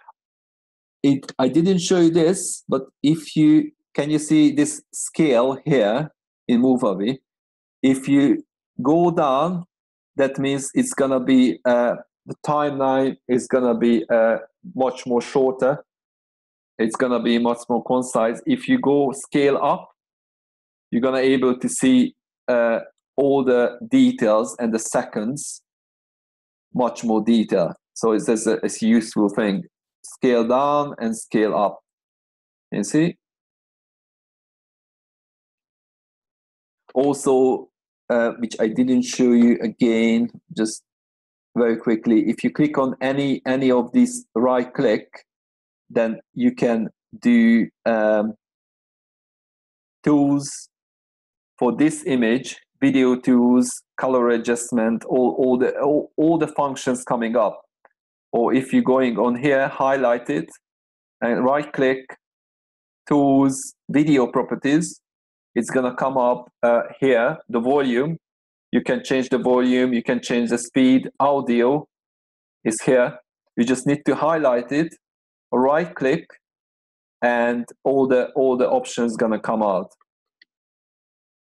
I didn't show you this, but can you see this scale here in Movavi? If you go down, that means it's gonna be the timeline is gonna be much more shorter. It's gonna be much more concise. If you go scale up, you're gonna able to see all the details and the seconds, much more detail. So it's a useful thing. Scale down and scale up. You see? Also, which I didn't show you again, just very quickly. If you click on any of these, right click, then you can do tools for this image, video tools, color adjustment, all the functions coming up. Or if you're going on here, highlight it and right click, tools, video properties, it's gonna come up here, the volume. You can change the volume, you can change the speed, audio is here. You just need to highlight it, right click, and all the options gonna come out.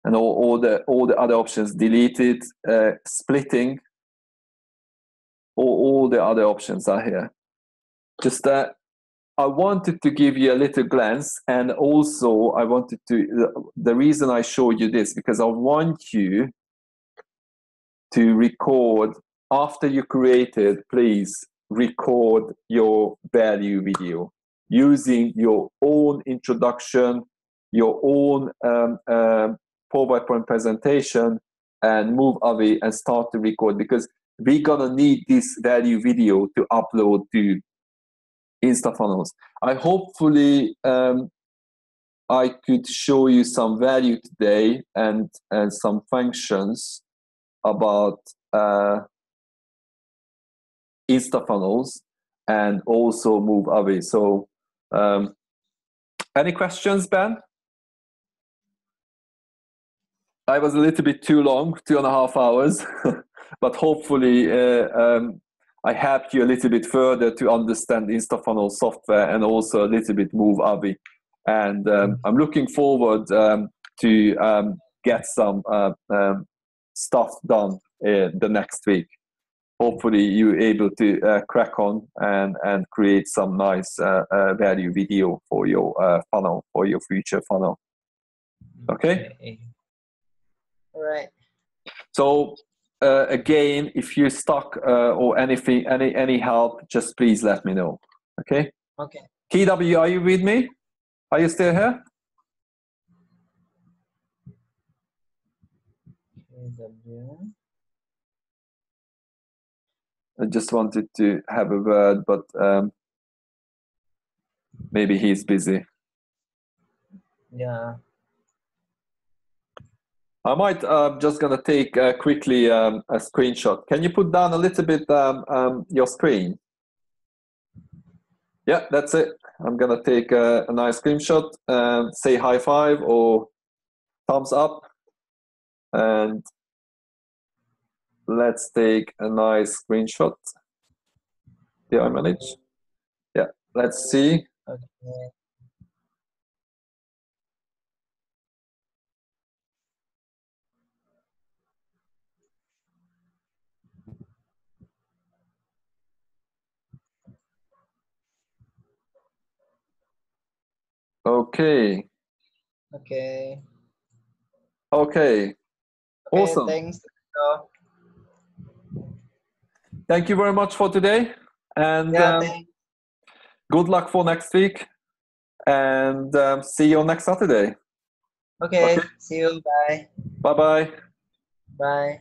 And all the other options, deleted, splitting, all the other options are here. Just I wanted to give you a little glance, and also I wanted to, the reason I showed you this, because I want you to record, after you created, please record your value video using your own introduction, your own PowerPoint presentation, and Movavi, and start to record, because we're gonna need this value video to upload to Instafunnels. I hopefully I could show you some value today and some functions about Instafunnels and also Movavi. So any questions, Ben? I was a little bit too long, 2.5 hours, but hopefully I helped you a little bit further to understand Instafunnel software and also a little bit Movavi. And I'm looking forward to get some stuff done the next week. Hopefully you're able to crack on and create some nice value video for your funnel, for your future funnel. Okay? All right. So again, if you're stuck or anything, any help, just please let me know. Okay? Okay. KW, are you with me? Are you still here? I just wanted to have a word, but maybe he's busy. Yeah. I might just gonna take quickly a screenshot. Can you put down a little bit your screen? Yeah, that's it. I'm gonna take a nice screenshot, say high five or thumbs up, and let's take a nice screenshot. Did I manage? Yeah, let's see. Okay. Okay. Okay. Okay. Awesome. Thanks. Thank you very much for today, and good luck for next week, and see you on next Saturday. Okay. See you. Bye. Bye-bye. Bye.